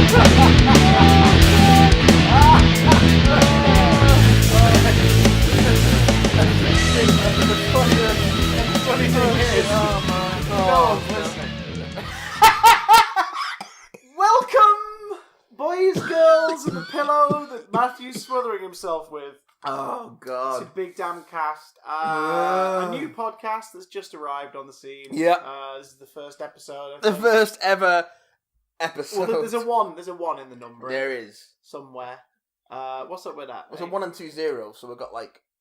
Welcome, boys, girls, and the pillow that Matthew's smothering himself with. Oh, God. To Big Damn Cast. A new podcast that's just arrived on the scene. Yeah. This is the first episode. The first ever episode. Well, there's a one in the number. There is. Somewhere. What's up with that? It's a 1 and 2 zeros, so we've got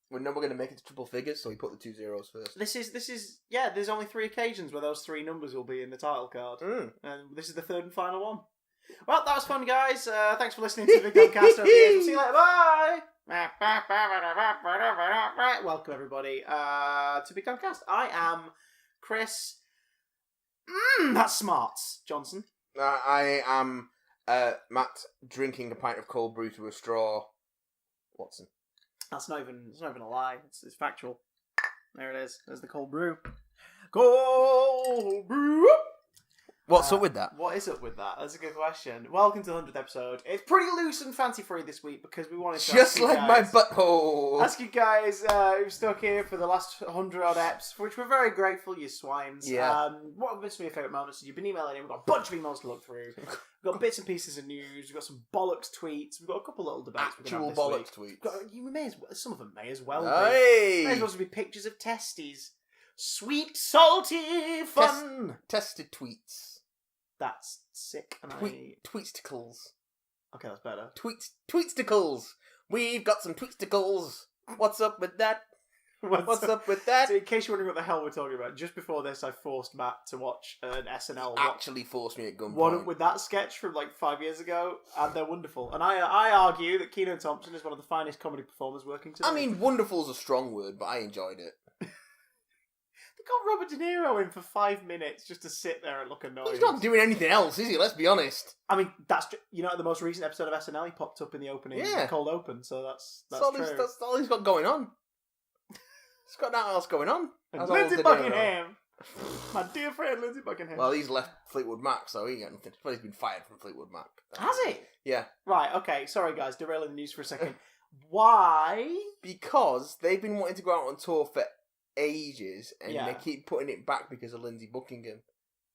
we're never going to make it to triple figures, so we put the 2 zeros first. This is there's only 3 occasions where those 3 numbers will be in the title card. And this is the third and final one. Well, that was fun, guys. Thanks for listening to the Big Damn Cast over the years. We'll see you later. Bye! Welcome, everybody, to Big Damn Cast. I am Chris. That's smarts, Johnson. I am Matt drinking a pint of cold brew to a straw. Watson. It's not even a lie. It's factual. There it is. There's the cold brew. Cold brew. What's up with that? What is up with that? That's a good question. Welcome to the 100th episode. It's pretty loose and fancy-free this week because we wanted to just like my butthole. Ask you guys who've stuck here for the last 100-odd eps, for which we're very grateful, you swines. Yeah. What have been some of your favourite moments? You've been emailing in. We've got a bunch of emails to look through. We've got bits and pieces of news. We've got some bollocks tweets. We've got a couple little debates. Actual bollocks tweets. Some of them may as well be. May as well be pictures of testes. Sweet, salty fun. Tested tweets. That's sick. And Tweetsticles. Okay, that's better. Tweetsticles. We've got some tweetsticles. What's up with that? What's up with that? So in case you're wondering what the hell we're talking about, just before this, I forced Matt to watch an SNL. Actually forced me at gunpoint. One with that sketch from 5 years ago, and they're wonderful. And I argue that Keanu Thompson is one of the finest comedy performers working today. I mean, wonderful is a strong word, but I enjoyed it. They got Robert De Niro in for 5 minutes just to sit there and look annoyed. He's not doing anything else, is he? Let's be honest. I mean, that's the most recent episode of SNL, he popped up in the opening, cold open, so that's true. That's all he's got going on. He's got nothing else going on. Lindsay Buckingham. My dear friend Lindsay Buckingham. Well, he's left Fleetwood Mac, so he ain't nothing. Well, he's been fired from Fleetwood Mac. Has he? Yeah. Right, okay. Sorry, guys. Derailing the news for a second. Why? Because they've been wanting to go out on tour for ages, and they keep putting it back because of Lindsay Buckingham.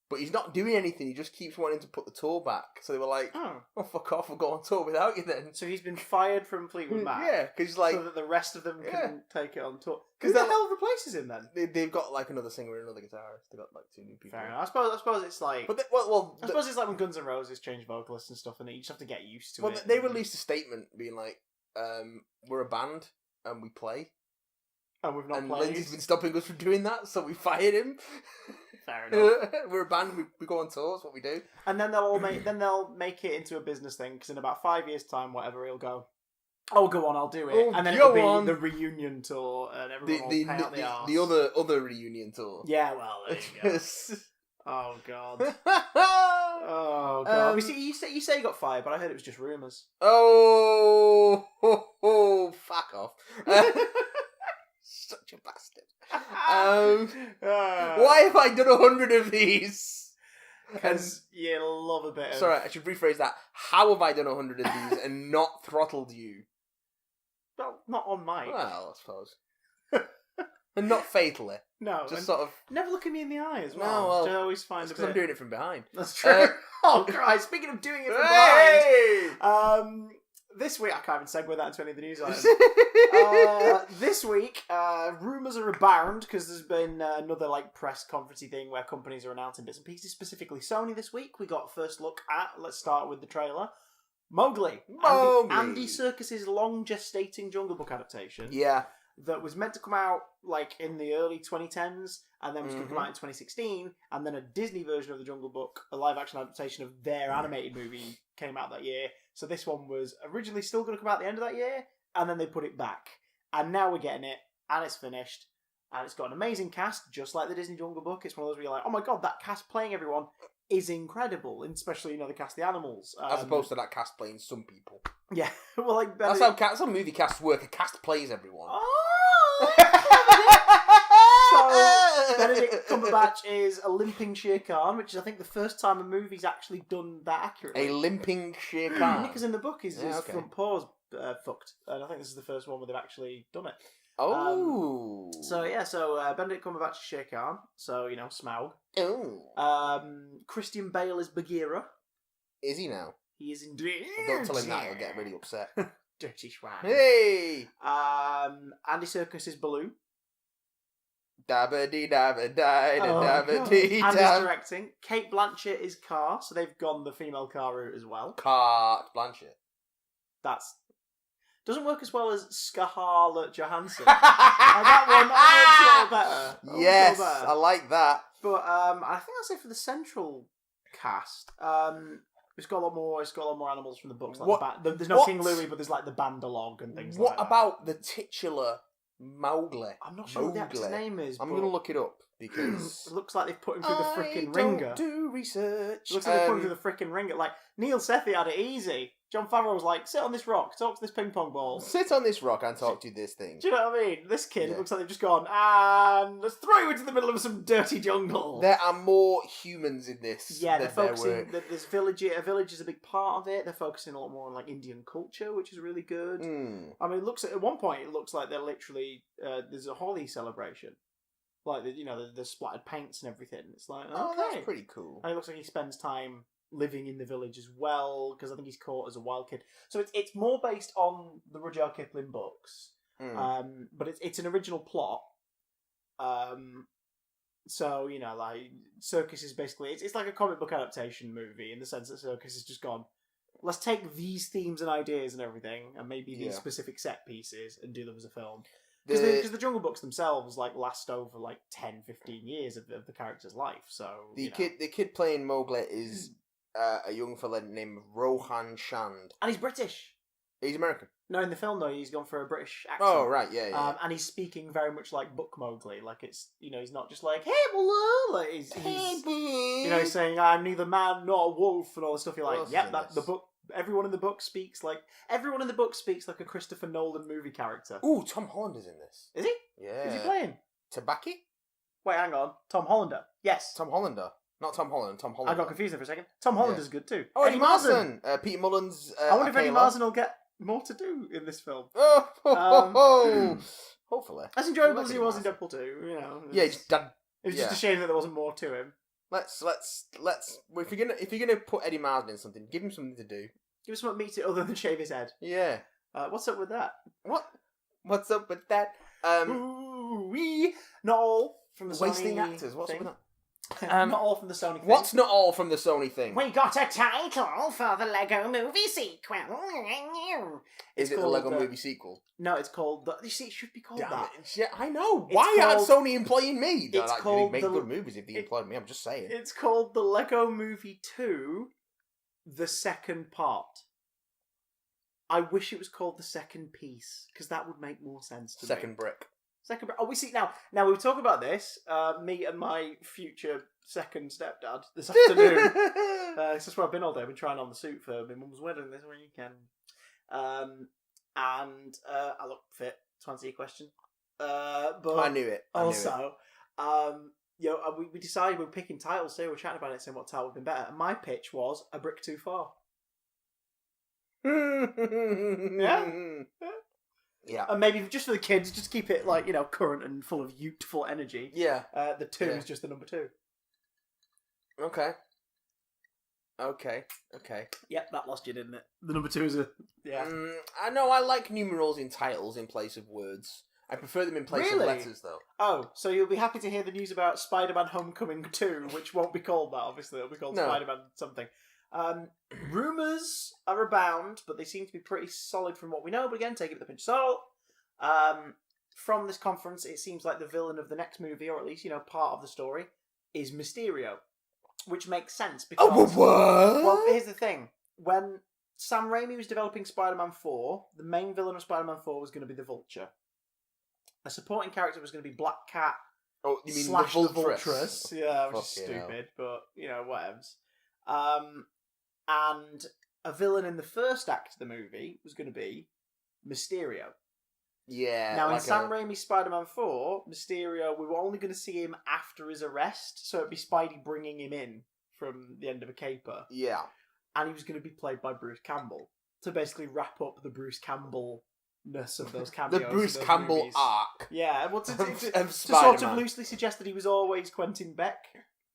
But he's not doing anything. He just keeps wanting to put the tour back. So they were like, "Oh, fuck off! We'll go on tour without you then." So he's been fired from Fleetwood Mac. Yeah, because so that the rest of them can take it on tour. Because the hell replaces him then? They've got another singer and another guitarist. They've got 2 new people. Fair enough. I suppose it's like. But I suppose it's like when Guns N' Roses change vocalists and stuff, and you just have to get used to it. Well, they released a statement being like, "We're a band and we play." And we've not and played. Lindsay's been stopping us from doing that, so we fired him. Fair enough. We're a band. We go on tour. That's what we do. And then they'll make it into a business thing because in about 5 years' time, whatever, he'll go. Oh, go on, I'll do it. And then it'll be the reunion tour, and everyone will pay out the arse. The other reunion tour. Yeah, well, there you go. Oh god. Oh god. You say he got fired, but I heard it was just rumours. Oh, fuck off. Such a bastard. Why have I done 100 of these? Because you love a bit of... Sorry, I should rephrase that. How have I done 100 of these and not throttled you? Well, not on mic. Well, I suppose. And not fatally. No. Just sort of... Never look at me in the eye as well. No, well... I always find because I'm doing it from behind. That's true. Oh, Christ. Speaking of doing it from behind... This week, I can't even segue that into any of the news items. This week, rumours are abound because there's been another press conferencey thing where companies are announcing bits and pieces. Specifically, Sony this week. We got a first look at. Let's start with the trailer. Mowgli. Andy Serkis's long gestating Jungle Book adaptation. Yeah. That was meant to come out in the early 2010s, and then was going to come out in 2016, and then a Disney version of the Jungle Book, a live action adaptation of their animated movie, came out that year. So this one was originally still going to come out at the end of that year, and then they put it back. And now we're getting it, and it's finished, and it's got an amazing cast, just like the Disney Jungle Book. It's one of those where you're like, oh my god, that cast playing everyone is incredible, and especially, the cast of the animals. As opposed to that cast playing some people. Yeah, well, that's how movie casts work. A cast plays everyone. Oh! So So Benedict Cumberbatch is a limping Shere Khan, which is, I think, the first time a movie's actually done that accurately. A limping Shere Khan? Because in the book, his front paw's fucked. And I think this is the first one where they've actually done it. Oh. So Benedict Cumberbatch is Shere Khan. So, Smaug. Oh. Christian Bale is Bagheera. Is he now? He is indeed. Well, don't tell him that, he'll get really upset. Dirty swag. Hey! Andy Serkis is Baloo. Dabba-dee dabba die dabba dee Andy's directing. Kate Blanchett is Car, so they've gone the female Car route as well. Carte Blanchett. That's... Doesn't work as well as Scarlett Johansson. That one, I better. Yes, I like that. But I think I'll say for the central cast, it's got a lot more animals from the books. Like there's no King Louis, but there's like the Bandalog and things like that. What about the titular Mowgli? I'm not sure what the actor's name is. I'm going to look it up because... It looks like they've put him through the frickin' ringer. I don't do research. It looks like they've put him through the frickin' ringer. Like, Neil Sethi had it easy. John Favreau was like, sit on this rock, talk to this ping pong ball. Sit on this rock and talk to this thing. Do you know what I mean? This kid, it looks like they've just gone, and let's throw you into the middle of some dirty jungle. There are more humans in this. Yeah, they're focusing, there's a village is a big part of it. They're focusing a lot more on like Indian culture, which is really good. I mean, at one point, it looks like they're literally, there's a Holi celebration. Like, the splattered paints and everything. It's like, okay. Oh, that's pretty cool. And it looks like he spends time living in the village as well, because I think he's caught as a wild kid. So it's more based on the Rudyard Kipling books, but it's an original plot. So like Serkis is basically it's like a comic book adaptation movie in the sense that Serkis has just gone, let's take these themes and ideas and everything, and maybe these specific set pieces and do them as a film. Because the Jungle Books themselves last over 10, 15 years of the character's life. So the kid playing Mowgli is a young fella named Rohan Chand, and he's British. He's American. No, in the film though, he's gone for a British accent. Oh right, yeah. And he's speaking very much like Book Mowgli. Like it's he's not just like hey Baloo. Like he's saying I'm neither man nor a wolf and all this stuff. You're like, yep, the book. Everyone in the book speaks like a Christopher Nolan movie character. Ooh, Tom Holland is in this. Is he? Yeah. Is he playing? Tabaki? Wait, hang on. Tom Hollander. Yes. Tom Hollander. Not Tom Holland, Tom Hollander. I got confused there for a second. Tom Hollander's good too. Oh, Eddie Marsan. Peter Mullen's I wonder if Eddie Marsan will get more to do in this film. Hopefully. As enjoyable as he was in Deadpool 2, It was just a shame that there wasn't more to him. Let's if you're gonna put Eddie Marsan in something, give him something to do. Give him something meaty other than shave his head. Yeah. What's up with that? What's up with that? Not all from the wasting Sony actors. What's thing. up with that? Not all from the Sony thing. What's not all from the Sony thing? We got a title for the Lego Movie sequel. Is it the Lego Movie sequel? No, it's called... You see, it should be called that. Yeah, I know. Why aren't Sony employing me? They're they make good movies if they employed me. I'm just saying. It's called the Lego Movie 2, the second part. I wish it was called the second piece, because that would make more sense to me. Second brick. Oh, we see now. Now we've talked about this. Me and my future second stepdad this afternoon. This is where I've been all day. I've been trying on the suit for my mum's wedding this weekend, and I look fit to answer your question. But I knew it. We decided we're picking titles. So we're chatting about it, saying what title would have been better. And my pitch was A Brick Too Far. Yeah. Yeah. And maybe just for the kids, just keep it current and full of youthful energy. Yeah. The 2 is just the number 2. Okay. Yep, that lost you, didn't it? The number 2 is I know, I like numerals in titles in place of words. I prefer them in place of letters, though. Oh, so you'll be happy to hear the news about Spider-Man Homecoming 2, which won't be called that, obviously. It'll be called Spider-Man something. Rumours are abound, but they seem to be pretty solid from what we know. But again, take it with a pinch of salt. From this conference, it seems like the villain of the next movie, or at least part of the story, is Mysterio, which makes sense because. Oh, what? Well, here's the thing: when Sam Raimi was developing Spider-Man 4, the main villain of Spider-Man 4 was going to be the Vulture. A supporting character was going to be Black Cat. Oh, you mean / the Vultress? Yeah, which is stupid, but whatevs. And a villain in the first act of the movie was going to be Mysterio. Yeah. Now, in Sam Raimi's Spider-Man 4, Mysterio, we were only going to see him after his arrest, so it'd be Spidey bringing him in from the end of a caper. Yeah. And he was going to be played by Bruce Campbell to basically wrap up the Bruce Campbell-ness of those cameos. The Bruce Campbell movies. arc. Yeah, well, to Spider-Man. sort of loosely suggest that he was always Quentin Beck.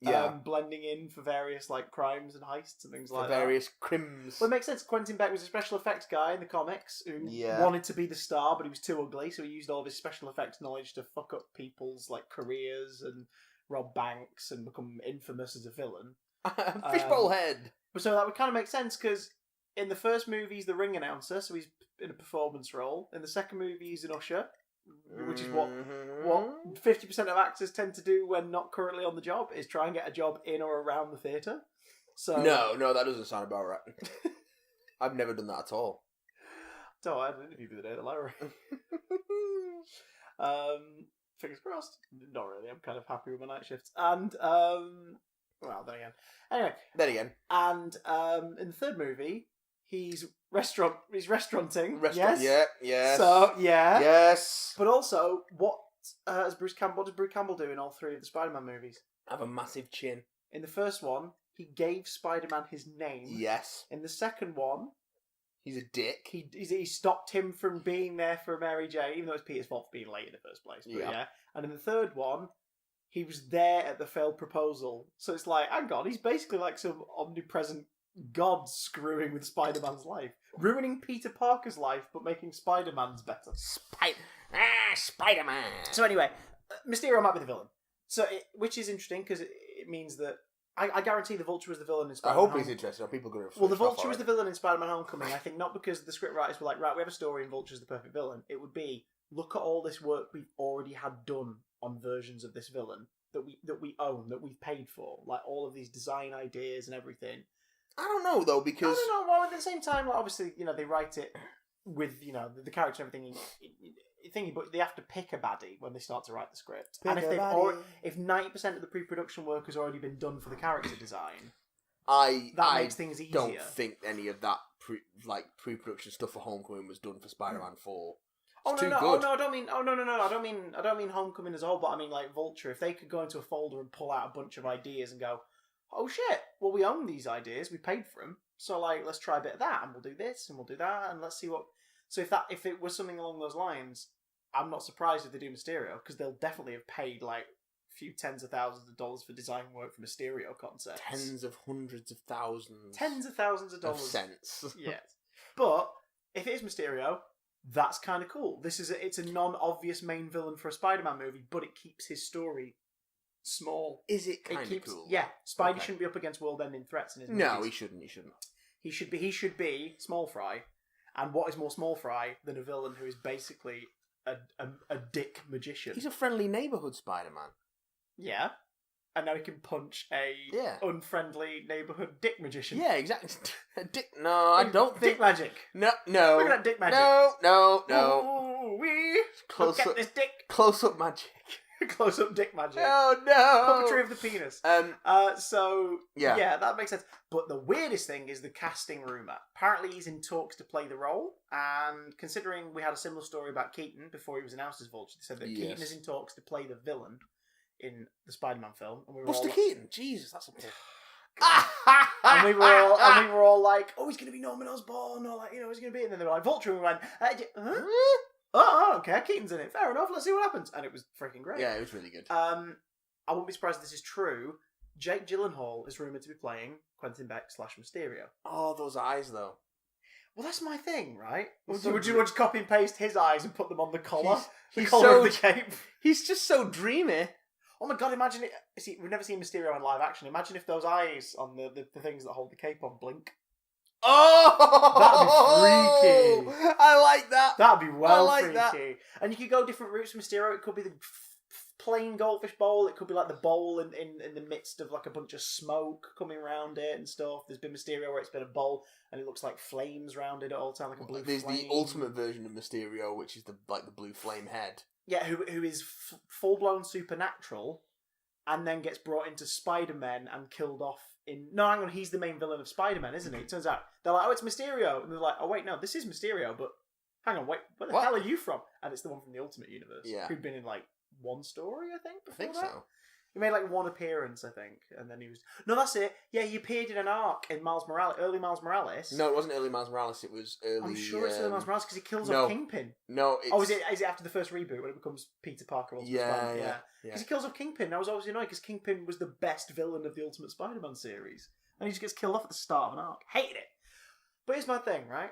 Yeah. Blending in for various like crimes and heists and things like that. For various crimes. Well, it makes sense. Quentin Beck was a special effects guy in the comics who wanted to be the star, but he was too ugly, so he used all of his special effects knowledge to fuck up people's like careers and rob banks and become infamous as a villain. Fishbowl head. So that would kind of make sense because in the first movie he's the ring announcer, so he's in a performance role. In the second movie he's an usher, which is what 50% of actors tend to do when not currently on the job, is try and get a job in or around the theatre. So No, that doesn't sound about right. I've never done that at all. So I had an interview the other day at the library. Fingers crossed. Not really. I'm kind of happy with my night shifts. And well, then again. Anyway. Then again. And in the third movie, he's restauranting. Yes. Yeah. Yes. So yeah. Yes. But also, what does Bruce Campbell do in all three of the Spider-Man movies? Have a massive chin. In the first one, he gave Spider-Man his name. Yes. In the second one, he's a dick. He stopped him from being there for Mary Jane, even though it's Peter's fault for being late in the first place. But yeah. And in the third one, he was there at the failed proposal. So it's like, hang on, he's basically like some omnipresent god screwing with Spider-Man's life. Ruining Peter Parker's life, but making Spider-Man's better. Spider-Man! So anyway, Mysterio might be the villain. So, which is interesting, because it means that I guarantee the Vulture was the villain in Spider-Man. I hope he's interested. Are people going to? Well, the Vulture was the villain in Spider-Man Homecoming. I think not because the scriptwriters were like, right, we have a story and Vulture's the perfect villain. It would be, look at all this work we've already had done on versions of this villain that we own, that we've paid for. Like, all of these design ideas and everything. I don't know, though, because... I don't know. Well, at the same time, like, obviously, they write it with, the character and everything thingy, but they have to pick a baddie when they start to write the script. And if 90% of the pre-production work has already been done for the character design, that makes things easier. I don't think any of that pre-production stuff for Homecoming was done for Spider-Man 4. I don't mean Homecoming as a whole, but I mean like Vulture. If they could go into a folder and pull out a bunch of ideas and go, oh shit, well we own these ideas, we paid for them, so like let's try a bit of that and we'll do this and we'll do that and let's see what. So if it was something along those lines, I'm not surprised if they do Mysterio, because they'll definitely have paid like a few tens of thousands of dollars for design work for Mysterio concepts. Tens of hundreds of thousands. Tens of thousands of dollars. Of cents. Yes. But if it is Mysterio, that's kind of cool. It's a non-obvious main villain for a Spider-Man movie, but it keeps his story small. Is it kind of cool? Yeah. Spidey shouldn't be up against world-ending threats in his movies. No, he shouldn't. He should be Small Fry. And what is more Small Fry than a villain who is basically a dick magician? He's a friendly neighbourhood Spider-Man. Yeah. And now he can punch a unfriendly neighbourhood dick magician. Yeah, exactly. Dick. No, I don't think. Dick magic. No. Look at that dick magic. No. Ooh, look at this dick. Close-up magic. Close-up dick magic. Oh, no. Puppetry of the penis. So, yeah, that makes sense. But the weirdest thing is the casting rumour. Apparently he's in talks to play the role, and considering we had a similar story about Keaton before he was announced as Vulture, they said that Keaton is in talks to play the villain in the Spider-Man film. And Buster Keaton? Jesus, that's a bit... and we were all like, oh, he's going to be Norman Osborn, or like, he's going to be... And then they were like, Vulture, and we went, huh? Oh, okay, Keaton's in it. Fair enough, let's see what happens. And it was freaking great. Yeah, it was really good. I wouldn't be surprised if this is true. Jake Gyllenhaal is rumoured to be playing Quentin Beck / Mysterio. Oh, those eyes, though. Well, that's my thing, right? Would you copy and paste his eyes and put them on the collar? He's collar of the cape? He's just so dreamy. Oh my god, imagine it. See, we've never seen Mysterio in live action. Imagine if those eyes on the things that hold the cape on blink. Oh! That'd be freaky. I like that. That'd be freaky. That. And you could go different routes with Mysterio. It could be the plain goldfish bowl. It could be like the bowl in the midst of like a bunch of smoke coming around it and stuff. There's been Mysterio where it's been a bowl and it looks like flames around it at all time, like a blue There's flame. the ultimate version of Mysterio, which is the blue flame head. Yeah, who is full-blown supernatural and then gets brought into Spider-Man and killed off in... No, hang on, he's the main villain of Spider-Man, isn't he? It turns out, they're like, oh, it's Mysterio. And they're like, oh, wait, no, this is Mysterio, but hang on, wait, where the hell are you from? And it's the one from the Ultimate Universe. Yeah. Who'd been in like one story, I think. I think so. He made like one appearance, I think, and then he was... No, that's it. Yeah, he appeared in an arc in early Miles Morales. No, it wasn't early Miles Morales, it was early... I'm sure it's early Miles Morales because he kills off Kingpin. No, it's... Oh, is it after the first reboot when it becomes Peter Parker Ultimate Spider-Man? Yeah. Because he kills off Kingpin. I was always annoyed because Kingpin was the best villain of the Ultimate Spider-Man series. And he just gets killed off at the start of an arc. Hated it. But here's my thing, right?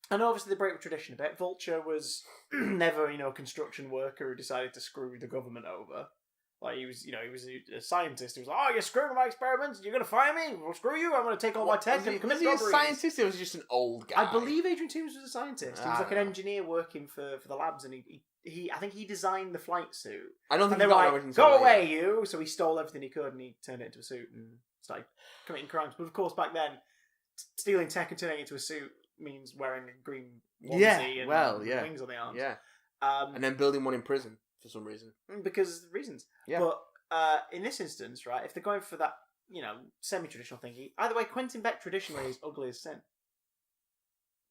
And obviously they break with tradition a bit. Vulture was never, a construction worker who decided to screw the government over. Like, he was a scientist who was like, oh, you're screwing my experiments, you're going to fire me? Well, screw you, I'm going to take all my tech and commit robberies. Was he a scientist or was he just an old guy? I believe Adrian Toomes was a scientist. He was like an engineer working for the labs, and I think he designed the flight suit. I don't think they were like, go away, you! So he stole everything he could and he turned it into a suit and started committing crimes. But of course, back then, stealing tech and turning it into a suit means wearing a green onesie and wings on the arms. Yeah. And then building one in prison. For some reason. Because reasons. Yeah. But in this instance, right, if they're going for that, semi-traditional thingy, either way, Quentin Beck traditionally is ugly as sin.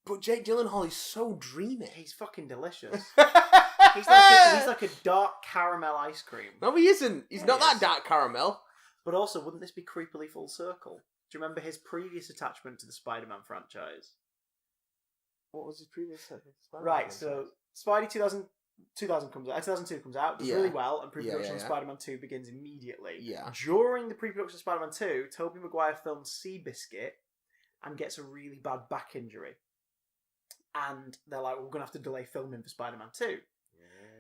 But Jake Gyllenhaal is so dreamy. He's fucking delicious. he's like a dark caramel ice cream. No, he isn't. He's not that dark caramel. But also, wouldn't this be creepily full circle? Do you remember his previous attachment to the Spider-Man franchise? What was his previous Spider-Man Right, franchise? so Spidey 2002 comes out, does really well, and pre-production of Spider-Man 2 begins immediately. Yeah. During the pre-production of Spider-Man 2, Tobey Maguire films Seabiscuit and gets a really bad back injury. And they're like, we're going to have to delay filming for Spider-Man 2.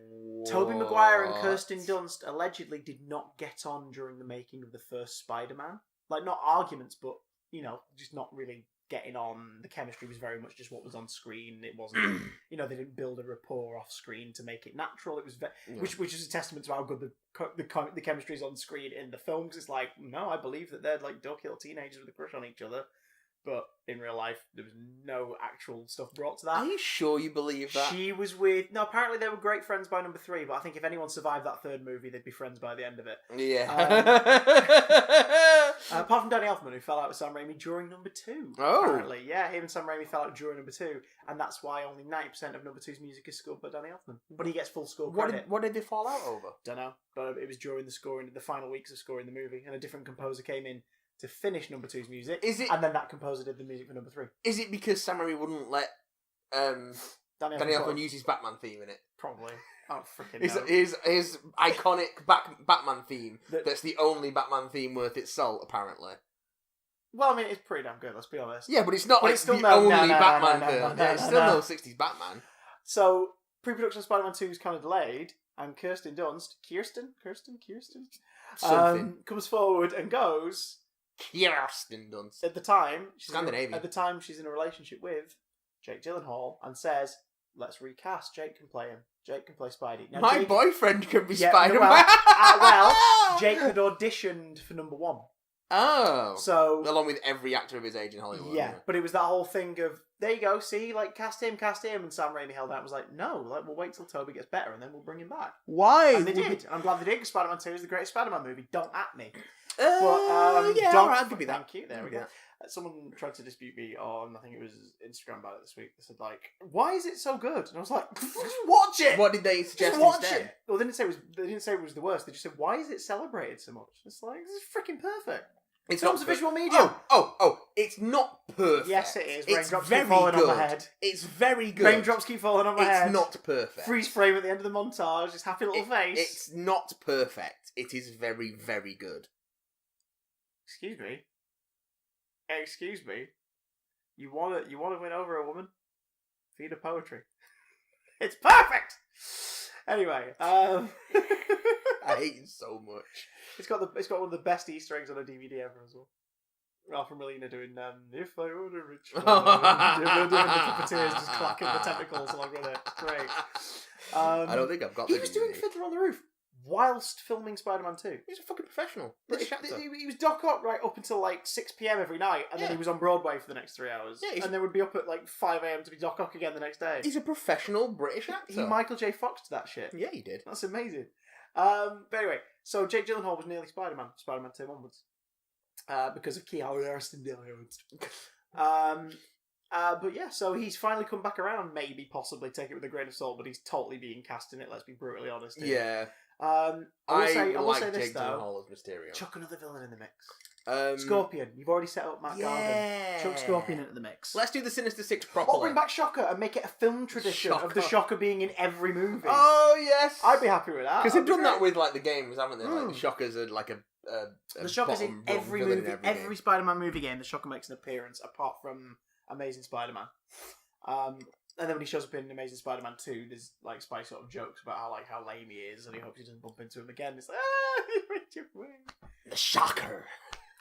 What? Tobey Maguire and Kirsten Dunst allegedly did not get on during the making of the first Spider-Man. Like, not arguments, but, just not really getting on. The chemistry was very much just what was on screen. It wasn't, they didn't build a rapport off screen to make it natural. It was which is a testament to how good the chemistry is on screen in the films. It's like, no, I believe that they're like duck little teenagers with a crush on each other, but in real life there was no actual stuff brought to that. Are you sure you believe that? She was with... No, apparently they were great friends by number 3, but I think if anyone survived that third movie, they'd be friends by the end of it. Yeah. Apart from Danny Elfman, who fell out with Sam Raimi during number 2. Oh. Apparently. Yeah, him and Sam Raimi fell out during number 2, and that's why only 90% of number 2's music is scored by Danny Elfman. But he gets full score credit. What did they fall out over? Don't know, but it was during the final weeks of scoring the movie, and a different composer came in to finish number 2's music, and then that composer did the music for number 3. Is it because Sam Raimi wouldn't let Danny Elfman use his Batman theme in it? Probably. I don't freaking know. His iconic Batman theme that's the only Batman theme worth its salt, apparently. Well, I mean, it's pretty damn good, let's be honest. Yeah, but it's not it's still the only Batman film. It's still no 60s Batman. So, pre-production of Spider-Man 2 is kind of delayed, and Kirsten Dunst, Something. comes forward and goes... Kirsten Dunst. At the time, she's in a relationship with Jake Gyllenhaal and says, let's recast. Jake can play him. Jake can play Spidey. Now, My boyfriend can be Spider-Man. Jake had auditioned for number 1. Oh. So, along with every actor of his age in Hollywood. Yeah, but it was that whole thing of, there you go, see, like, cast him, and Sam Raimi held out and was like, no, like, we'll wait till Tobey gets better and then we'll bring him back. Why? And they did. I'm glad they did, because Spider-Man 2 is the greatest Spider-Man movie. Don't at me. I'll give you that. Thank you. There we go. Someone tried to dispute me on, I think it was Instagram about it this week. They said, like, why is it so good? And I was like, just watch it! What did they suggest just watch instead? It. Well, they didn't say it was the worst. They just said, why is it celebrated so much? It's like, this is freaking perfect. It's Film's a visual medium. Oh, it's not perfect. Yes, it is. It's Raindrops very keep falling good. on my head. It's very good. Raindrops keep falling on my head. It's not perfect. Freeze frame at the end of the montage. His happy little face. It's not perfect. It is very, very good. Excuse me. You want to win over a woman? Feed her poetry. It's perfect. Anyway, I hate you so much. It's got one of the best Easter eggs on a DVD ever as well. Ralph and Melina doing "If I Were a Rich Man," the puppeteers just clacking the tentacles along with it. Great. I don't think I've got. He was doing Fiddler on the Roof whilst filming Spider-Man 2. He's a fucking professional. British actor. He was Doc Ock right up until like 6 p.m. every night, and then he was on Broadway for the next 3 hours. Yeah, and then would be up at like 5 a.m. to be Doc Ock again the next day. He's a professional British actor. He Michael J. Fox'd that shit. Yeah, he did. That's amazing. But anyway, so Jake Gyllenhaal was nearly Spider-Man 2 onwards. Because of Keanu Reeves. But yeah, so he's finally come back around. Maybe, possibly, take it with a grain of salt, but he's totally being cast in it. Let's be brutally honest here. Yeah. I will say this Jake though. Gyllenhaal as Mysterio. Chuck another villain in the mix. Scorpion. You've already set up Matt Gargan. Chuck Scorpion into the mix. Let's do the Sinister Six properly. Or bring back Shocker and make it a film tradition of the Shocker being in every movie. Oh yes, I'd be happy with that. Because they've done that with like the games, haven't they? Like the Shockers are like the Shocker's in every movie, every Spider-Man movie game. The Shocker makes an appearance, apart from Amazing Spider-Man. And then when he shows up in Amazing Spider-Man 2, there's like Spike sort of jokes about how lame he is, and he hopes he doesn't bump into him again. It's like, he made you win. The Shocker.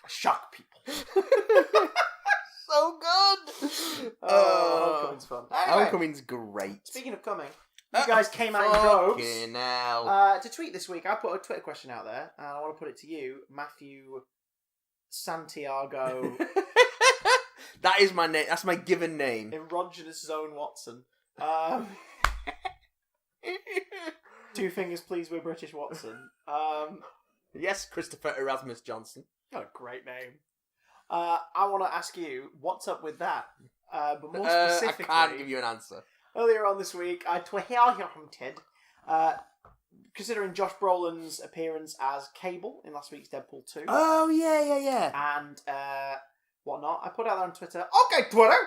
Shock people. So good. Homecoming's fun. Anyway, Homecoming's great. Speaking of coming, you guys came out in droves. To tweet this week, I put a Twitter question out there, and I want to put it to you, Matthew Santiago. That is my name. That's my given name. Erogenous Zone Watson. Two fingers, please. We're British Watson. Yes, Christopher Erasmus Johnson. What a great name. I want to ask you, what's up with that? But more specifically, I can't give you an answer. Earlier on this week, I tweeted, considering Josh Brolin's appearance as Cable in last week's Deadpool 2. Oh, yeah. And whatnot, I put out there on Twitter, okay, Twitter!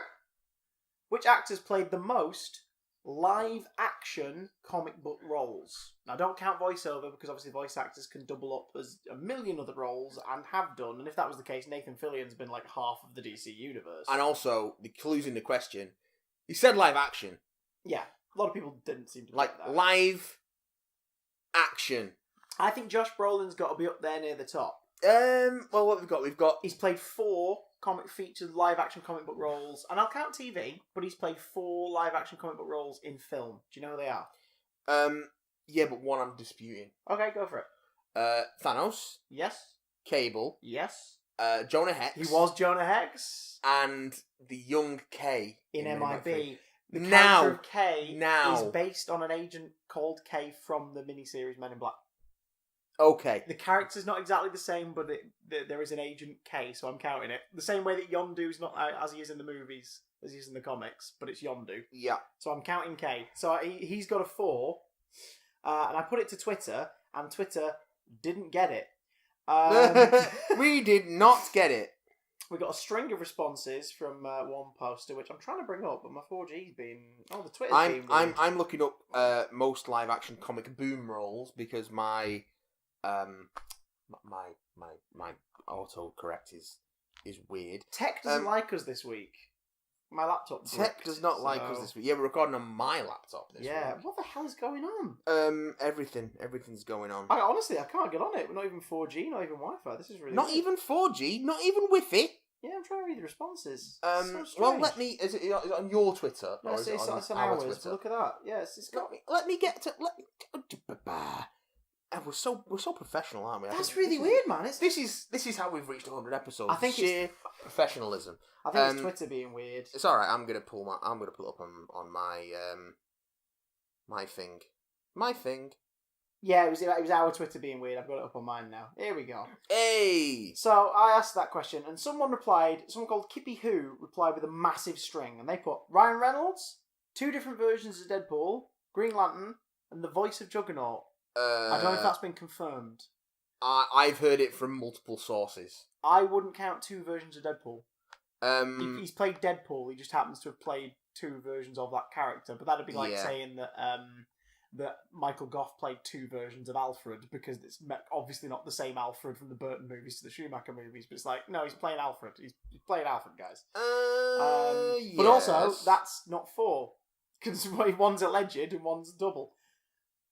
Which actors played the most live-action comic book roles? Now, don't count voiceover, because obviously voice actors can double up as a million other roles, and have done, and if that was the case, Nathan Fillion's been like half of the DC universe. And also, the clues in the question, he said live action. Yeah, a lot of people didn't seem to like that. Live action. I think Josh Brolin's got to be up there near the top. Well, what we've got... He's played 4 live-action comic book roles, and I'll count TV, but he's played 4 live-action comic book roles in film. Do you know who they are? Yeah, but one I'm disputing. Okay, go for it. Thanos. Yes. Cable. Yes. Jonah Hex. He was Jonah Hex. And the young K. In MIB. The character Now of K is based on an agent called K from the miniseries Men in Black. Okay. The character's not exactly the same, but there is an Agent K, so I'm counting it. The same way that Yondu's not as he is in the movies, as he is in the comics, but it's Yondu. Yeah. So I'm counting K. So he's got a 4, and I put it to Twitter, and Twitter didn't get it. We did not get it. We got a string of responses from one poster, which I'm trying to bring up, but my 4G's been... Oh, the Twitter's been... I'm looking up most live-action comic boom roles, because my autocorrect is weird. Tech doesn't like us this week. My laptop bricked, Tech does not like us this week. Yeah, we're recording on my laptop this week. Yeah, what the hell is going on? Everything's going on. Honestly, I can't get on it. We're not even 4G, not even Wi-Fi. This is really not weird. even 4G, not even Wi-Fi. Yeah, I'm trying to read the responses. Well, let me. Is it on your Twitter? No, or is it on it's on our ours. Twitter? Look at that. Yeah, it's got. Let me get to. And we're so professional, aren't we? That's really weird, man. This is how we've reached 100 episodes. I think sheer professionalism. I think it's Twitter being weird. It's all right. I'm gonna pull up on my my thing. My thing. Yeah, it was our Twitter being weird. I've got it up on mine now. Here we go. Hey! So I asked that question, and someone called Kippy Who replied with a massive string, and they put Ryan Reynolds, 2 different versions of Deadpool, Green Lantern, and the voice of Juggernaut. I don't know if that's been confirmed. I've heard it from multiple sources. I wouldn't count 2 versions of Deadpool. He's played Deadpool, he just happens to have played 2 versions of that character, but that'd be like saying that that Michael Gough played 2 versions of Alfred, because it's obviously not the same Alfred from the Burton movies to the Schumacher movies, but it's like, no, he's playing Alfred. He's playing Alfred, guys. Yes. But also, that's not 4, because one's alleged and one's double.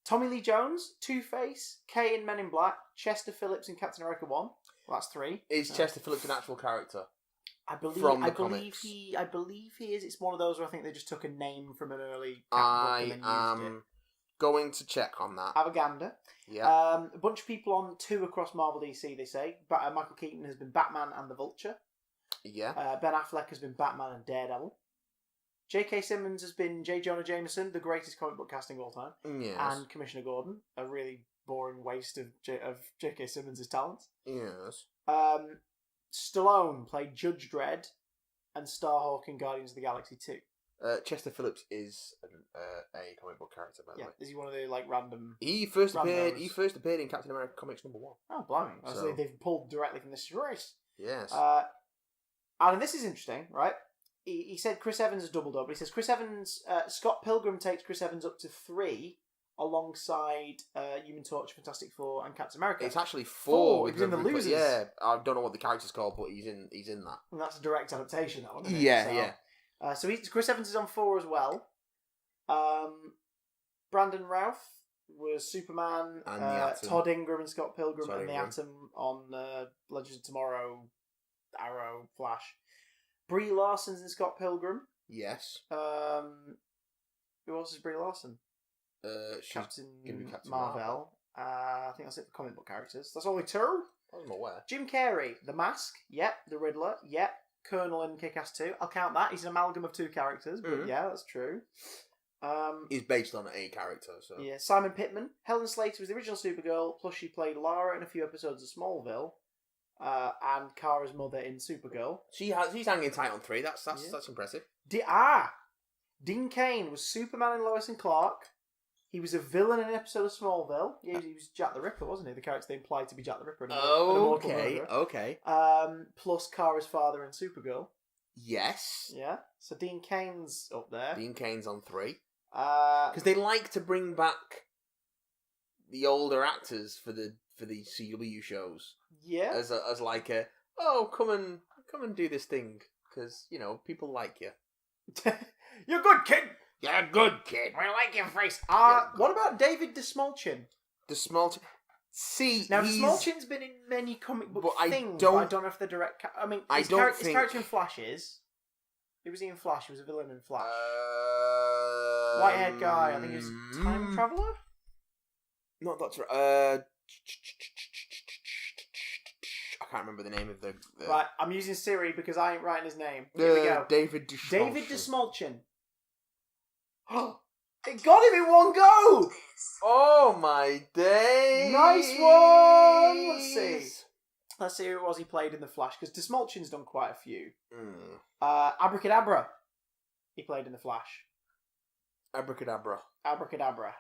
Tommy Lee Jones, Two-Face, Kay in Men in Black, Chester Phillips in Captain America 1. Well, that's 3. Is Chester Phillips an actual character? I believe he is. It's one of those where I think they just took a name from an early comic book and then used it. Going to check on that. Avaganda. Yeah. A bunch of people on 2 across Marvel DC, they say. Michael Keaton has been Batman and the Vulture. Yeah. Ben Affleck has been Batman and Daredevil. J.K. Simmons has been J. Jonah Jameson, the greatest comic book casting of all time. Yes. And Commissioner Gordon, a really boring waste of J.K. Simmons' talents. Yes. Stallone played Judge Dredd. and Starhawk in Guardians of the Galaxy 2. Chester Phillips is a comic book character, by the way. Is he one of the random? He first appeared in Captain America Comics #1. Oh, blimey! So they've pulled directly from the series. Yes. And this is interesting, right? He said Chris Evans has doubled up. He says Chris Evans, Scott Pilgrim takes Chris Evans up to 3, alongside Human Torch, Fantastic Four, and Captain America. It's actually 4. He's in the Losers. Yeah, I don't know what the character's called, but he's in that. And that's a direct adaptation, that one. Isn't Yeah, it? yeah. So Chris Evans is on 4 as well. Brandon Routh was Superman. And the Atom. Todd Ingram and Scott Pilgrim Todd and Ingram. the Atom on Legends of Tomorrow, Arrow, Flash. Brie Larson's in Scott Pilgrim. Yes. Who else is Brie Larson? She's Captain gonna be Captain Marvel. I think that's it for comic book characters. That's only 2. I'm aware. Jim Carrey, The Mask. Yep. The Riddler. Yep. Colonel in Kick-Ass 2. I'll count that. He's an amalgam of 2 characters, but yeah, that's true. He's based on a character, so... Yeah, Simon Pittman. Helen Slater was the original Supergirl, plus she played Lara in a few episodes of Smallville, and Kara's mother in Supergirl. She's hanging tight on 3. That's impressive. Dean Cain was Superman in Lois and Clark. He was a villain in an episode of Smallville. Yeah, he was Jack the Ripper, wasn't he? The character they implied to be Jack the Ripper. Okay. Plus Kara's father in Supergirl. Yes. Yeah. So Dean Cain's up there. Dean Cain's on 3. Because Because they like to bring back the older actors for the CW shows. Yeah. As like come and do this thing because people like you. You're good, kid. You're a good kid. We like your face. What about David DeSmolchin? See, now DeSmolchin's been in many comic book things. But I don't know if the direct. His character in Flash is. Who was he in Flash? He was a villain in Flash. White-haired guy. I think he was time traveler. Not Doctor. I can't remember the name of the. Right, I'm using Siri because I ain't writing his name. Here we go. David DeSmolchin. David DeSmolchin. It got him in one go! Oh my days! Nice one! Let's see who it was he played in The Flash, because DeSmolchin's done quite a few. Abracadabra. He played in The Flash. Abracadabra. Abracadabra.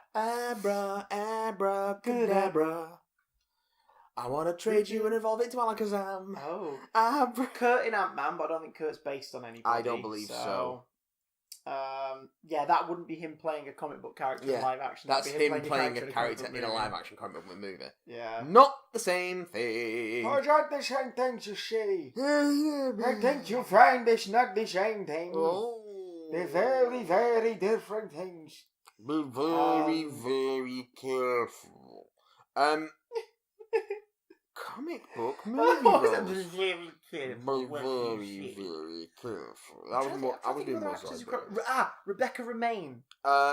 Abracadabra. I want to trade you and evolve into Alakazam. Oh. Kurt in Ant-Man, but I don't think Kurt's based on anybody. I don't believe so. Yeah, that wouldn't be him playing a comic book character in live action. That's him playing a character in a live action comic book movie. Yeah. Not the same thing. Oh, not the same thing, you see. I think you find it's not the same thing. Oh. They're very, very different things. Be very, very careful. Comic book movie roles. Very careful. Very, very careful. I was doing more so. Rebecca Romaine.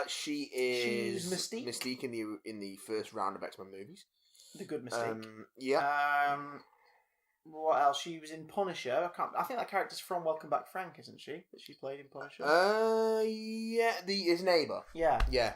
She's Mystique. Mystique in the first round of X-Men movies. The good Mystique. Yeah. What else? She was in Punisher. I think that character's from Welcome Back, Frank, isn't she? That she played in Punisher. Yeah. His neighbour. Yeah. Yeah.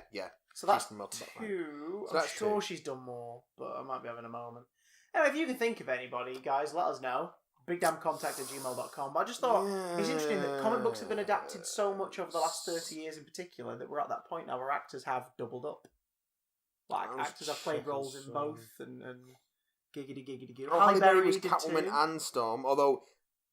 So that's 2. I'm sure she's done more, but I might be having a moment. Anyway, if you can think of anybody, guys, let us know. bigdamcontact@gmail.com. But I just thought it's interesting that comic books have been adapted so much over the last 30 years in particular that we're at that point now where actors have doubled up. Like, actors have played roles in both and giggity. Halle Berry was Catwoman and Storm, although...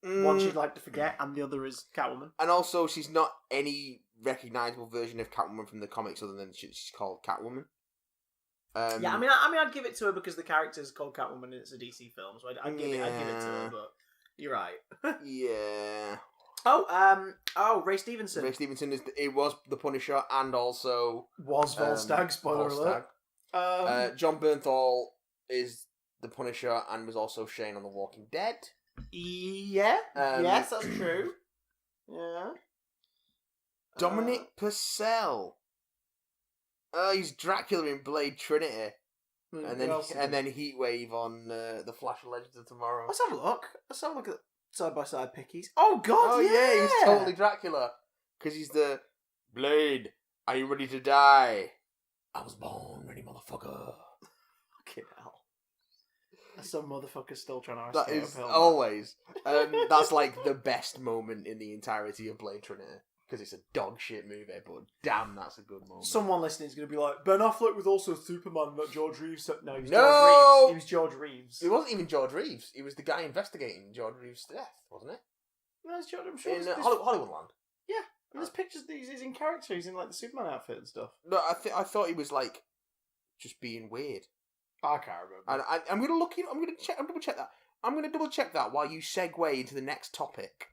one she'd like to forget, and the other is Catwoman. And also, she's not any recognisable version of Catwoman from the comics other than she's called Catwoman. Yeah, I mean, I'd give it to her because the character's called Catwoman and it's a DC film, so I'd give it to her. But you're right. Yeah. Ray Stevenson. Ray Stevenson was the Punisher and also was Volstagg. Spoiler alert. John Bernthal is the Punisher and was also Shane on The Walking Dead. Yeah. Yes, that's true. Yeah. Dominic Purcell. He's Dracula in Blade Trinity. And then Heatwave on The Flash and Legends of Tomorrow. Let's have a look. At side-by-side pickies. Oh, God, yeah! He was totally Dracula. Because he's the... Blade, are you ready to die? I was born ready, motherfucker. Fucking hell. Some motherfucker's still trying to That escape is uphill. always. That's like the best moment in the entirety of Blade Trinity. Because it's a dog shit movie, but damn, that's a good moment. Someone listening is going to be like, Ben Affleck was also Superman, not George Reeves. No, he was No! George Reeves. He was George Reeves. It wasn't even George Reeves. It was the guy investigating George Reeves' death, wasn't it? No, it's George. I'm sure. In Hollywoodland. Yeah, and there's pictures that he's in character. He's in like the Superman outfit and stuff. No, I thought he was like just being weird. I can't remember. And I'm gonna look. I'm gonna check. I'm double check that. I'm gonna double check that while you segue into the next topic.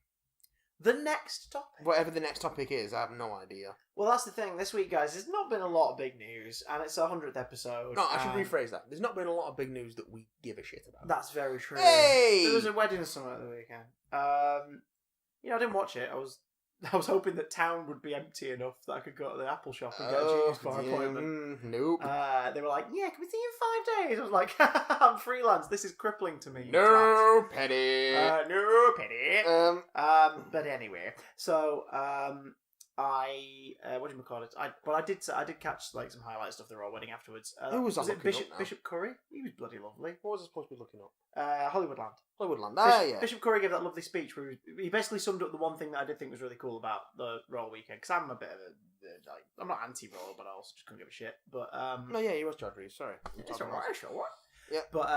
The next topic. Whatever the next topic is, I have no idea. Well, that's the thing. This week, guys, there's not been a lot of big news, and it's our 100th episode. No, I should rephrase that. There's not been a lot of big news that we give a shit about. That's very true. Hey! There was a wedding or something at the weekend. I didn't watch it. I was hoping that town would be empty enough that I could go to the Apple shop and get a Genius Bar appointment. Nope. They were like, yeah, can we see you in 5 days? I was like, I'm freelance. This is crippling to me. No penny. No penny. But anyway, so whatchamacallit? I did catch like some highlight stuff of the royal wedding afterwards. Who was it Bishop Curry? He was bloody lovely. What was I supposed to be looking up? Hollywoodland. Yeah. Bishop Curry gave that lovely speech where he basically summed up the one thing that I did think was really cool about the royal weekend, because I'm a bit of I'm not anti-royal, but I also just couldn't give a shit. But no, yeah, he was George Reeves. Sorry, it's alright, sure. Yeah, but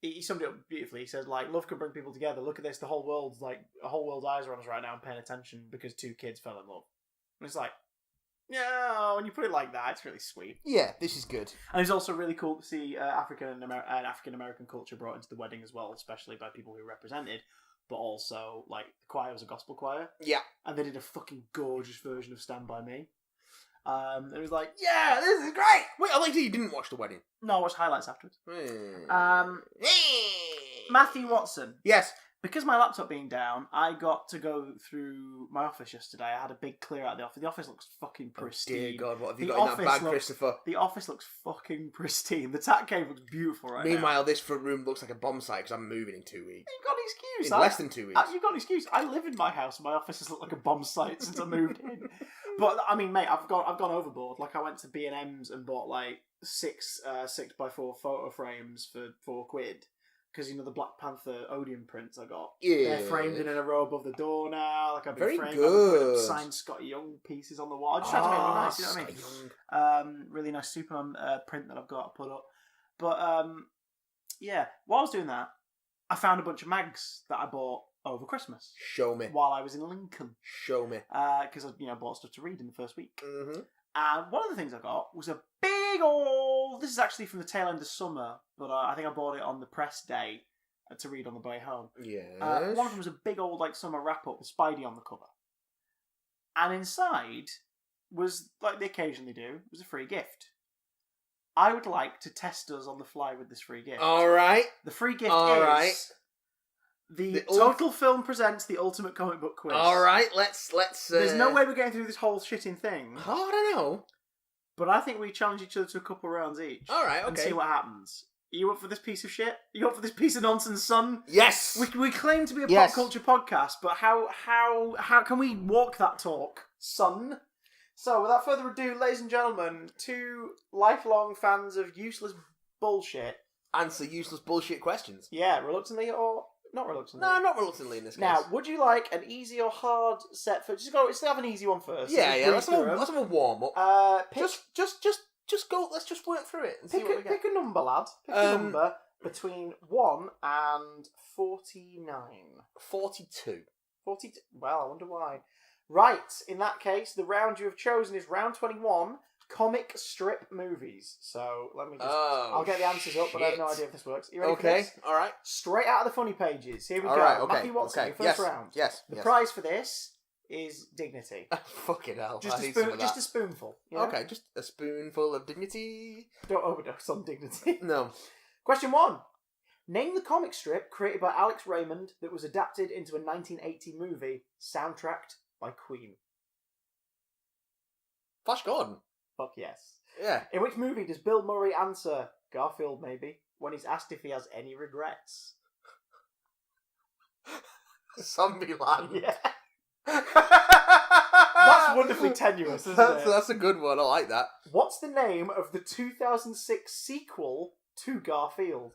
he summed it up beautifully. He says like, love can bring people together. Look at this, the whole world's eyes are on us right now and paying attention because two kids fell in love. And it's like, yeah, when you put it like that, it's really sweet. Yeah, this is good. And it's also really cool to see African American culture brought into the wedding as well, especially by people who represented. But also, like, the choir was a gospel choir. Yeah. And they did a fucking gorgeous version of Stand By Me. It was like, yeah, this is great! Wait, I like that you didn't watch the wedding. No, I watched highlights afterwards. Matthew Watson. Yes. Because my laptop being down, I got to go through my office yesterday. I had a big clear out of the office. The office looks fucking pristine. Oh dear God, what have you got in that bag, Christopher? The office looks fucking pristine. The tack cave looks beautiful right now. Meanwhile, this front room looks like a bomb site because I'm moving in 2 weeks. You've got an excuse. In less than 2 weeks. You've got an excuse. I live in my house and my office has looked like a bomb site since I moved in. But, I mean, mate, I've gone overboard. Like, I went to B&M's and bought, like, 6x4 photo frames for £4. Because, you know, the Black Panther Odeon prints I got. Yeah. They're framed in a row above the door now. Like, I've been very framed. good. I've signed Scott Young pieces on the wall. I just tried to make it look nice, you know what I mean? Really nice Superman print that I've got put up. But, yeah, while I was doing that, I found a bunch of mags that I bought over Christmas. Show me. While I was in Lincoln. Show me. Because I bought stuff to read in the first week. Mm-hmm. And one of the things I got was a big old... This is actually from the tail end of summer, but I think I bought it on the press day to read on the way home. Yeah. One of them was a big old summer wrap-up with Spidey on the cover. And inside was, like they occasionally do, was a free gift. I would like to test us on the fly with this free gift. All right. The free gift is... The Total Film presents the Ultimate Comic Book Quiz. All right, let's. There's no way we're getting through this whole shitting thing. Oh, I don't know. But I think we challenge each other to a couple rounds each. All right, okay. And see what happens. Are you up for this piece of shit? Are you up for this piece of nonsense, son? Yes. We claim to be a pop culture podcast, but how can we walk that talk, son? So, without further ado, ladies and gentlemen, two lifelong fans of useless bullshit. Answer useless bullshit questions. Yeah, reluctantly or... Not reluctantly. No, not relucantly in this case. Now, would you like an easy or hard set for... Let's have an easy one first. Yeah, let's have a warm up. Just go, let's just work through it and see what we get. Pick a number, lad. Pick a number between 1 and 49. 42. 42. Well, I wonder why. Right, in that case, the round you have chosen is round 21, comic strip movies. So, let me just... I'll get the answers up, but I have no idea if this works. You ready for this? Okay, alright. Straight out of the funny pages. Here we go. Right, okay, Matthew Watson, your first round. Yes. The prize for this is dignity. Fucking hell. Just a spoonful. You know? Okay, just a spoonful of dignity. Don't overdose on dignity. No. Question 1. Name the comic strip created by Alex Raymond that was adapted into a 1980 movie, soundtracked by Queen. Flash Gordon. Fuck yes. Yeah. In which movie does Bill Murray answer, Garfield maybe, when he's asked if he has any regrets? Zombieland. Yeah. That's wonderfully tenuous, isn't it? That's a good one. I like that. What's the name of the 2006 sequel to Garfield?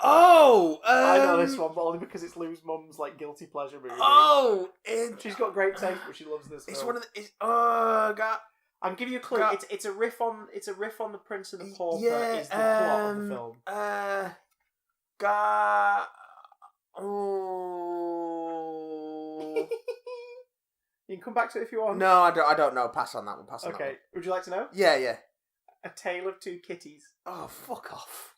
Oh! I know this one, but only because it's Lou's mum's like guilty pleasure movie. Oh! She's got great taste, but she loves this It's film. one of the... God... I'll give you a clue. It's a riff on the Prince and the Pauper is the plot of the film. Oh... You can come back to it if you want. No, I don't know. Pass on that one. Pass on that one. Okay. Would you like to know? Yeah. A Tale of Two Kitties. Oh, fuck off.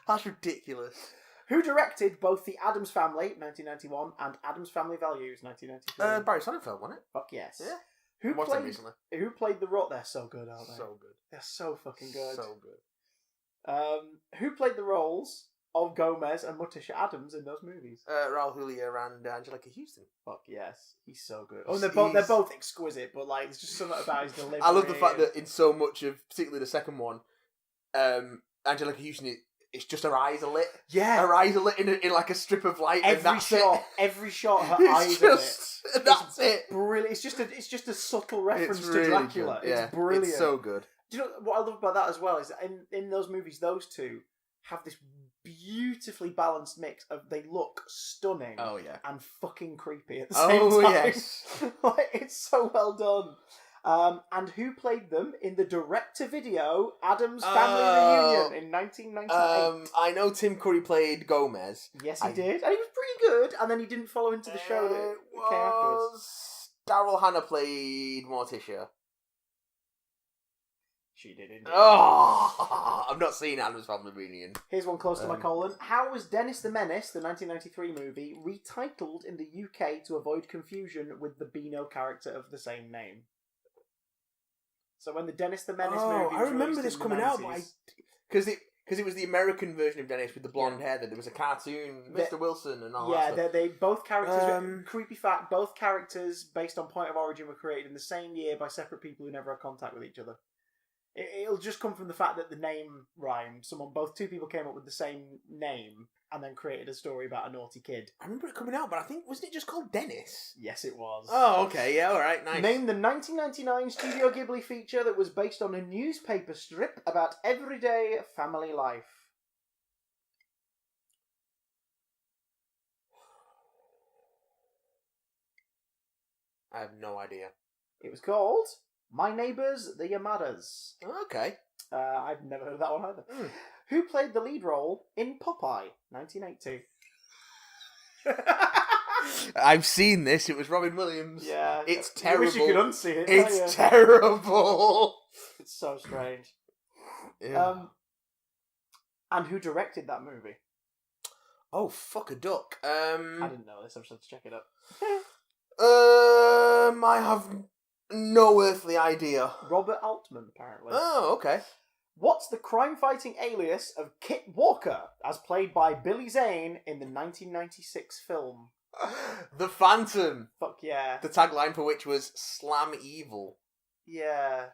That's ridiculous. Who directed both The Addams Family, 1991, and Addams Family Values, 1993? Barry Sonnenfeld, wasn't it? Fuck yes. Yeah. Who played the role? They're so good, aren't they? So good. They're so fucking good. So good. Who played the roles of Gomez and Morticia Addams in those movies? Raul Julia and Angelica Houston. Fuck yes, he's so good. Oh, and they're both exquisite, but like, there's just something about his delivery. I love the fact that in so much of, particularly the second one, Angelica Houston, it's just her eyes are lit. Yeah, her eyes are lit in like a strip of light. Every shot, her eyes are lit. That's it. Brilliant. It's just a subtle reference to really Dracula. Good. Yeah, it's brilliant. It's so good. Do you know what I love about that as well? Is that in those movies, those two have this beautifully balanced mix of they look stunning. Oh yeah, and fucking creepy at the same time. Yes, like, it's so well done. And who played them in the direct-to-video Addams Family Reunion in 1998? I know Tim Curry played Gomez. Yes, he did. And he was pretty good. And then he didn't follow into the show that came afterwards. Daryl Hannah played Morticia. She did indeed. Oh, I've not seen Addams Family Reunion. Here's one close to my colon. How was Dennis the Menace, the 1993 movie, retitled in the UK to avoid confusion with the Beano character of the same name? So when the Dennis the Menace movie was I remember this in the coming out, 90s, because it was the American version of Dennis with the blonde hair. That there was a cartoon, Mr. Wilson, and all that stuff. Yeah, they both characters. Creepy fact: both characters, based on point of origin, were created in the same year by separate people who never had contact with each other. It'll just come from the fact that the name rhymed. Two people came up with the same name and then created a story about a naughty kid. I remember it coming out, but I think, wasn't it just called Dennis? Yes, it was. Oh, okay, yeah, alright, nice. Name the 1999 Studio Ghibli feature that was based on a newspaper strip about everyday family life. I have no idea. It was called My Neighbours, the Yamadas. Okay. I've never heard of that one either. Who played the lead role in Popeye, 1982? I've seen this. It was Robin Williams. Yeah. It's terrible. I wish you could unsee it. It's terrible. It's so strange. Yeah. And who directed that movie? Oh, fuck a duck. I didn't know this. I'm just had to check it up. I have no earthly idea. Robert Altman, apparently. Oh, okay. What's the crime-fighting alias of Kit Walker, as played by Billy Zane in the 1996 film? The Phantom. Fuck yeah. The tagline for which was "Slam Evil." Yeah.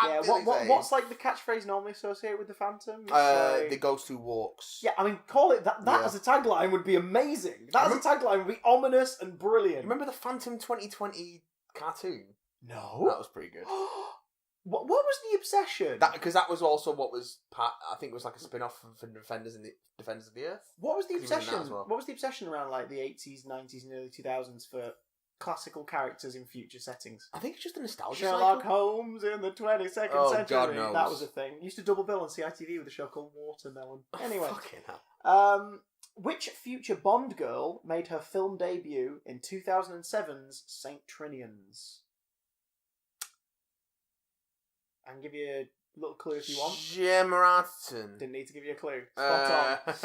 Yeah. What's like the catchphrase normally associated with the Phantom? The ghost who walks. Yeah, I mean, call it that. That as a tagline would be amazing. That as a tagline would be ominous and brilliant. Remember the Phantom 2020 cartoon? No. That was pretty good. What was the obsession? Because that was also what was I think it was like a spin-off for Defenders of the Earth. What was the obsession? What was the obsession around like the 80s, 90s, and early 2000s for classical characters in future settings? I think it's just a nostalgia Sherlock cycle. Holmes in the 22nd century. God knows. That was a thing. Used to double bill on CITV with a show called Watermelon. Anyway, fucking hell. Which future Bond girl made her film debut in 2007's Saint Trinians? I can give you a little clue if you want. Gemma Arterton. Didn't need to give you a clue. Spot on.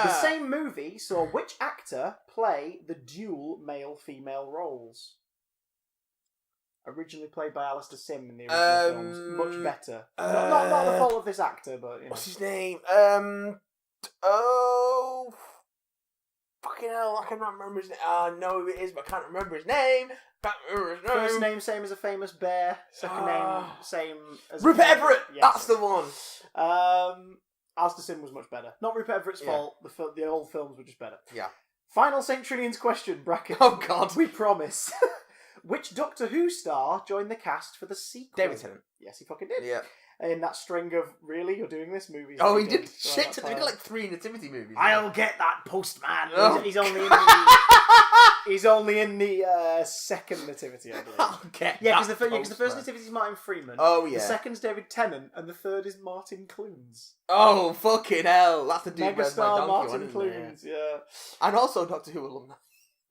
The same movie saw which actor play the dual male-female roles? Originally played by Alistair Sim in the original films. Much better. Not the fault of this actor, but you know. What's his name? Fucking hell, I cannot remember his name. I know who it is, but I can't remember his name. First name same as a famous bear. Second name same as Rupert Everett. Yes. That's the one. Alistair Sim was much better. Not Rupert Everett's fault. The old films were just better. Yeah. Final St. Trinian's question, bracket. Oh God, we promise. Which Doctor Who star joined the cast for the sequel? David Tennant. Yes, he fucking did. Yeah. in that string of, really, you're doing this movie? Oh, he did shit. He did like 3 nativity movies. I'll get that postman. Oh. He's only in the second nativity, I believe. I'll get because the first nativity is Martin Freeman. Oh yeah. The second's David Tennant, and the third is Martin Clunes. Oh fucking hell! That's the dude who Megastar my donkey Martin Clunes. Yeah. And also Doctor Who alumni.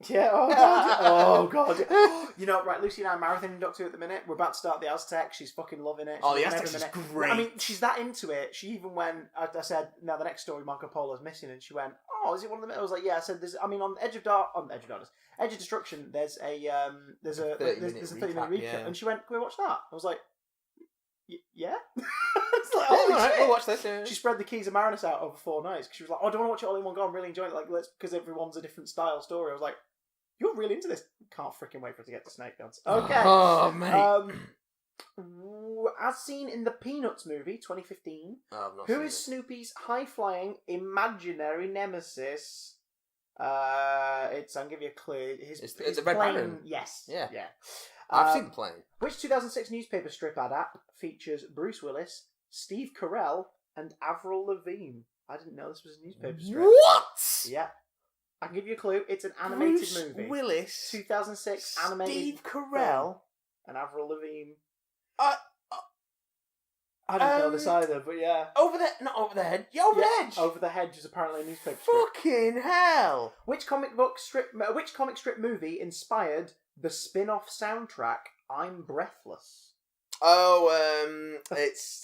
Yeah, oh god. You know, right, Lucy and I are marathoning Doctor Who at the minute. We're about to start the Aztec. She's fucking loving it. The Aztec is great. I mean, she's that into it. She even went, I said, now the next story, Marco Polo's missing, and she went, oh, is it one of them? I was like, yeah. I said, on Edge of Destruction, there's a 30-minute recap. And she went, can we watch that? I was like, yeah. It's like, holy shit. We'll watch this. Yeah. She spread the Keys of Marinus out over 4 nights because she was like, oh, I don't want to watch it all in one go. I'm really enjoying it. Like, because everyone's a different style story. I was like, you're really into this. Can't freaking wait for it to get to Snake Dance. Okay. Oh, mate. As seen in the Peanuts movie, 2015, I've who is Snoopy's high-flying imaginary nemesis? I'll give you a clue. His the Red plane. Baron. Yes. Yeah. Yeah. I've seen the plane. Which 2006 newspaper strip adapt features Bruce Willis, Steve Carell, and Avril Lavigne? I didn't know this was a newspaper strip. What? Yeah. I can give you a clue. It's an animated Bruce movie. Willis, 2006 animated. Steve Carell, and Avril Lavigne. I didn't know this either, but yeah. Not over the head. Yeah, over the hedge. Over the Hedge is apparently a newspaper strip. Fucking hell! Which comic strip movie inspired the spin-off soundtrack "I'm Breathless"? Oh, it's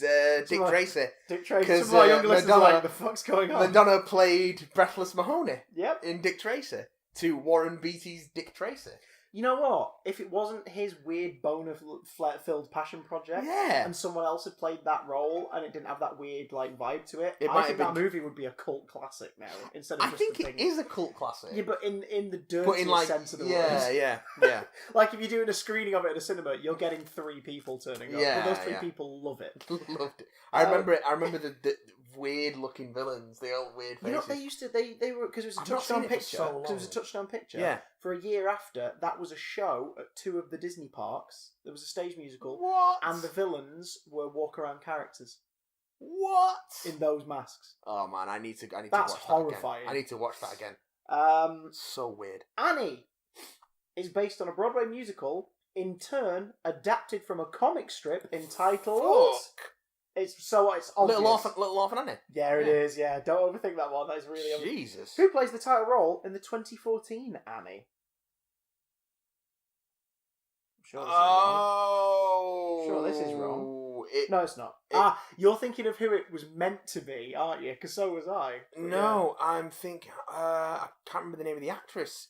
Dick Tracy. Dick Tracy. Some of my younger listeners are like, the fuck's going on? Madonna played Breathless Mahoney. Yep. In Dick Tracy to Warren Beatty's Dick Tracy. You know what? If it wasn't his weird boner-filled passion project, and someone else had played that role, and it didn't have that weird vibe to it, I think that movie would be a cult classic now. Instead of I think it is a cult classic. Yeah, but in the dirtiest sense of the word. Yeah. Like if you're doing a screening of it at a cinema, you're getting 3 people turning up. Yeah, but those 3 people love it. Loved it. I remember it. I remember the weird-looking villains, the old weird faces. You know what they used to? They were because it was a touchdown picture. Because it was a touchdown picture. Yeah. For a year after, that was a show at 2 of the Disney parks. There was a stage musical. What? And the villains were walk-around characters. What? In those masks. Oh man, I need to watch That's that horrifying. again. I need to watch that again. So weird. Annie is based on a Broadway musical, in turn adapted from a comic strip entitled. Fuck. It's obvious. Little Orphan Annie. There it is. Yeah, don't overthink that one. That is really obvious. Jesus. Who plays the title role in the 2014 Annie? I'm sure this is wrong. No, it's not. You're thinking of who it was meant to be, aren't you? Because so was I. No, I'm thinking. I can't remember the name of the actress.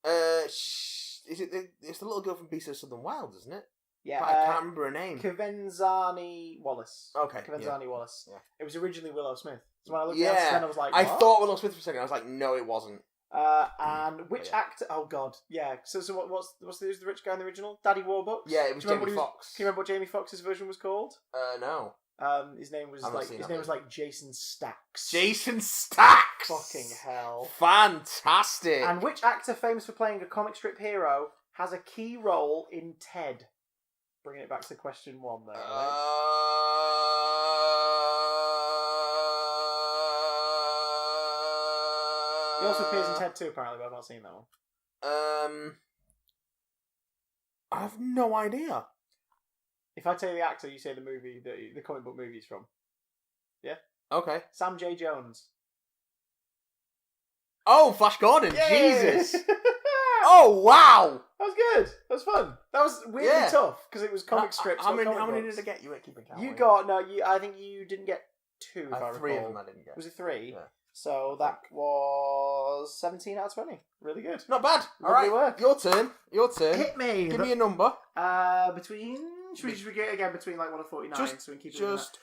It's the little girl from Beasts of Southern Wild, isn't it? Yeah, but I can't remember her name. Kavenzani Wallace. Okay. Kavenzani Wallace. Yeah. It was originally Willow Smith. So when I looked at it, I was like, what? I thought Willow Smith for a second. I was like, no, it wasn't. And which actor? Oh God, yeah. So who's the rich guy in the original? Daddy Warbucks. Yeah, it was Jamie Foxx. Can you remember what Jamie Foxx's version was called? No. His name was Jason Stax. Jason Stax. Fucking hell. Fantastic. And which actor famous for playing a comic strip hero has a key role in Ted? Bringing it back to question 1 there. He also appears in Ted 2 apparently, but I've not seen that one. I have no idea. If I tell you the actor, you say the movie, the comic book movie he's from. Yeah? Okay. Sam J. Jones. Oh, Flash Gordon. Yay! Jesus. Oh, wow. That was good. That was fun. That was weirdly tough because it was comic strips. How many did I get? You weren't keeping count. You got I think you didn't get 2. If I recall. 3 of them I didn't get. Was it 3? Yeah. So that was 17 out of 20. Really good. Not bad. All right. Work. Your turn. Hit me. Give me a number. Should we get again between 1 and 49? So we can keep it.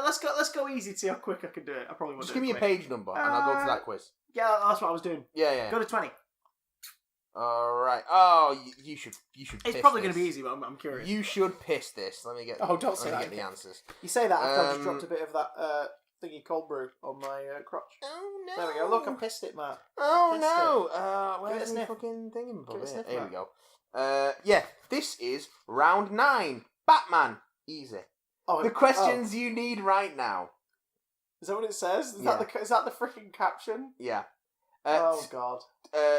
Let's go easy. See how quick I can do it. I probably won't. Just give me a page number and I'll go to that quiz. Yeah, that's what I was doing. Yeah. Go to 20. All right. Oh, you should. It's probably going to be easy, but I'm curious. You should piss this. Let me get. Don't say that. Get the answers. You say that after I just dropped a bit of that thingy cold brew on my crotch. Oh no! There we go. Look, I pissed it, Matt. Oh no! Where's the fucking thing? Here we go. Yeah. This is round 9. Batman. Easy. The questions you need right now. Is that what it says? Is that the freaking caption? Yeah. Oh, God.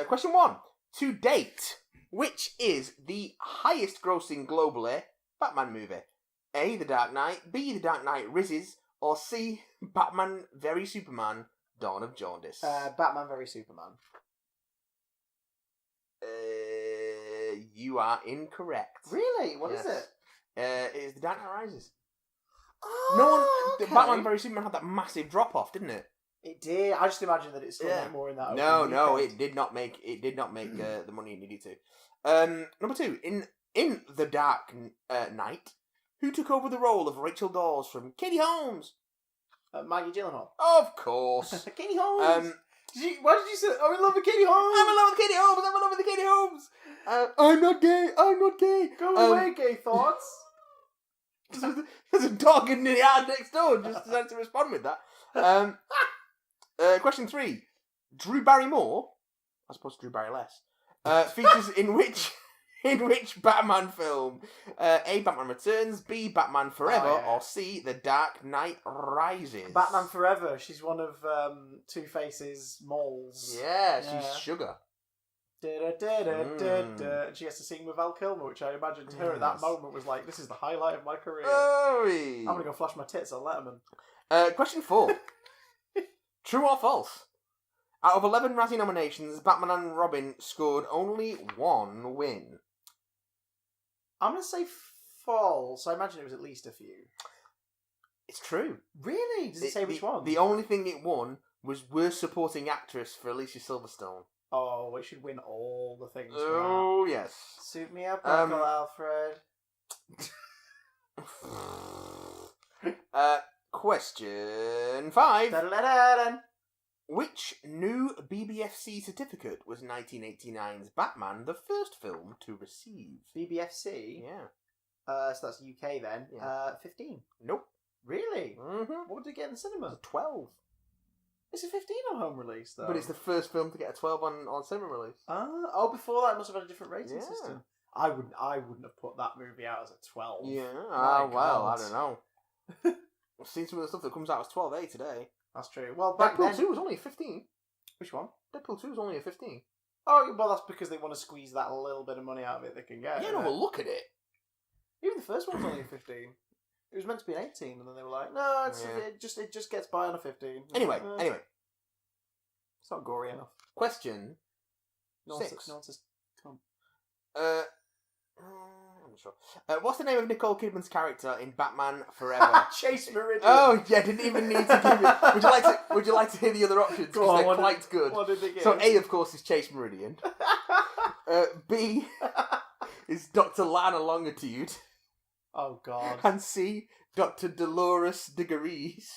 Question 1. To date, which is the highest grossing globally Batman movie? A. The Dark Knight. B. The Dark Knight Rises. Or C. Batman v Superman, Dawn of Jaundice. Batman v Superman. You are incorrect. Really? What is it? It is The Dark Knight Rises. Oh, okay. Batman v Superman had that massive drop off, didn't it? It did. I just imagined that it still made more in that. No, it did not make. It did not make the money it needed to. Number 2, in The Dark Knight, who took over the role of Rachel Dawes from Katie Holmes? Maggie Gyllenhaal. Of course. Katie Holmes. Why did you say I'm in love with Katie Holmes? I'm in love with Katie Holmes. I'm in love with Katie Holmes. I'm not gay. I'm not gay. Go away, gay thoughts. There's a dog in the yard next door. Just decided to respond with that. Question 3. Drew Barrymore, I suppose Drew Barry less, features in which Batman film? A. Batman Returns. B. Batman Forever. Or C. The Dark Knight Rises. Batman Forever. She's one of Two-Face's moles. Yeah, she's Sugar. She gets to sing with Val Kilmer, which I imagine to her at that moment was like, this is the highlight of my career. I'm going to go flash my tits on Letterman. Question 4. True or false? Out of 11 Razzie nominations, Batman and Robin scored only 1 win. I'm going to say false. I imagine it was at least a few. It's true. Really? Does it say which one? The only thing it won was Worst Supporting Actress for Alicia Silverstone. Oh, it should win all the things. Oh, yes. Suit me up, Uncle Alfred. Question 5. Da-da-da-da-da. Which new BBFC certificate was 1989's Batman the first film to receive? BBFC? Yeah. So that's UK then. Yeah. 15. Nope. Really? Mm-hmm. What did it get in the cinema? 12. Is it 15 on home release though? But it's the first film to get a 12 on cinema release. Before that it must have had a different rating system. I wouldn't have put that movie out as a 12. Yeah. Well, I don't know. I've seen some of the stuff that comes out as 12A today. That's true. Well, Deadpool 2 was only a 15. Which one? Deadpool 2 was only a 15. Oh, well, that's because they want to squeeze that little bit of money out of it they can get. Yeah, no, but look at it. Even the first one was only a 15. It was meant to be an 18, and then they were like, no, it just gets by on a 15. Anyway. It's not gory enough. Question 6. No one says, come. I'm not sure. What's the name of Nicole Kidman's character in Batman Forever? Chase Meridian. Oh, yeah, didn't even need to give it. Would you like to hear the other options? Because they're quite good. What did they give? So A, of course, is Chase Meridian. B is Dr. Lana Longitude. Oh, God. And C, Dr. Dolores DeGaris.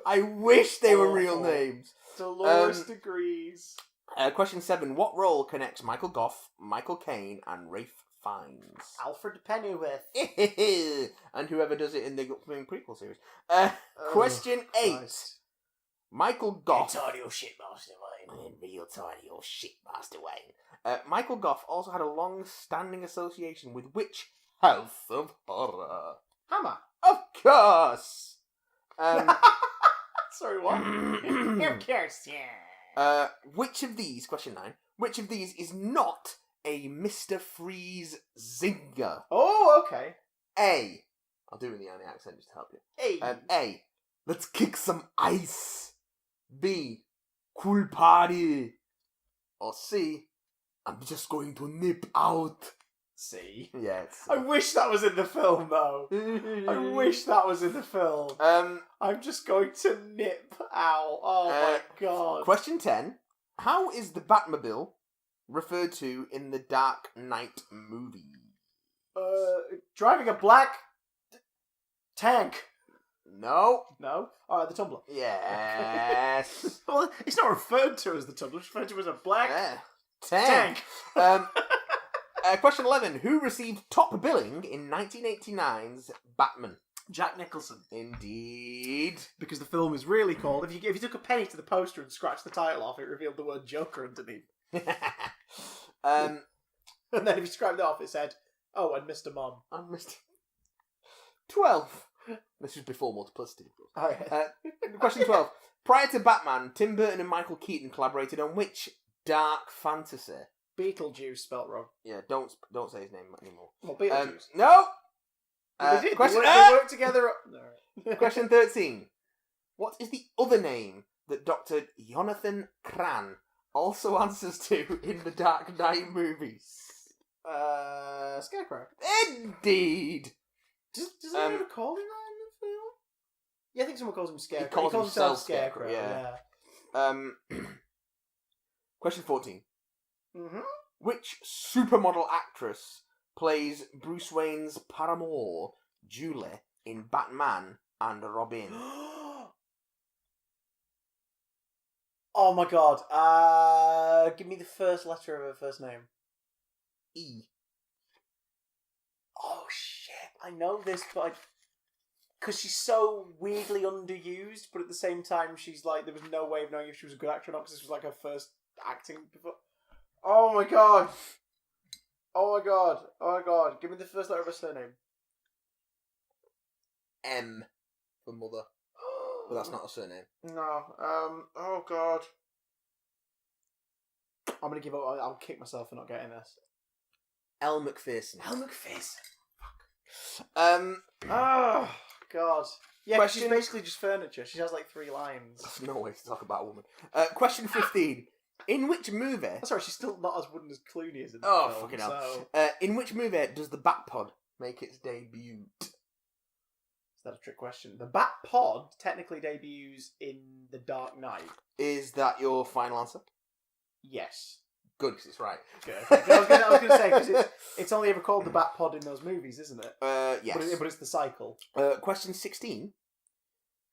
I wish they were real names. Dolores Degrees. Question 7. What role connects Michael Gough, Michael Caine, and Ralph Fiennes? Alfred Pennyworth. And whoever does it in the upcoming prequel series. Question 8. Christ. Michael Gough. Tidy your shit, Master Wayne. Real tidy your shit, Master Wayne. Michael Gough also had a long-standing association with which house of horror? Hammer. Of course. Sorry, what? Of course, yeah. Which of these, question 9, which of these is not a Mr. Freeze zinger? Oh, okay. A. I'll do it in the only accent just to help you. A. Let's kick some ice. B. Cool party. Or C. I'm just going to nip out. C. Yeah. I wish that was in the film, though. I wish that was in the film. I'm just going to nip out. Oh my god. Question 10. How is the Batmobile referred to in the Dark Knight movie? Driving a black tank. No. No? Alright, the Tumbler. Yes. Well, it's not referred to as the Tumbler, it's referred to as a black tank. Question 11. Who received top billing in 1989's Batman? Jack Nicholson. Indeed. Because the film is really called... If you took a penny to the poster and scratched the title off, it revealed the word Joker underneath. And then if you scratched it off, it said, oh, and Mr. Mom. And Mr. 12. This was before multiplicity, of course. Oh, yeah. Question 12. Prior to Batman, Tim Burton and Michael Keaton collaborated on which dark fantasy? Beetlejuice spelt wrong. Yeah, don't say his name anymore. Well, Beetlejuice. No! They did. Question, they worked together. No. Question 13. What is the other name that Dr. Jonathan Cran also answers to in the Dark Knight movies? Scarecrow. Indeed! Does anyone ever call him that in the film? Yeah, I think someone calls him Scarecrow. He calls himself Scarecrow, yeah. Question 14. Mm-hmm. Which supermodel actress plays Bruce Wayne's paramour, Julie, in Batman and Robin? Oh my god. Give me the first letter of her first name. E. Oh shit, I know this, but because she's so weirdly underused, but at the same time she's like, there was no way of knowing if she was a good actor or not, because this was like her first acting before. Oh my god. Oh my god. Oh my god. Give me the first letter of her surname. M for mother. But that's not a surname. No. Oh god. I'm gonna give up. I'll kick myself for not getting this. Elle Macpherson. Elle Macpherson. Fuck. Oh god. Yeah, Question... she's basically just furniture. She has like 3 lines. That's no way to talk about a woman. Question 15. In which movie... Sorry, she's still not as wooden as Clooney is in the film, fucking hell. So... in which movie does the Bat-Pod make its debut? Is that a trick question? The Bat-Pod technically debuts in The Dark Knight. Is that your final answer? Yes. Good, because it's right. Good. I was going to say, because it's only ever called the Bat-Pod in those movies, isn't it? Yes. But it's the cycle. Question 16.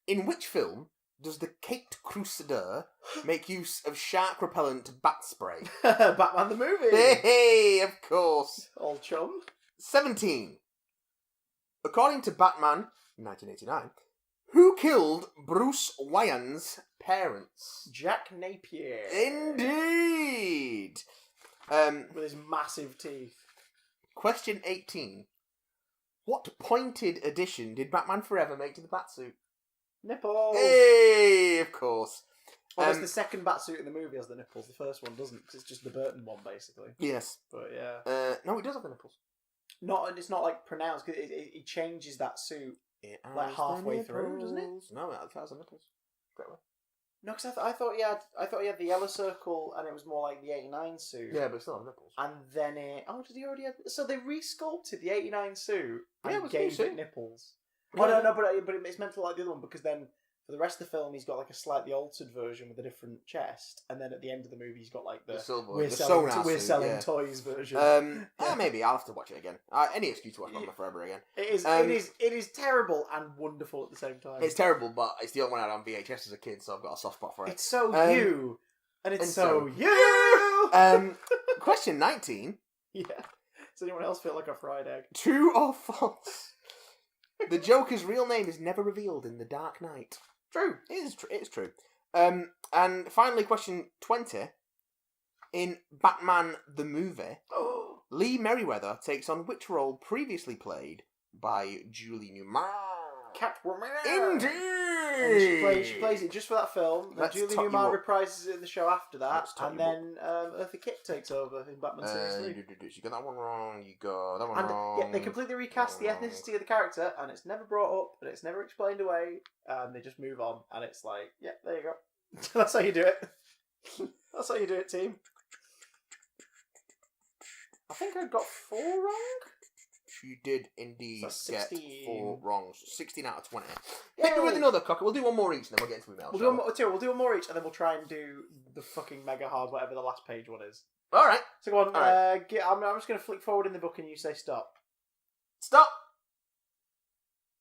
In which film does the Caped Crusader make use of shark repellent bat spray? Batman the movie. Hey, of course. Old chum. 17. According to Batman, 1989, who killed Bruce Wayne's parents? Jack Napier. Indeed. With his massive teeth. Question 18. What pointed addition did Batman Forever make to the Batsuit? Nipples. Hey, of course. Well, there's the second Batsuit in the movie has the nipples. The first one doesn't, because it's just the Burton one, basically. Yes. But yeah. No, it does have the nipples. It's not like pronounced, because it changes that suit like halfway through, doesn't it? No, it has the nipples. Great way. No, because I thought he had the yellow circle, and it was more like the '89 suit. Yeah, but it still has nipples. And then did he already have? So they resculpted the '89 suit and gave it nipples. Yeah. Oh no, but it's meant to look like the other one, because then for the rest of the film he's got like a slightly altered version with a different chest, and then at the end of the movie he's got like the we're selling toys version. Maybe I'll have to watch it again. Any excuse to watch Batman Forever again. It is terrible and wonderful at the same time. It's terrible, but it's the only one I had on VHS as a kid, so I've got a soft spot for it. It's so you, and it's so you. Question 19. Yeah. Does anyone else feel like a fried egg? True or false? The Joker's real name is never revealed in The Dark Knight. True. It's true. And finally, question 20. In Batman the Movie, Lee Merriweather takes on which role previously played by Julie Newmar? Catwoman. Indeed. And she plays it just for that film. Then Julie Newmar reprises it in the show after that, and then Eartha Kitt takes over in Batman Series 3. You got that one wrong. You got that one wrong. Yeah, they completely recast the ethnicity of the character, and it's never brought up, and it's never explained away, and they just move on, and it's like, yeah, there you go. That's how you do it. That's how you do it, team. I think I got 4 wrong. You did indeed get 4 wrongs. 16 out of 20. Yay! Hit me with another cocker. We'll do one more each, and then we'll get into email. We'll do one more each, and then we'll try and do the fucking mega hard, whatever the last page one is. All right. So go on. Right. I'm just going to flick forward in the book, and you say stop. Stop.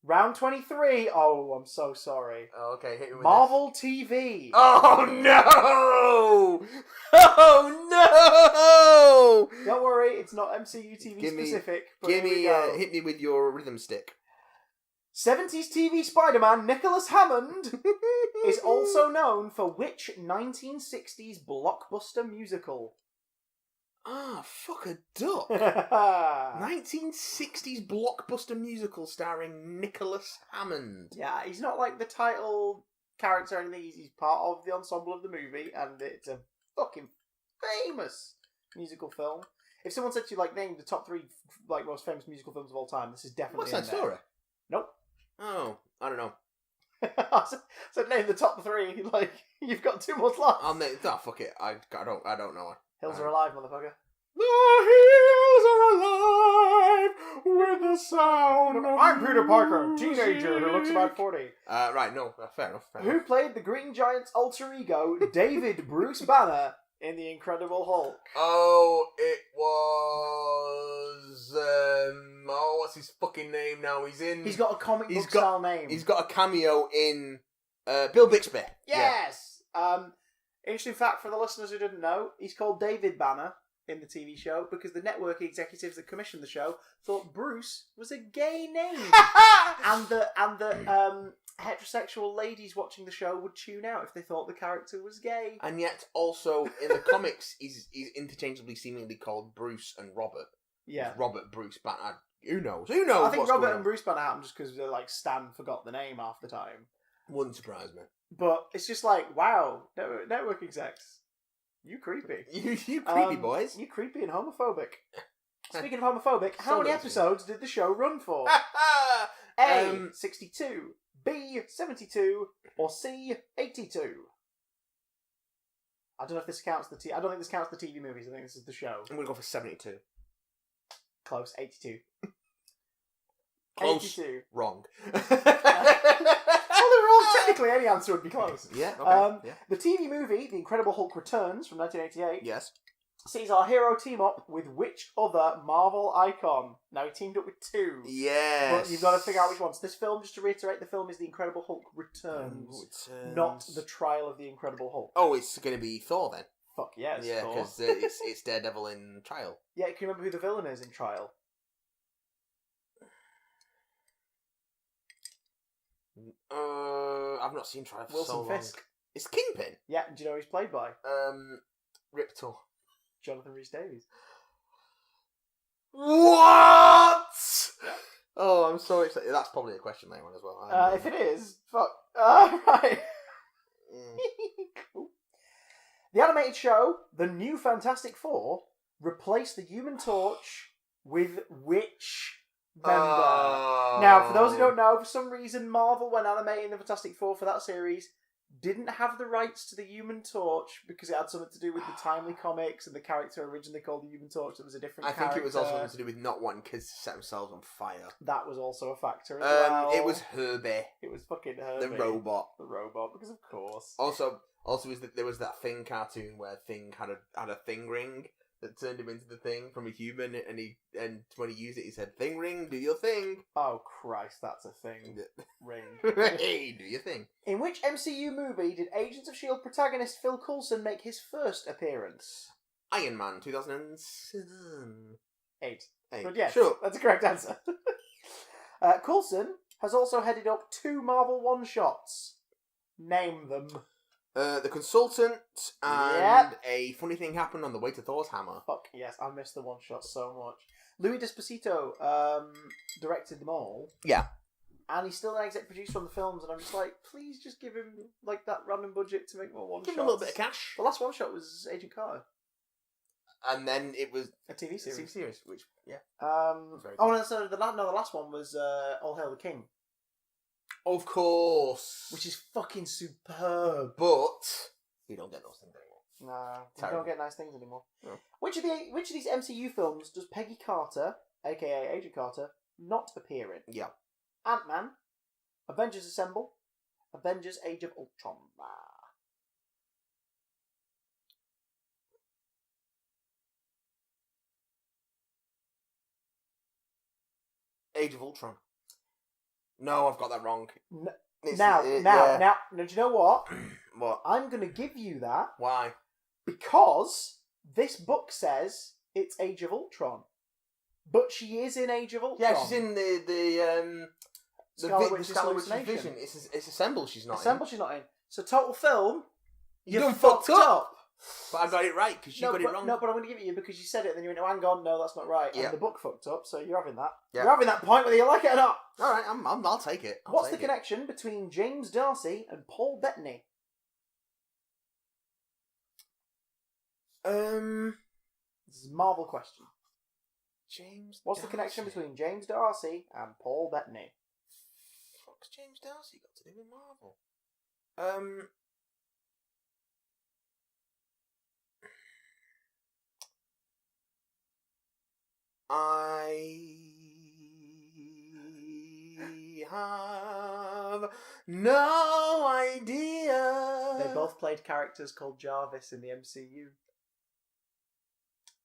Round 23. Oh, I'm so sorry. Oh, okay. Hit me with Marvel TV. Oh no! Oh no! Don't worry, it's not MCU TV specific. But hit me with your rhythm stick. 70s TV Spider-Man Nicholas Hammond is also known for which 1960s blockbuster musical? Ah, fuck a duck. 1960s blockbuster musical starring Nicholas Hammond. Yeah, he's not like the title character or anything. He's part of the ensemble of the movie, and it's a fucking famous musical film. If someone said to you, like, name the top 3 like most famous musical films of all time, this is definitely What's that story? Nope. Oh, I don't know. So name the top 3. Like, you've got 2 more slots. I'll name. Oh, fuck it. I don't know. Hills are alive, motherfucker. The hills are alive with the sound of I'm Peter Parker, teenager who looks about 40. Right, no, fair enough. Who played the Green Giant's alter ego, David Bruce Banner, in The Incredible Hulk? Oh, it was... what's his fucking name now? He's got a comic book style name. He's got a cameo in Bill Bixby. Yes! Yeah. Interesting fact for the listeners who didn't know, he's called David Banner in the TV show because the network executives that commissioned the show thought Bruce was a gay name. and the heterosexual ladies watching the show would tune out if they thought the character was gay. And yet, also, in the comics, he's interchangeably seemingly called Bruce and Robert. Yeah. Robert Bruce Banner. Who knows? I think Robert and Bruce Banner happened just because like Stan forgot the name half the time. Wouldn't surprise me. But it's just like, wow, network execs. You creepy. You creepy boys. You creepy and homophobic. Speaking of homophobic, how many episodes did the show run for? A, 62, B, 72, or C, 82? I don't know if this counts I don't think this counts the TV movies. I think this is the show. I'm going to go for 72. Close, 82. Close. 82. Wrong. Well, they're all technically any answer would be close. Yeah, okay. The TV movie, The Incredible Hulk Returns from 1988, yes, sees our hero team up with which other Marvel icon? Now, he teamed up with 2. Yes. But you've got to figure out which one. So this film, just to reiterate, the film is The Incredible Hulk Returns, not The Trial of the Incredible Hulk. Oh, it's going to be Thor then? Fuck yes, yeah, because it's Daredevil in Trial. Yeah, can you remember who the villain is in Trial? I've not seen Trial for Wilson so long. Fisk. It's Kingpin? Yeah, do you know who he's played by? Riptor. Jonathan Rhys-Davies. What? Oh, I'm so excited. That's probably a question later on as well. If it is, fuck. Right. Cool. The animated show, The New Fantastic Four, replaced the Human Torch with which member? Now, for those who don't know, for some reason, Marvel, when animating the Fantastic Four for that series, didn't have the rights to the Human Torch because it had something to do with the Timely comics and the character originally called the Human Torch. It was a different character. I think it was also something to do with not wanting kids to set themselves on fire. That was also a factor as well. It was Herbie. It was fucking Herbie. The robot. The robot, because of course. Also, there was that Thing cartoon where Thing had a thing ring that turned him into the Thing from a human, and when he used it, he said, "Thing ring, do your thing." Oh Christ, that's a thing. Ring. Hey, do your thing. In which MCU movie did Agents of S.H.I.E.L.D. protagonist Phil Coulson make his first appearance? Iron Man 2007. 8. 8. But yes, sure. That's a correct answer. Coulson has also headed up 2 Marvel one-shots. Name them. The Consultant and A Funny Thing Happened on the Way to Thor's Hammer. Fuck, yes, I missed the one-shot so much. Louis D'Esposito directed them all. Yeah. And he's still an exec producer on the films, and I'm just like, please just give him like that random budget to make more one-shots. Give him a little bit of cash. The last one-shot was Agent Carter. And then it was a TV series. Which, yeah. The last one was All Hail the King. Of course. Which is fucking superb. But you don't get those things anymore. Nah, you don't get nice things anymore. No. Which of these MCU films does Peggy Carter, aka Agent Carter, not appear in? Yeah. Ant-Man, Avengers Assemble, Avengers Age of Ultron. Age of Ultron. No, I've got that wrong. Now, do you know what? What? I'm going to give you that. Why? Because this book says it's Age of Ultron. But she is in Age of Ultron. Yeah, she's in the Scarlet Witch's Vision. It's Assemble she's not in. Assemble she's not in. So total film, you done fucked up. But I got it right because you got it wrong. No, but I'm going to give it you because you said it and then you went, oh, hang on, no, that's not right. Yeah. And the book fucked up, so you're having that. Yeah. You're having that point whether you like it or not. All right, I'll take it. What's the connection between James Darcy and Paul Bettany? This is a Marvel question. What's the connection between James Darcy and Paul Bettany? What's James Darcy got to do with Marvel? I have no idea. They both played characters called Jarvis in the MCU.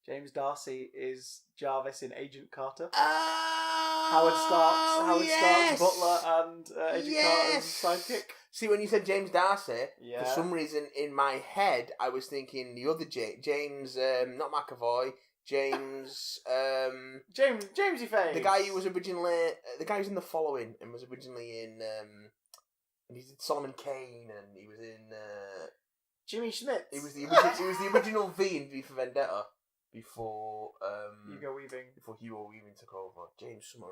James Darcy is Jarvis in Agent Carter. Howard Stark's butler and Agent Carter's sidekick. See, when you said James Darcy, for some reason in my head I was thinking the other James, not McAvoy, James, Jamesy Face. the guy who was originally the guy who's in The Following and was originally in and he's in Solomon Kane and he was in Jimmy Schmidt. He was the original V in V for Vendetta before Hugo Weaving took over. James Summer.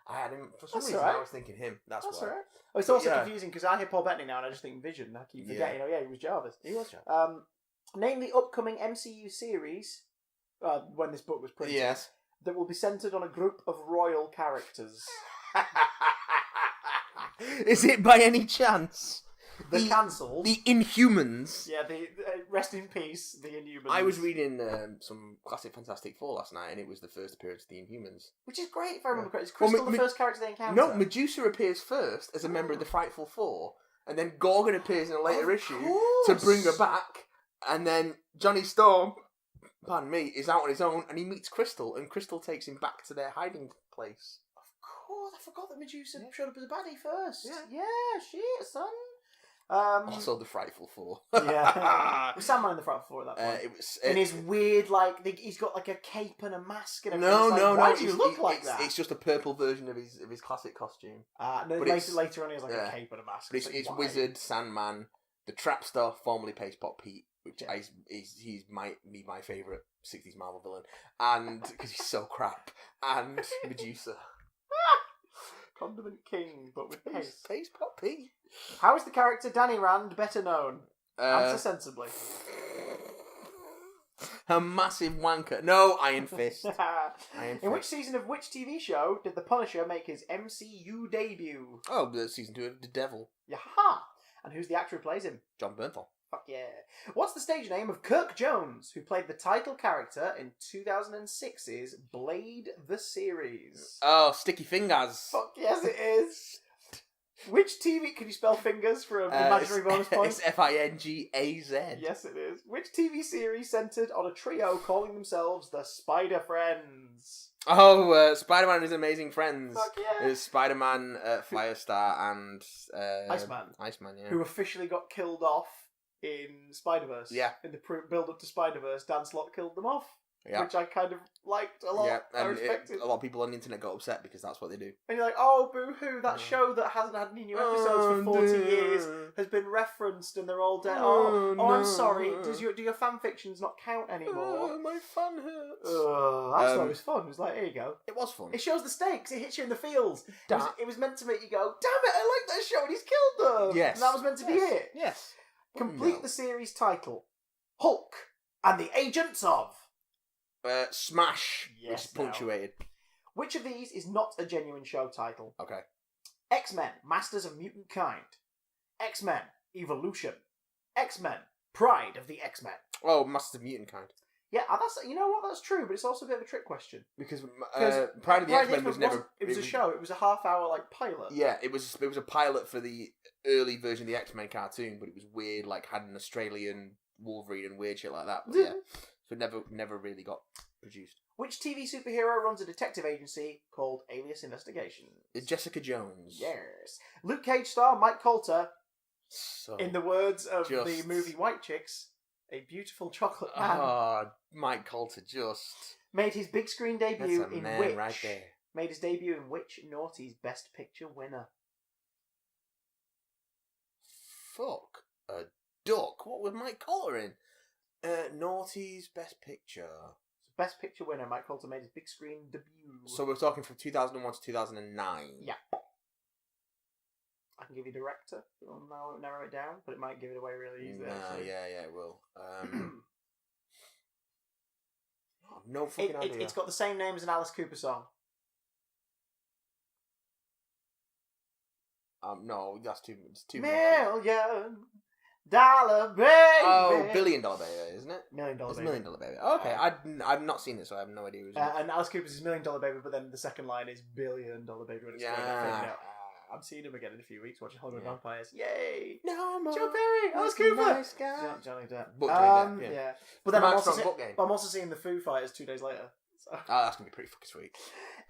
I had him for some reason. Right. I was thinking him. That's why. Right. Oh, it's also confusing because I hear Paul Bettany now and I just think Vision. I keep forgetting. Oh yeah, he was Jarvis. He was Jarvis. Name the upcoming MCU series when this book was printed. Yes. That will be centered on a group of royal characters. Is it by any chance the cancelled? The Inhumans. Yeah, the rest in peace, the Inhumans. I was reading some classic Fantastic Four last night, and it was the first appearance of the Inhumans, which is great. If I remember correctly, is Crystal the first character they encounter? No, Medusa appears first as a member of the Frightful Four, and then Gorgon appears in a later issue to bring her back, and then Johnny Storm, pardon me, is out on his own, and he meets Crystal, and Crystal takes him back to their hiding place. Of course, I forgot that Medusa showed up as a baddie first. Yeah, shit, son. Also the Frightful Four. Yeah. Was Sandman in the Frightful Four at that point? It was in his weird, he's got like a cape and a mask and everything. No. Why do you look like that? It's just a purple version of his classic costume. No, later on he has a cape and a mask. But it's Wizard, Sandman, the Trapster, formerly Pace Pot Pete, which he's my favourite 60s Marvel villain, and because he's so crap, and Medusa. Condiment King, but with pace. Pace Pot Pete. How is the character Danny Rand better known? Answer sensibly. A massive wanker. No, Iron Fist. In which season of which TV show did the Punisher make his MCU debut? Oh, season 2 of The Devil. Yaha! And who's the actor who plays him? John Bernthal. Fuck yeah. What's the stage name of Kirk Jones, who played the title character in 2006's Blade the Series? Oh, Sticky Fingers. Fuck yes, it is. Which TV... Can you spell fingers for an imaginary bonus point? It's Fingaz. Yes, it is. Which TV series centred on a trio calling themselves the Spider Friends? Oh, Spider-Man and His Amazing Friends. Fuck yeah. It's Spider-Man, Firestar, and... Iceman, yeah. Who officially got killed off in Spider-Verse. Yeah. In the build-up to Spider-Verse, Dan Slott killed them off. Yeah. Which I kind of liked a lot. Yeah, and I respected. A lot of people on the internet got upset because that's what they do. And you're like, oh, boo-hoo, that show that hasn't had any new episodes for 40 years has been referenced and they're all dead. Oh, no. I'm sorry. Do your fan fictions not count anymore? My fun hurts. That's what was fun. It was like, here you go. It was fun. It shows the stakes. It hits you in the feels. It was meant to make you go, damn it, I like that show and he's killed them. Yes. And that was meant to be it. Yes. Complete the series title. Hulk and the Agents of... Smash, yes, which is punctuated. Which of these is not a genuine show title? Okay. X-Men, Masters of Mutant Kind. X-Men, Evolution. X-Men, Pride of the X-Men. Oh, Masters of Mutant Kind. Yeah, you know what, that's true, but it's also a bit of a trick question. Because Pride of the X-Men was never... It was a show, it was a half-hour, pilot. Yeah, it was a pilot for the early version of the X-Men cartoon, but it was weird, had an Australian Wolverine and weird shit like that. But yeah. So it never really got produced. Which TV superhero runs a detective agency called Alias Investigations? Jessica Jones. Yes. Luke Cage star Mike Coulter, in the words of the movie White Chicks, a beautiful chocolate man. Oh, Mike Coulter made his big screen debut in which? Right there. Made his debut in which Naughty's Best Picture winner? Fuck a duck. What was Mike Coulter in? Naughty's Best Picture. Best Picture winner, Mike Colton made his big screen debut. So we're talking from 2001 to 2009. Yeah. I can give you director. If you want to narrow it down, but it might give it away really easily. Yeah, it will. No fucking idea. It's got the same name as an Alice Cooper song. No, that's too $1 million baby. Oh, $1 billion baby, isn't it? $1 million it's baby. $1 million baby. Okay, I've not seen it, so I have no idea who's and Alice Cooper's is $1 million baby, but then the second line is $1 billion baby when it's fading out. I'm seeing him again in a few weeks watching Hollywood Vampires. Yay! No more. Joe Perry, Alice Cooper, nice guy. Johnny Depp. Book Johnny Depp, yeah. But then I'm game. also seeing the Foo Fighters 2 days later. So. Oh, that's gonna be pretty fucking sweet.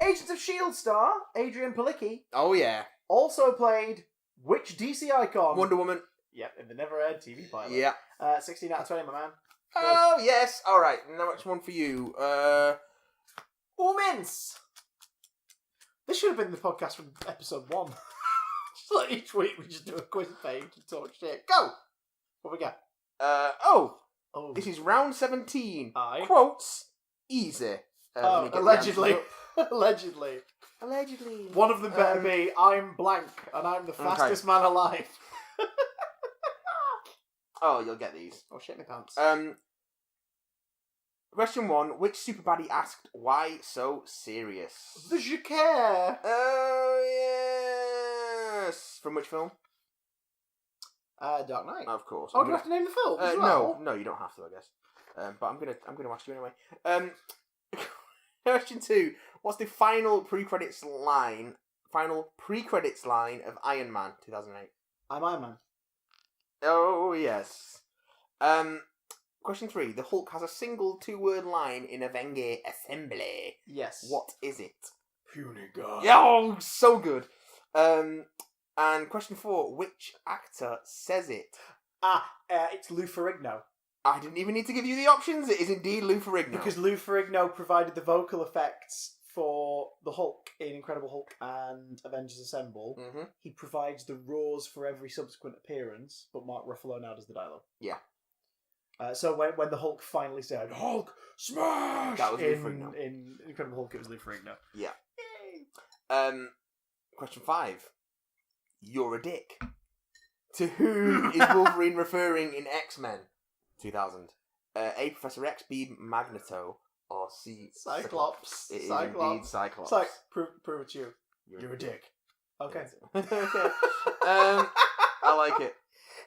Agents of S.H.I.E.L.D. star Adrian Palicki. Oh yeah. Also played which DC icon? Wonder Woman. Yep, in the never-aired TV pilot. Yeah. 16 out of 20, my man. Oh yes. All right. Now which one for you? Mince. This should have been the podcast from episode 1. Just like each week we just do a quiz page and talk shit. Go! What we got? This is round 17. Aye. Quotes. Easy. Allegedly. Allegedly. Allegedly. One of them better be, I'm blank, and I'm the fastest man alive. Oh, you'll get these. Oh, shit my pants. Question 1. Which super baddie asked, why so serious? The Je care. Oh, yes. From which film? Dark Knight. Of course. Oh, do you have to name the film as well? No, you don't have to, I guess. But I'm gonna ask you anyway. Question 2. What's the final pre-credits line of Iron Man 2008? I'm Iron Man. Oh, yes. Question 3. The Hulk has a single 2-word line in Avenge Assembly. Yes. What is it? Puny God. Oh, so good. And question 4. Which actor says it? It's Lou Ferrigno. I didn't even need to give you the options. It is indeed Lou Ferrigno. Because Lou Ferrigno provided the vocal effects for the Hulk in Incredible Hulk and Avengers Assemble. Mm-hmm. He provides the roars for every subsequent appearance, but Mark Ruffalo now does the dialogue. Yeah. So when the Hulk finally said, Hulk, smash! That was Lou Ferrigno. In Incredible Hulk, it was Lou Ferrigno. Yeah. Yay! Question 5. You're a dick. To whom is Wolverine referring in X-Men 2000? A. Professor X, B. Magneto, or C. Cyclops. It is indeed Cyclops. It's like, prove it to you. You're a dick. Okay. Okay. I like it.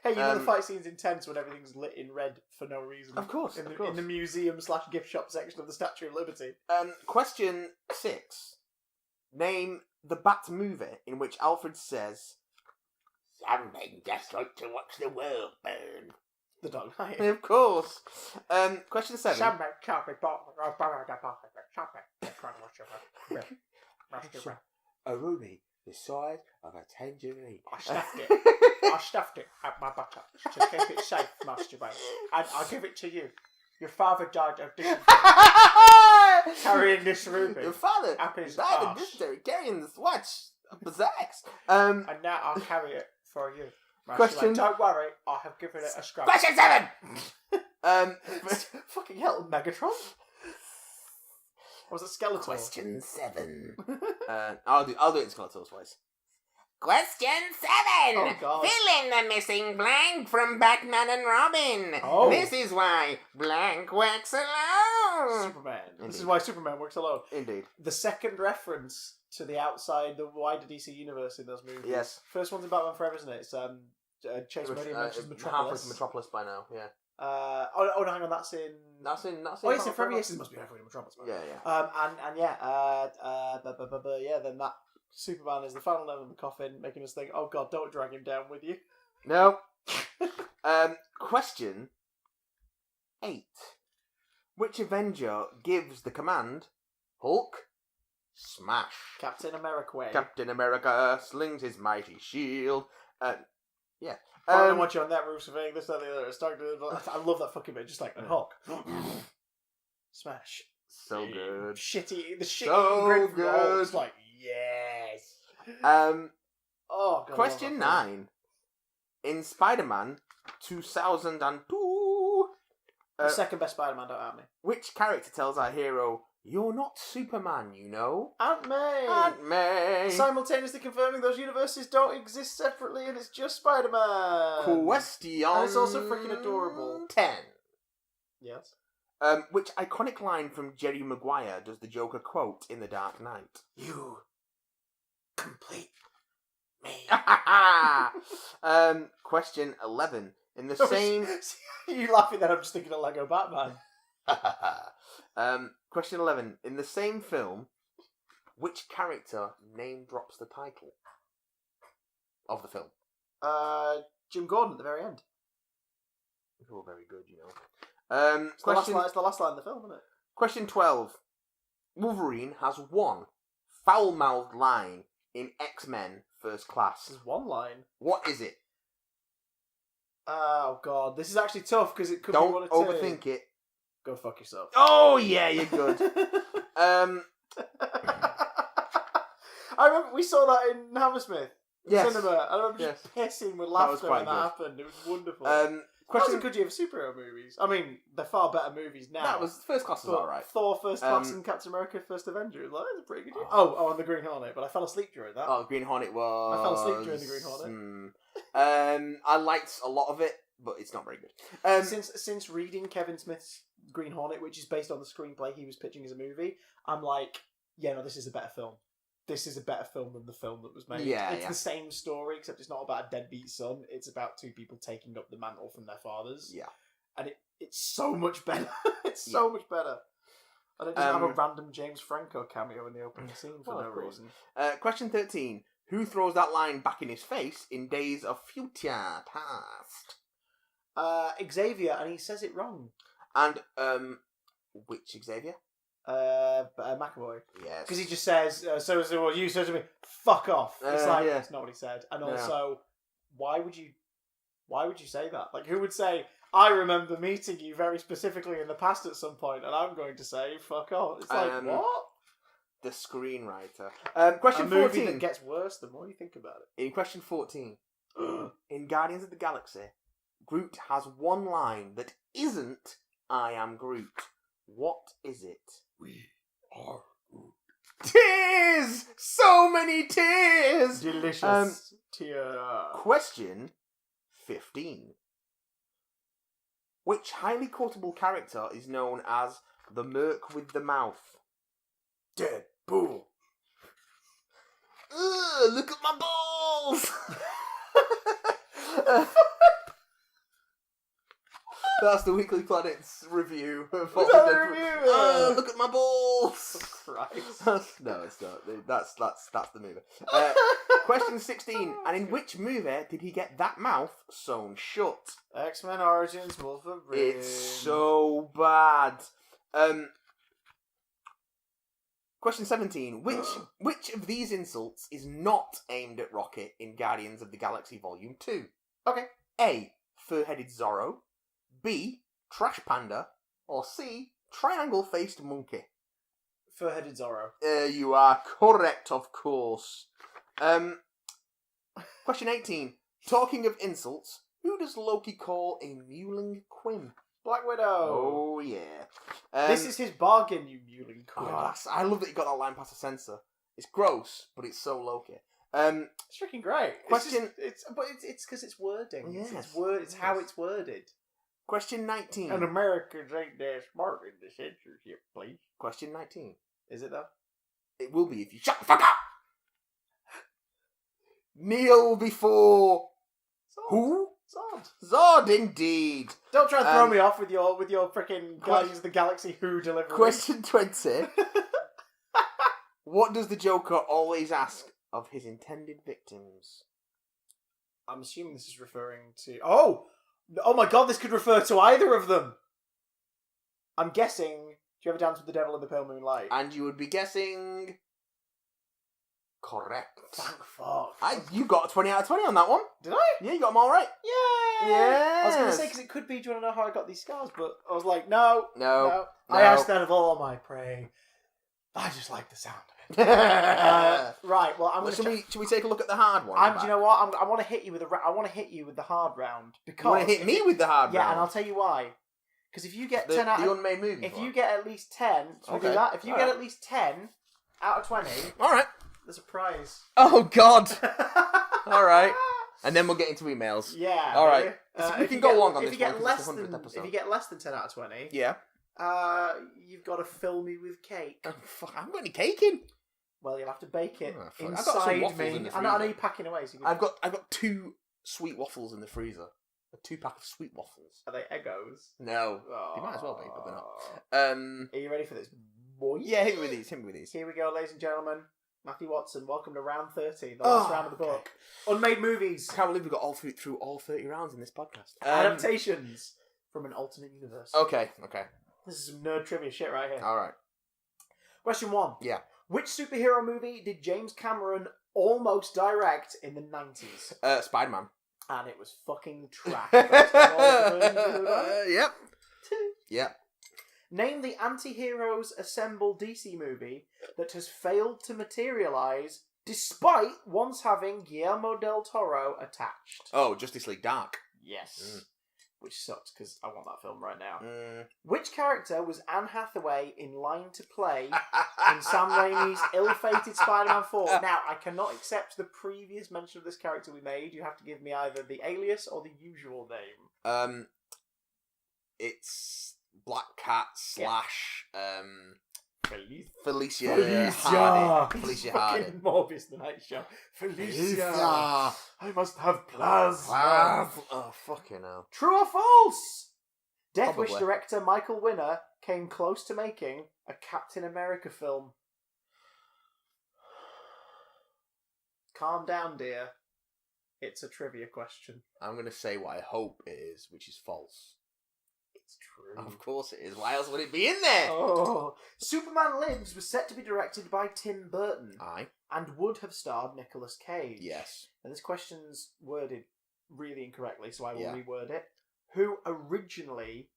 Hey, you know the fight scene's intense when everything's lit in red for no reason. Of course, in the museum/gift shop section of the Statue of Liberty. Question 6. Name the Bat movie in which Alfred says, "Some men just like to watch the world burn." The Dark Knight. Of course. Question 7. Some men can't be bought. A ruby the size of a tangerine. I stuffed it at my buttocks to keep it safe, Master Wayne. And I give it to you. Your father died of dysentery. Carrying this ruby. Your father died of dysentery carrying this watch up his axe. And now I'll carry it for you. Question. Don't worry, I have given it a scrub. Question 7. Fucking hell, Megatron. Or was it Skeletor? Question 7. I'll do it in Skeletor's voice. Question 7. Oh, God. Fill in the missing blank from Batman and Robin. Oh. This is why blank works alone. Superman. Indeed. This is why Superman works alone. Indeed. The second reference to the wider DC universe in those movies. Yes. First one's in Batman Forever, isn't it? It's Chase Meridian mentions Metropolis. Half Metropolis by now, yeah. No, hang on, that's in... That's in Oh, it's in Forever, yes, it must be halfway to Metropolis. Yeah, yeah. Then that Superman is the final nail in the coffin, making us think, oh god, don't drag him down with you. No. Question 8. Which Avenger gives the command, Hulk, smash? Captain America way. Captain America slings his mighty shield. Yeah. I don't want you on that roof surveying this, that, the other. I love that fucking bit, just like, Hulk. Smash. So good. The shitty so grin from good. Hulk. It's like, yes. Oh, God. Question 9. In Spider-Man 2002, The second best Spider-Man, don't at me. Which character tells our hero, "You're not Superman, you know"? Aunt May! Aunt May! Simultaneously confirming those universes don't exist separately and it's just Spider-Man. Question. And it's also freaking adorable. 10. Yes. Which iconic line from Jerry Maguire does the Joker quote in The Dark Knight? You complete me. Question 11. In the same... You laughing that I'm just thinking of Lego Batman. Question 11. In the same film, which character name drops the title of the film? Jim Gordon at the very end. It's all very good, you know. It's the last line of the film, isn't it? Question 12. Wolverine has one foul-mouthed line in X-Men First Class. There's one line. What is it? Oh, God. This is actually tough because it could be one or two. Don't overthink it. Go fuck yourself. Oh, yeah, you're good. I remember we saw that in Hammersmith cinema. I remember just pissing with laughter when that happened. It was wonderful. Wasn't good year for superhero movies. I mean, they're far better movies now. That was First Class was alright. Thor First Class and Captain America First Avenger. Like, that's a pretty good year. Oh, and the Green Hornet, but I fell asleep during that. Oh, Green Hornet was... I fell asleep during the Green Hornet. I liked a lot of it, but it's not very good. Since reading Kevin Smith's Green Hornet, which is based on the screenplay he was pitching as a movie, I'm like, yeah, no, this is a better film. This is a better film than the film that was made. Yeah, it's the same story, except it's not about a deadbeat son. It's about two people taking up the mantle from their fathers. Yeah. And it's so much better. It's so much better. And it doesn't have a random James Franco cameo in the opening scene for no reason. Question 13. Who throws that line back in his face in Days of Future Past? Xavier, and he says it wrong. And, which Xavier? McAvoy. Yes. Because he just says, so what you said to me, fuck off. It's that's not what he said. And also, why would you say that? Like, who would say, I remember meeting you very specifically in the past at some point, and I'm going to say, fuck off. It's like, what? The screenwriter. Question 14. A movie that gets worse the more you think about it. In question 14, in Guardians of the Galaxy, Groot has one line that isn't I am Groot. What is it? We are Groot. Tears! So many tears! Delicious tear. Question 15. Which highly quotable character is known as the Merc with the Mouth? Deadpool. Ugh, look at my balls! That's the Weekly Planet's review. Look at my balls! Christ. No, it's not. That's the movie. Question 16. And in which movie did he get that mouth sewn shut? X-Men Origins Wolverine. It's so bad. Question 17. Which of these insults is not aimed at Rocket in Guardians of the Galaxy Volume 2? Okay. A. Fur-headed Zorro. B. Trash Panda. Or C. Triangle-faced monkey. Fur-headed Zorro. You are correct, of course. Question 18. Talking of insults, who does Loki call a mewling quim? Black Widow. Oh, yeah. This is his bargain, you mewling quim. I love that he got that line past the censor. It's gross, but it's so Loki. It's freaking great. Question... It's because it's wording. Yes. It's how it's worded. Question 19. And Americans ain't that smart in the censorship, please. Question 19. Is it though? It will be if you shut the fuck up! Kneel before... Zod. Who? Zod. Zod, indeed. Don't try and throw me off with your freaking Guardians of the Galaxy Who delivery. Question 20. What does the Joker always ask of his intended victims? I'm assuming this is referring to... Oh my god, this could refer to either of them. I'm guessing... Do you ever dance with the devil in the pale moonlight? And you would be guessing... Correct. Thank fuck. You got a 20 out of 20 on that one. Did I? Yeah, you got them all right. Yeah. Yes. I was going to say, because it could be, do you want to know how I got these scars? But I was like, no. I asked that of all my prey. I just like the sound of it. Right, well, I'm going to... Should we take a look at the hard one? Do you know what? I want to hit you with the hard round. Because you want to hit me with the hard round? Yeah, and I'll tell you why. Because if you get 10 out the of... unmade movie If one? you get at least 10... So we do that? If you get at least 10 out of 20... Alright. There's a prize. Oh, God. Alright. And then we'll get into emails. Yeah. Alright. We can go long on this if you one get because less it's the 100th than, episode. If you get less than 10 out of 20... Yeah. You've got to fill me with cake. Oh, fuck, I haven't got any cake in. Well, you'll have to bake it I've got some inside waffles me. in the I know freezer. you're packing away. So I've got 2 sweet waffles in the freezer. A 2-pack of sweet waffles. Are they Eggos? No. Oh. They might as well be, but they're not. Are you ready for this, boy? Yeah, hit me with these. Here we go, ladies and gentlemen. Matthew Watson, welcome to round 30, the last round of the book. Unmade movies. I can't believe we got through all 30 rounds in this podcast. Adaptations from an alternate universe. Okay. This is some nerd trivia shit right here. Alright. Question 1. Yeah. Which superhero movie did James Cameron almost direct in the 90s? Spider-Man. And it was fucking trash. Based on all the versions of it. Yep. Name the anti-heroes assemble DC movie that has failed to materialise despite once having Guillermo del Toro attached. Oh, Justice League Dark. Yes. Which sucks because I want that film right now. Which character was Anne Hathaway in line to play in Sam Raimi's ill-fated Spider-Man 4? Now, I cannot accept the previous mention of this character we made. You have to give me either the alias or the usual name. It's Black Cat / Felicia Hardy. Felicia Hardy. Fucking Morbius the Night Show. Felicia. I must have plasma. Oh, fucking hell. True or false? Death Probably. Wish director Michael Winner came close to making a Captain America film. Calm down, dear. It's a trivia question. I'm going to say what I hope it is, which is false. It's true. Of course it is. Why else would it be in there? Oh. Superman Lives was set to be directed by Tim Burton. Aye. And would have starred Nicolas Cage. Yes. And this question's worded really incorrectly, so I will Yeah. reword it. Who originally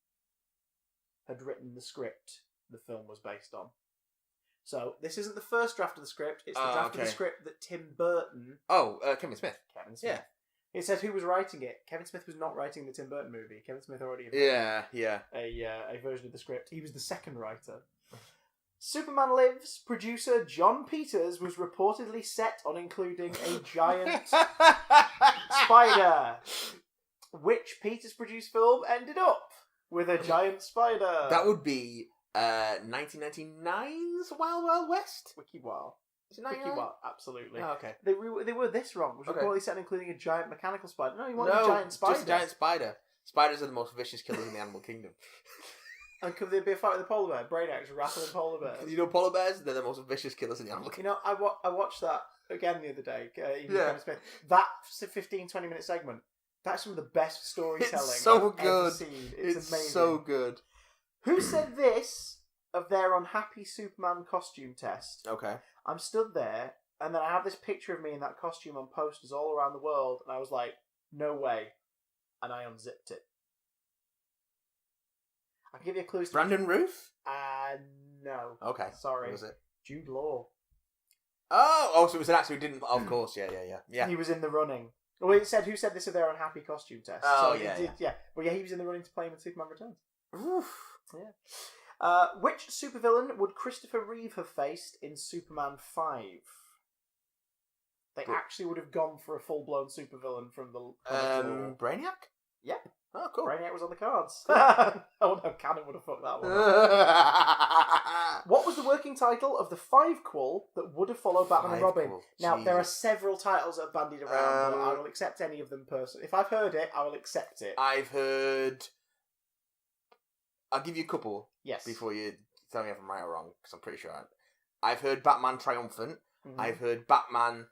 had written the script the film was based on? So, this isn't the first draft of the script, it's the draft of the script that Tim Burton... Oh, Kevin Smith. Kevin Smith. Yeah. It said who was writing it. Kevin Smith was not writing the Tim Burton movie. Kevin Smith already had a version of the script. He was the second writer. Superman Lives producer John Peters was reportedly set on including a giant spider. Which Peters produced film ended up with a giant spider? That would be 1999's Wild Wild West. WikiWild. Is it 99? WikiWild, absolutely. Oh, okay. They were this wrong. Was reportedly set including a giant mechanical spider. No, you want a giant spider. Just a giant spider. Spiders are the most vicious killers in the animal kingdom. And could there be a fight with a polar bear? Brainiac's rattling polar bears. You know polar bears? They're the most vicious killers in the animal kingdom. You know, I watched that again the other day. Kevin Smith. That 15-20 minute segment. That's some of the best storytelling It's so I've good. ever seen. It's amazing. So good. Who said this of their unhappy Superman costume test? Okay. I'm stood there, and then I have this picture of me in that costume on posters all around the world, and I was like, no way. And I unzipped it. I can give you a clue. Brandon Routh? No. Okay. Sorry. What was it? Jude Law. Oh, so it was an actor who didn't... Of course, yeah. He was in the running. Well, it said who said this of their unhappy costume test. Oh, so yeah. Well, yeah, he was in the running to play him in Superman Returns. Oof. Yeah. Which supervillain would Christopher Reeve have faced in Superman 5? They actually would have gone for a full-blown supervillain from the... Brainiac? Yeah. Oh, cool. Brainiac was on the cards. Oh no, Cannon would have fucked that one up. What was the working title of the 5-quel that would have followed Batman and Robin? Now, there are several titles that have bandied around, but I will accept any of them personally. If I've heard it, I will accept it. I've heard... I'll give you a couple. Yes. Before you tell me if I'm right or wrong, because I'm pretty sure I've heard Batman Triumphant. Mm-hmm. I've heard Batman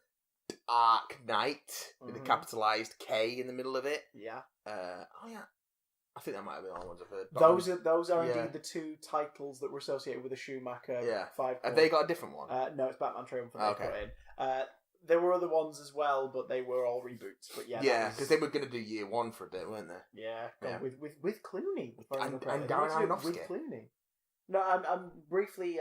Dark Knight with a capitalised K in the middle of it. Yeah. I think that might have been all the ones I've heard. Those are indeed the 2 titles that were associated with the Schumacher 5. Have they got a different one? No, it's Batman Triumphant they put in. There were other ones as well, but they were all reboots. But yeah, because they were going to do year 1 for a bit, weren't they? Yeah. With Clooney. And Darren Aronofsky. With Clooney. No, I'm briefly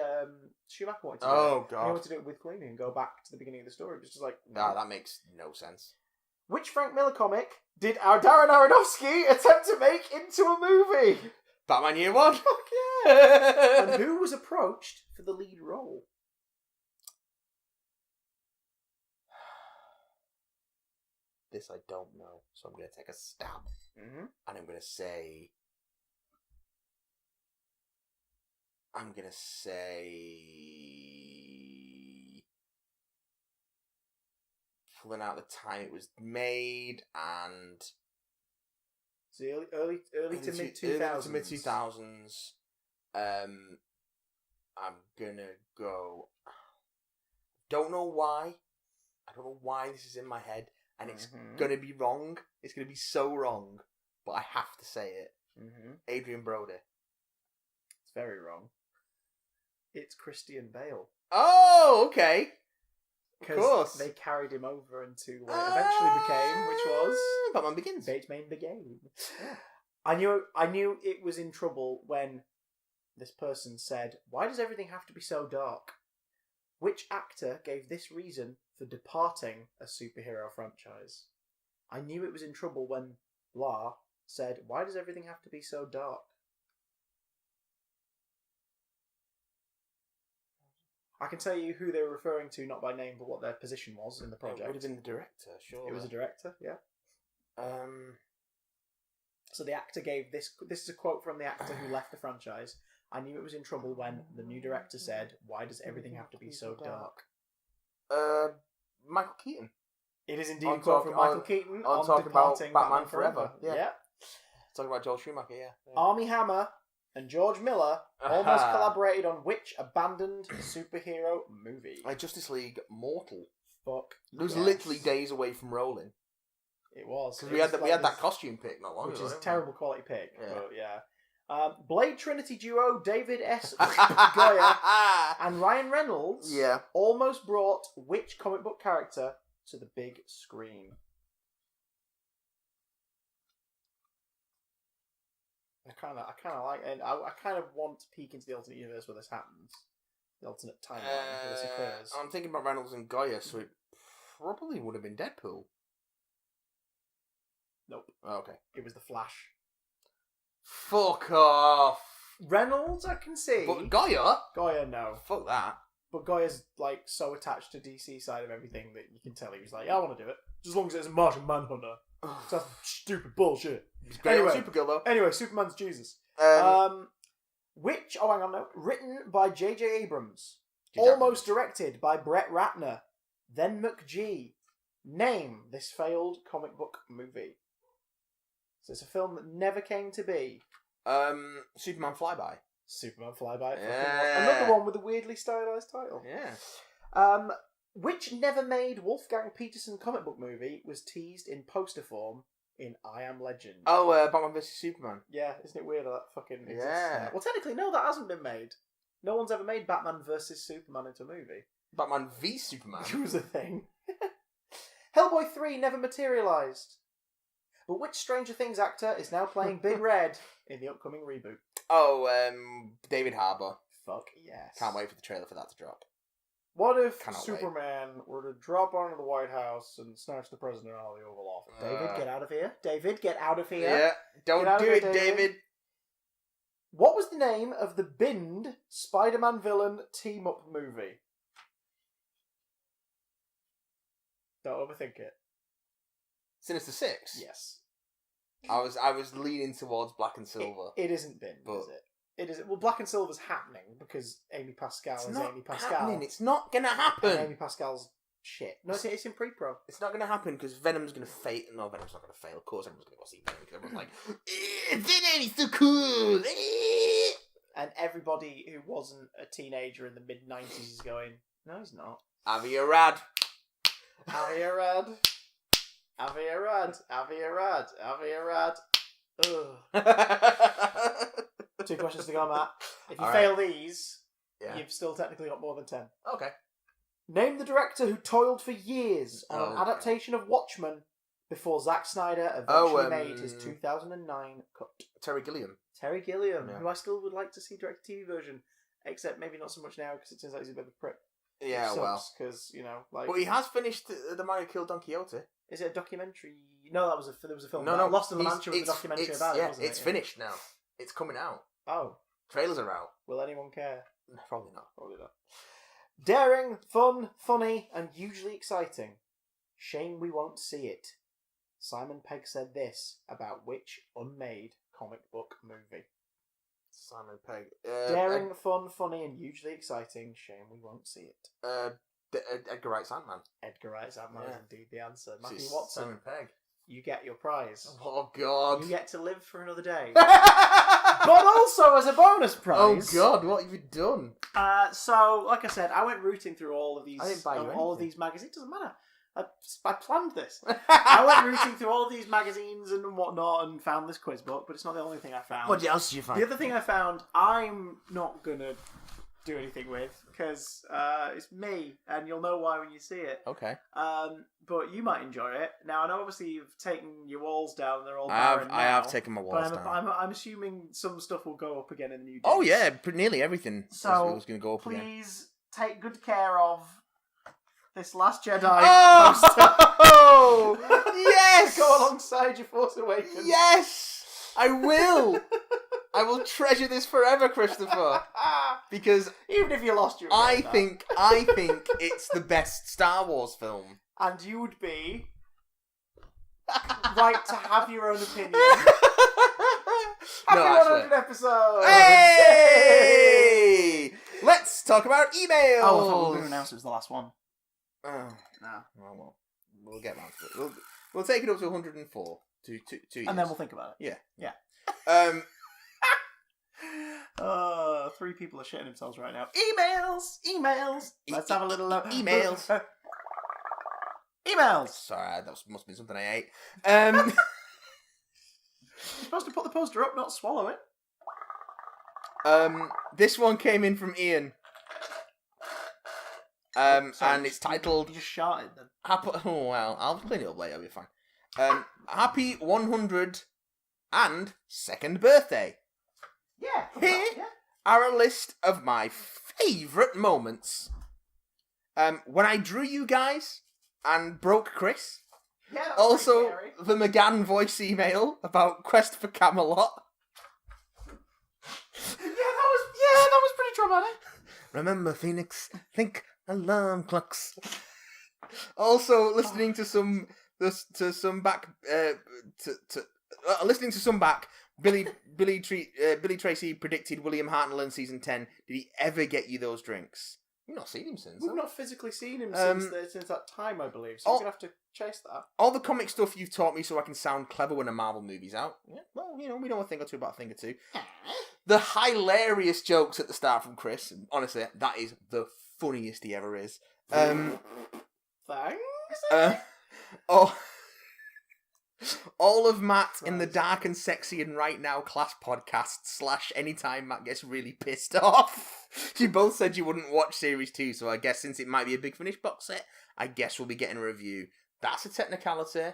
Schumacher wanted to do it. God. He wanted to do it with Clooney and go back to the beginning of the story, just like... No, that makes no sense. Which Frank Miller comic did our Darren Aronofsky attempt to make into a movie? Batman Year One. Fuck yeah! And who was approached for the lead role? This I don't know, so I'm going to take a stab. Mm-hmm. And I'm going to say... Pulling out the time it was made and... So early to mid 2000s. Early to mid 2000s. I'm gonna go. Don't know why. I don't know why this is in my head, and it's gonna be wrong. It's gonna be so wrong, but I have to say it. Adrian Brody. It's very wrong. It's Christian Bale. Oh, okay. Of course. They carried him over into what it eventually became, which was Batman Begins. Batman Begins. Yeah. I knew it was in trouble when this person said, "Why does everything have to be so dark?" Which actor gave this reason for departing a superhero franchise? I knew it was in trouble when blah said, "Why does everything have to be so dark?" I can tell you who they were referring to, not by name, but what their position was in the project. It would have been the director, sure. It was a director, yeah. So the actor gave this... This is a quote from the actor who left the franchise. "I knew it was in trouble when the new director said, 'Why does everything have to be so dark?'" Michael Keaton. It is indeed a quote from Michael Keaton on departing Batman Forever. Yeah. Talking about Joel Schumacher, yeah. Armie Hammer and George Miller almost collaborated on which abandoned superhero movie? Justice League Mortal. Fuck. It was literally days away from rolling. It was. Because we had that costume pick not long ago. Which is a terrible quality pick. Yeah. But yeah. Blade Trinity duo David S. Goyer and Ryan Reynolds almost brought which comic book character to the big screen? I kind of like, and I kind of want to peek into the alternate universe where this happens, the alternate timeline where this occurs. I'm thinking about Reynolds and Goya, so it probably would have been Deadpool. Nope. Oh, okay. It was the Flash. Fuck off. Reynolds, I can see. But Goya? Goya, no. Fuck that. But Goya's like so attached to DC side of everything that you can tell he was like, yeah, I want to do it. Just as long as it's a Martian Manhunter. So that's stupid bullshit. Anyway, Supergirl though. Anyway, Superman's Jesus. Which, hang on, no. Written by J.J. Abrams. Almost directed by Brett Ratner. Then McGee. Name this failed comic book movie. So it's a film that never came to be. Superman Flyby. Superman Flyby. Yeah. Another one with a weirdly stylized title. Yeah. Which never-made Wolfgang Peterson comic book movie was teased in poster form in I Am Legend? Oh, Batman vs Superman. Yeah, isn't it weird that fucking exists? Yeah. Well, technically, no, that hasn't been made. No one's ever made Batman vs Superman into a movie. Batman v Superman? It was a thing. Hellboy 3 never materialised. But which Stranger Things actor is now playing Big Red in the upcoming reboot? Oh, David Harbour. Fuck yes. Can't wait for the trailer for that to drop. What if Superman were to drop onto the White House and snatch the president out of the Oval Office? David, get out of here. David, get out of here. Yeah, don't do it, David. What was the name of the binned Spider-Man villain team-up movie? Don't overthink it. Sinister Six? Yes. I was leaning towards Black and Silver. It isn't binned, is it? It is. Well, Black and Silver's happening because Amy Pascal is Amy Pascal. Happening. It's not gonna happen. And Amy Pascal's shit. No, it's in pre-pro. It's not gonna happen because Venom's gonna fail. No, Venom's not gonna fail. Of course, everyone's gonna go see Venom because everyone's like, Venom is so cool. And everybody who wasn't a teenager in the mid-90s is going, no, he's not. Avi Arad. Avi Arad. Avi Arad. Avi Arad. Avi Arad. Ugh. 2 questions to go, Matt. If you fail these, you've still technically got more than 10. Okay. Name the director who toiled for years on an adaptation of Watchmen before Zack Snyder eventually made his 2009 cut. Terry Gilliam. Terry Gilliam, who I still would like to see direct TV version, except maybe not so much now because it turns out he's a bit of a prick. Yeah, well. Because, you know, like... But he has finished The Man Who Killed Don Quixote. Is it a documentary? No, there was a film. No, Lost in La Mancha was a documentary about it, wasn't it? It's finished now. It's coming out. Oh. Trailers are out. Will anyone care? Probably not. Probably not. Daring, fun, funny, and hugely exciting. Shame we won't see it. Simon Pegg said this about which unmade comic book movie? Simon Pegg. Daring, fun, funny, and hugely exciting. Shame we won't see it. Edgar Wright's Ant-Man. Edgar Wright's Ant-Man is indeed the answer. Matthew It's Watson, Simon Pegg. you get your prize. Oh, God. You get to live for another day. But also as a bonus prize. Oh, God, what have you done? So, like I said, I went rooting through all of these. I didn't buy you all of anything. these magazines. It doesn't matter. I planned this. I went rooting through all of these magazines and whatnot and found this quiz book, but it's not the only thing I found. What else did you find? The other thing I found, I'm not going to do anything with, because it's me, and you'll know why when you see it. Okay. But you might enjoy it. Now, I know obviously you've taken your walls down, they're all I barren have now, taken my walls but down. I'm assuming some stuff will go up again in the new days. Oh, yeah, nearly everything So, was going to go up again. Please take good care of this Last Jedi poster. Oh! Yes! Go alongside your Force Awakens. Yes! I will! I will treasure this forever, Christopher. Because even if you lost your I think it's the best Star Wars film. And you would be right to have your own opinion. Happy 100 episodes! Hey! Let's talk about emails! Oh, I thought we were going to announce it was the last one. Oh, no. Oh, well, we'll get round to it. We'll take it up to 104. 2 years. And then we'll think about it. Yeah. 3 people are shitting themselves right now. Emails. Let's have a little look. Emails. Emails. Sorry, that must be something I ate. You're supposed to put the poster up, not swallow it. This one came in from Ian. Sorry, and it's titled... You just sharted then. Oh, well, I'll clean it up later, it'll be fine. Happy 102nd birthday. Yeah. Here are a list of my favourite moments. When I drew you guys and broke Chris. Yeah, also, the McGann voice email about Quest for Camelot. that was pretty traumatic. Remember, Phoenix, think alarm clocks. Also, listening to some back. Billy Tracy predicted William Hartnell in season 10. Did he ever get you those drinks? You've not seen him since. We've not physically seen him since that time, I believe. So we're gonna have to chase that. All the comic stuff you've taught me, so I can sound clever when a Marvel movie's out. Yeah, well, we know a thing or two about a thing or two. The hilarious jokes at the start from Chris. Honestly, that is the funniest he ever is. Thanks. All of Matt in the Dark and Sexy and Right Now class podcast / anytime Matt gets really pissed off. You both said you wouldn't watch series 2, so I guess since it might be a Big Finish box set, I guess we'll be getting a review. That's a technicality.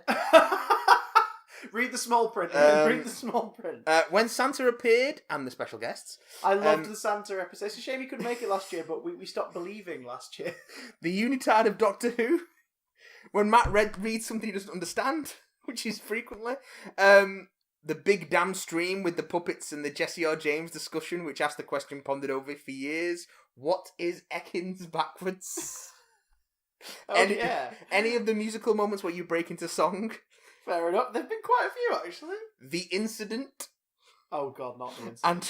Read the small print. Read the small print. When Santa appeared and the special guests. I loved the Santa episode. It's a shame he couldn't make it last year, but we stopped believing last year. The unitard of Doctor Who. When Matt reads something he doesn't understand, which is frequently. The big damn stream with the puppets and the Jesse R. James discussion, which asked the question pondered over for years. What is Ekins backwards? Any of the musical moments where you break into song? Fair enough. There've been quite a few, actually. The incident. Oh, God, not the incident. I'm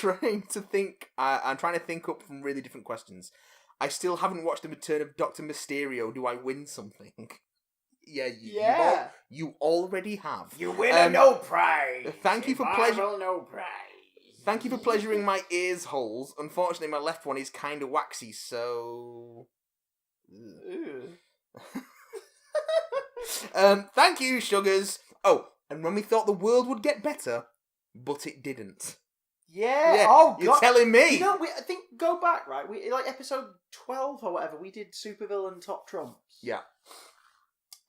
trying to think up from really different questions. I still haven't watched the return of Dr. Mysterio. Do I win something? You already have. You win a no prize. Thank you for no prize. Thank you for pleasuring my ears holes. Unfortunately, my left one is kind of waxy, so. Thank you, sugars. Oh, and when we thought the world would get better, but it didn't. Yeah. Oh, you're telling me. You know, I think go back, right? We like episode 12 or whatever. We did Supervillain Top Trumps. Yeah.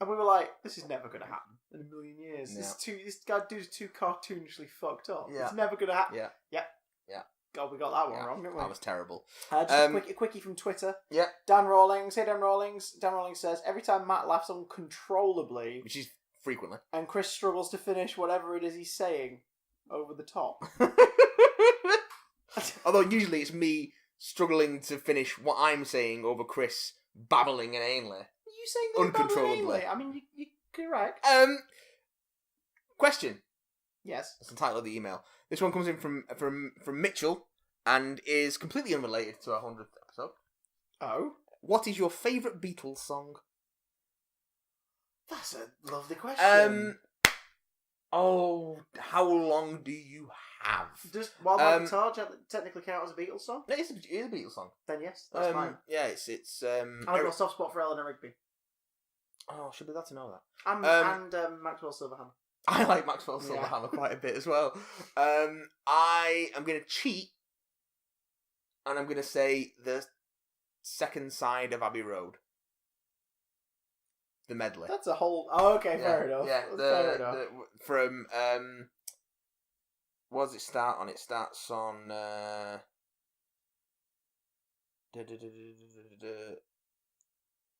And we were like, this is never going to happen in a million years. Yeah. This guy dude's too cartoonishly fucked up. Yeah. It's never going to happen. Yeah. God, we got that one wrong, didn't we? That was terrible. Just a quickie from Twitter. Yeah. Dan Rawlings. Hey, Dan Rawlings. Dan Rawlings says, every time Matt laughs uncontrollably... Which is frequently. And Chris struggles to finish whatever it is he's saying over the top. Although usually it's me struggling to finish what I'm saying over Chris babbling inanely. You saying uncontrollably? I mean, you're correct. Question. Yes. That's the title of the email. This one comes in from Mitchell and is completely unrelated to our 100th episode. Oh? What is your favourite Beatles song? That's a lovely question. How long do you have? Does Wild My Guitar technically count as a Beatles song? No, it is a Beatles song. Then yes, that's fine. Yeah, it's I've got a soft spot for Eleanor Rigby. Oh, should be glad to know that. And Maxwell Silverhammer. I like Maxwell Silverhammer quite a bit as well. I am going to cheat, and I'm going to say the second side of Abbey Road. The medley. That's a whole... Oh, okay, fair enough. Yeah, fair enough. From... what does it start on? It starts on...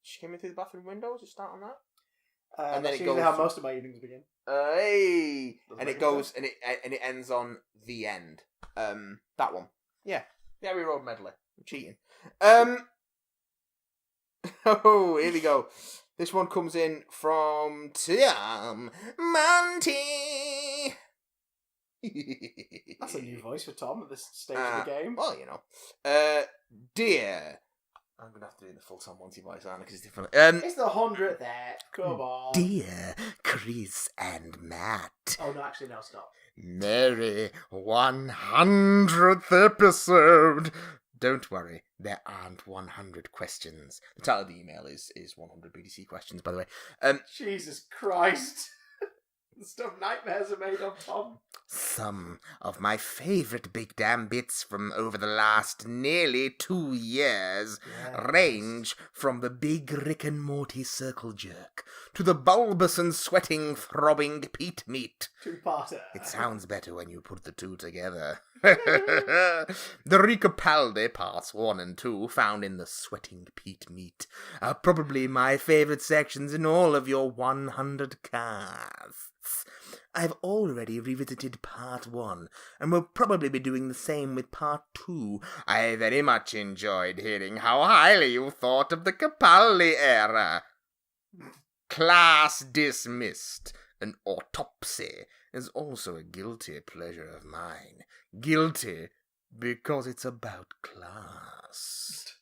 She came in through the bathroom window. Does it start on that? And then it goes how most of my evenings begin. Hey, and it goes and it ends on the end. That one. Yeah, the Abbey Road medley. I'm cheating. Oh, here we go. This one comes in from Tom Monty. That's a new voice for Tom at this stage of the game. Well, you know. Dear. I'm going to have to do the full Tom Monty voice, aren't I? Because it's different. It's the 100th there. Come on. Dear Chris and Matt. Oh, no, actually, no, stop. Merry 100th episode. Don't worry, there aren't 100 questions. The title of the email is 100 BDC questions, by the way. Jesus Christ. The stuff nightmares are made of, Tom. Some of my favourite Big Damn bits from over the last nearly 2 years range from the big Rick and Morty circle jerk to the bulbous and sweating throbbing Pete meat. Two-parter. It sounds better when you put the two together. The Ricapaldi parts 1 and 2 found in the sweating Pete meat are probably my favourite sections in all of your 100 casts. I've already revisited part 1, and will probably be doing the same with part 2. I very much enjoyed hearing how highly you thought of the Capaldi era. Class dismissed. An autopsy is also a guilty pleasure of mine. Guilty because it's about class.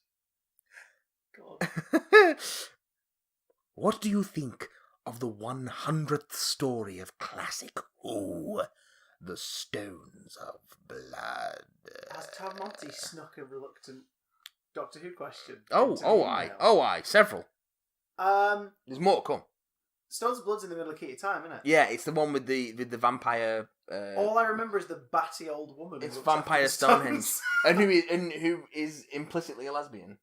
God. What do you think of the 100th story of classic Who, The Stones of Blood? Has Tom Monty snuck a reluctant Doctor Who question? Aye, several. There's more to come. Stones of Blood's in the middle of Key to Time, isn't it? Yeah, it's the one with the vampire. All I remember is the batty old woman. It's Vampire Stonehenge, and who is implicitly a lesbian.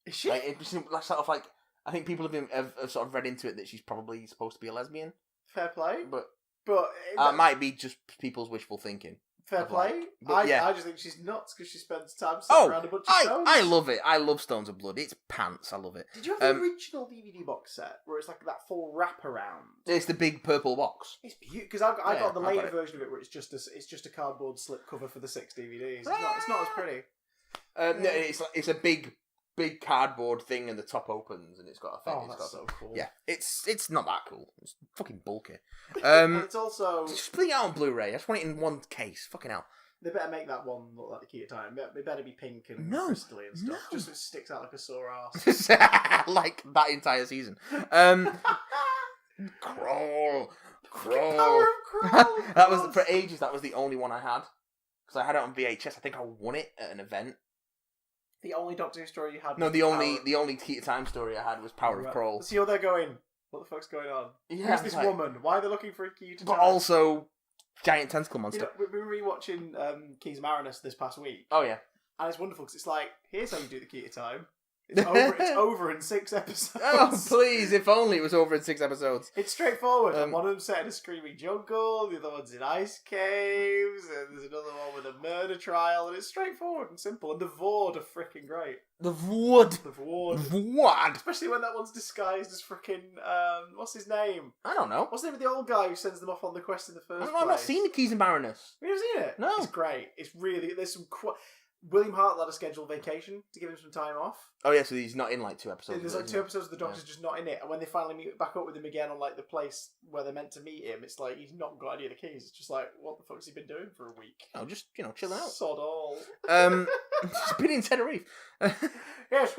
Is she? Like, it's sort of like, I think people have sort of read into it that she's probably supposed to be a lesbian. Fair play, but it might be just people's wishful thinking. Fair play. Like, I just think she's nuts because she spends time sitting around a bunch of stones. I love it. I love Stones of Blood. It's pants. I love it. Did you have the original DVD box set where it's like that full wraparound? It's the big purple box. It's beautiful because I got the later version of it where it's just a cardboard slip cover for the 6 DVDs. It's not as pretty. No, it's a big cardboard thing and the top opens and it's got a thing. Oh, that's so cool. Yeah, it's not that cool. It's fucking bulky. And it's also... Just put it out on Blu-ray. I just want it in one case. Fucking hell. They better make that one look like the Key to Time. They better be pink and crystally and stuff. Just so it sticks out like a sore arse. Like that entire season. Crawl. Power of Crawl. That was, for ages, that was the only one I had. Because I had it on VHS. I think I won it at an event. The only Doctor Who story you had? No, the only Key to Time story I had was Power of Crawl. So you're there going, what the fuck's going on? Yeah, who's this woman? Why are they looking for a Key to Time? But also, giant tentacle monster. You know, we were rewatching Keys Marinus this past week. Oh, yeah. And it's wonderful because it's like, here's how you do the Key to Time. It's over in 6 episodes. Oh, please, if only it was over in 6 episodes. It's straightforward. One of them's set in a screaming jungle, the other one's in ice caves, and there's another one with a murder trial, and it's straightforward and simple. And the Vord are freaking great. The Vord. Especially when that one's disguised as freaking, what's his name? I don't know. What's the name of the old guy who sends them off on the quest in the first place? I've not seen the Keys and Baroness. Have you ever seen it? No. It's great. It's really, there's some William Hart had a scheduled vacation to give him some time off. Oh yeah, so he's not in like 2 episodes. There's like 2 episodes of the Doctor's just not in it, and when they finally meet back up with him again on like the place where they're meant to meet him, it's like he's not got any of the keys. It's just like, what the fuck's he been doing for a week? Oh, just chilling out. Sod all. He's been in Tenerife. Yes.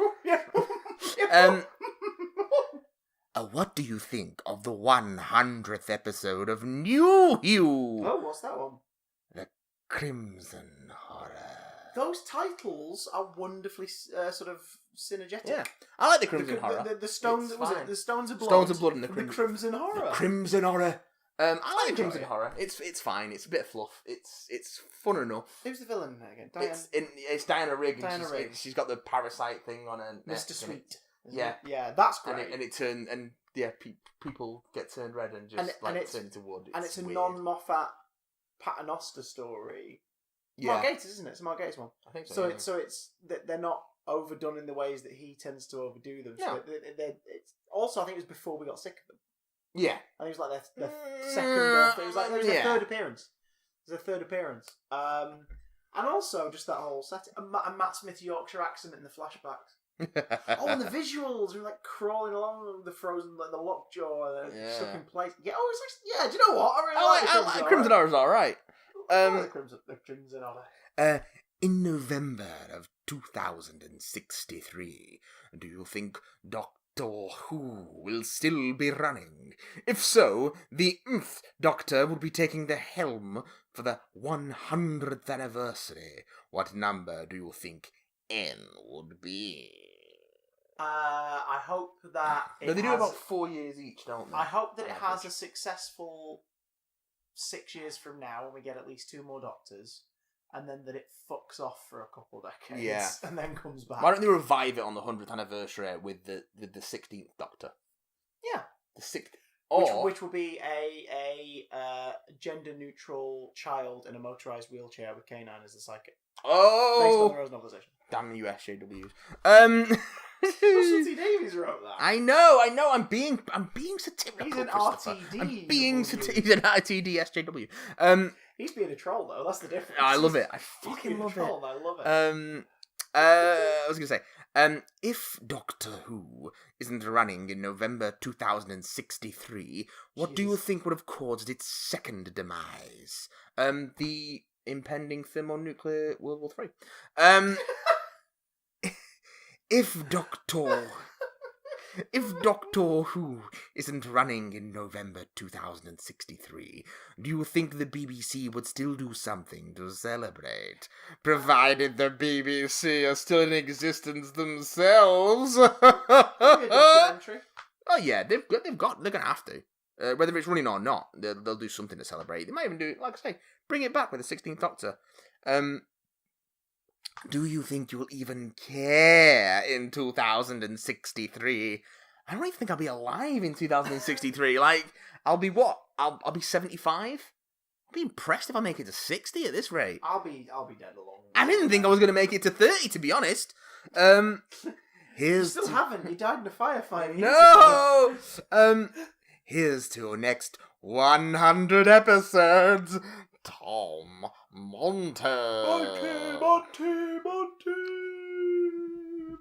What do you think of the 100th episode of New Hue? Oh, what's that one? The Crimson Horror. Those titles are wonderfully sort of synergetic. Yeah, I like the Crimson Horror. The Stones, the Stones of Blood. Stones of Blood and the Crimson Horror. The Crimson Horror. I like the Crimson Horror. It's fine. It's a bit of fluff. It's fun enough. Who's the villain again? It's Diana Rigg. Rigg. She's got the parasite thing on her neck. Mr. Sweet. Yeah, that's great. And it turned people get turned red and just turn into wood. And it's a weird. non-Moffat Paternoster story. Yeah. Margate, isn't it? It's a Margate one. I think so. So it's they're not overdone in the ways that he tends to overdo them. No. So it's also, I think it was before we got sick of them. Yeah. I think it was like their second or third. It was like there was a third appearance. There's a third appearance. And also just that whole setting. And Matt Smith's Yorkshire accent in the flashbacks. And the visuals are like crawling along the frozen, like the lockjaw, stuck in place. Yeah, do you know what? I like Crimson Horror's alright. The Crimson Horror. In November of 2063, do you think Doctor Who will still be running? If so, the th Doctor will be taking the helm for the 100th anniversary. What number do you think N would be? I hope that they do about 4 years each, don't they? I hope that it has a successful 6 years from now when we get at least 2 more Doctors, and then that it fucks off for a couple decades, and then comes back. Why don't they revive it on the 100th anniversary with the 16th Doctor? Yeah, the 6th, which will be a gender neutral child in a motorised wheelchair with K9 as the psychic. Oh, based on their own novelisation. Damn you, SJWs. Russell T Davies wrote that. I know. I'm being satirical. He's an RTD. He's an RTD SJW. He's being a troll though. That's the difference. I love it. I fucking love it. I love it. I was gonna say, if Doctor Who isn't running in November 2063, what do you think would have caused its second demise? The impending thermonuclear World War III. If Doctor Who isn't running in November 2063, do you think the BBC would still do something to celebrate? Provided the BBC are still in existence themselves. Oh yeah, they're gonna have to. Whether it's running or not, they'll do something to celebrate. They might even do, like I say, bring it back with the 16th Doctor. Do you think you'll even care in 2063? I don't even think I'll be alive in 2063. Like, I'll be what? I'll be 75? I'll be impressed if I make it to 60 at this rate. I'll be dead along. I didn't think I was going to make it to 30, to be honest. You still haven't. You died in a firefight. No! Here's to next 100 episodes. Tom Monty.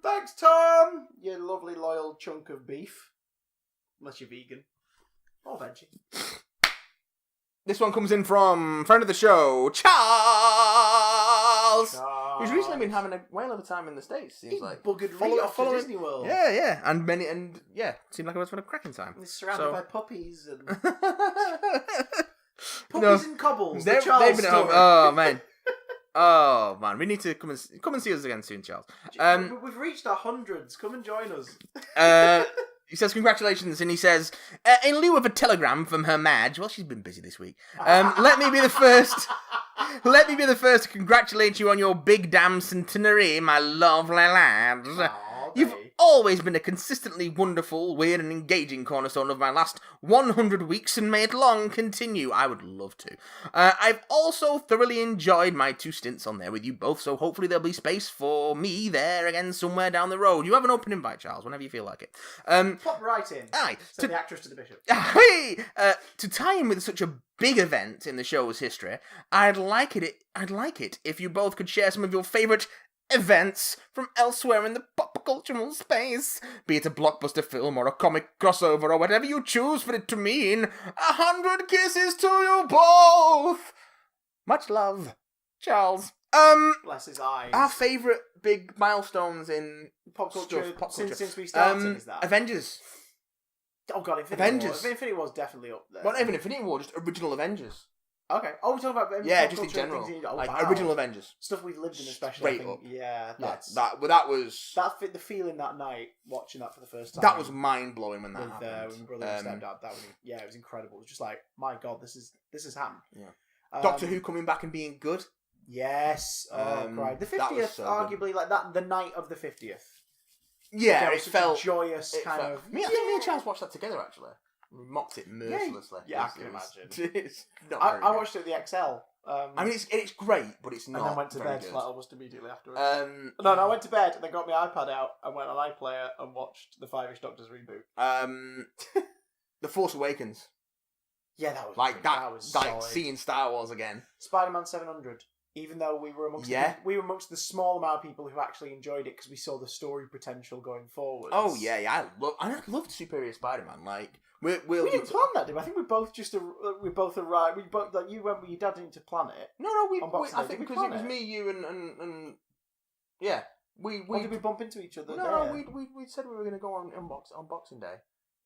Thanks, Tom. You lovely loyal chunk of beef. Unless you're vegan. Or veggie. This one comes in from friend of the show, Charles. Who's recently been having a whale of a time in the States, seems like. Buggered right off to Disney World. Yeah. And seemed like it was having a cracking time. He's surrounded by puppies and... Puppies and cobbles. They've been at home. Oh man. Oh man, we need to come and see us again soon, Charles. We've reached our hundreds. Come and join us. He says congratulations, and he says, in lieu of a telegram from her Madge, well, she's been busy this week. Let me be the first. Let me be the first to congratulate you on your big damn centenary, my lovely lads. You've always been a consistently wonderful, weird, and engaging cornerstone of my last 100 weeks, and may it long continue. I would love to. I've also thoroughly enjoyed my 2 stints on there with you both, so hopefully there'll be space for me there again somewhere down the road. You have an open invite, Charles, whenever you feel like it. Pop right in. Aye. Send the actress to the bishop. Hey! To tie in with such a big event in the show's history, I'd like it if you both could share some of your favourite events from elsewhere in the pop cultural space, be it a blockbuster film or a comic crossover or whatever you choose for it to mean. 100 kisses to you both. Much love, Charles. Bless his eyes. Our favourite big milestones in pop culture, stuff, since we started, is that Avengers. Oh god, Infinity War. Infinity War's definitely up there. Well, not even Infinity War, just original Avengers. Okay. Oh, we're talking about just in general, wow. Original Avengers stuff we've lived in, especially. Straight up. Yeah, that was the feeling that night watching that for the first time. That was mind blowing when that happened. When my brother and stepdad, it was incredible. It was just like, my god, this is happened. Yeah. Doctor Who coming back and being good. Yes. Right. The 50th, so arguably, like that, the night of the 50th. Yeah, it felt joyous kind of. I think me and Charles watched that together actually. We mocked it mercilessly. Yeah, I can imagine. It's not I watched it at the XL. I mean, it's great, but it's not. And then went to bed good. like almost immediately afterwards. No, I went to bed and then got my iPad out and went on iPlayer and watched the 5-ish Doctors reboot. The Force Awakens. Yeah, that was like that. Was like solid. Seeing Star Wars again. Spider-Man 700. Even though we were amongst the small amount of people who actually enjoyed it because we saw the story potential going forward. Oh yeah, I loved Superior Spider-Man. Like we didn't plan that, did we? I think we both arrived. We both like you went with your dad didn't plan it. No, I think because it was me, you, and yeah. Or did we bump into each other? No, we said we were going to go on Boxing Day.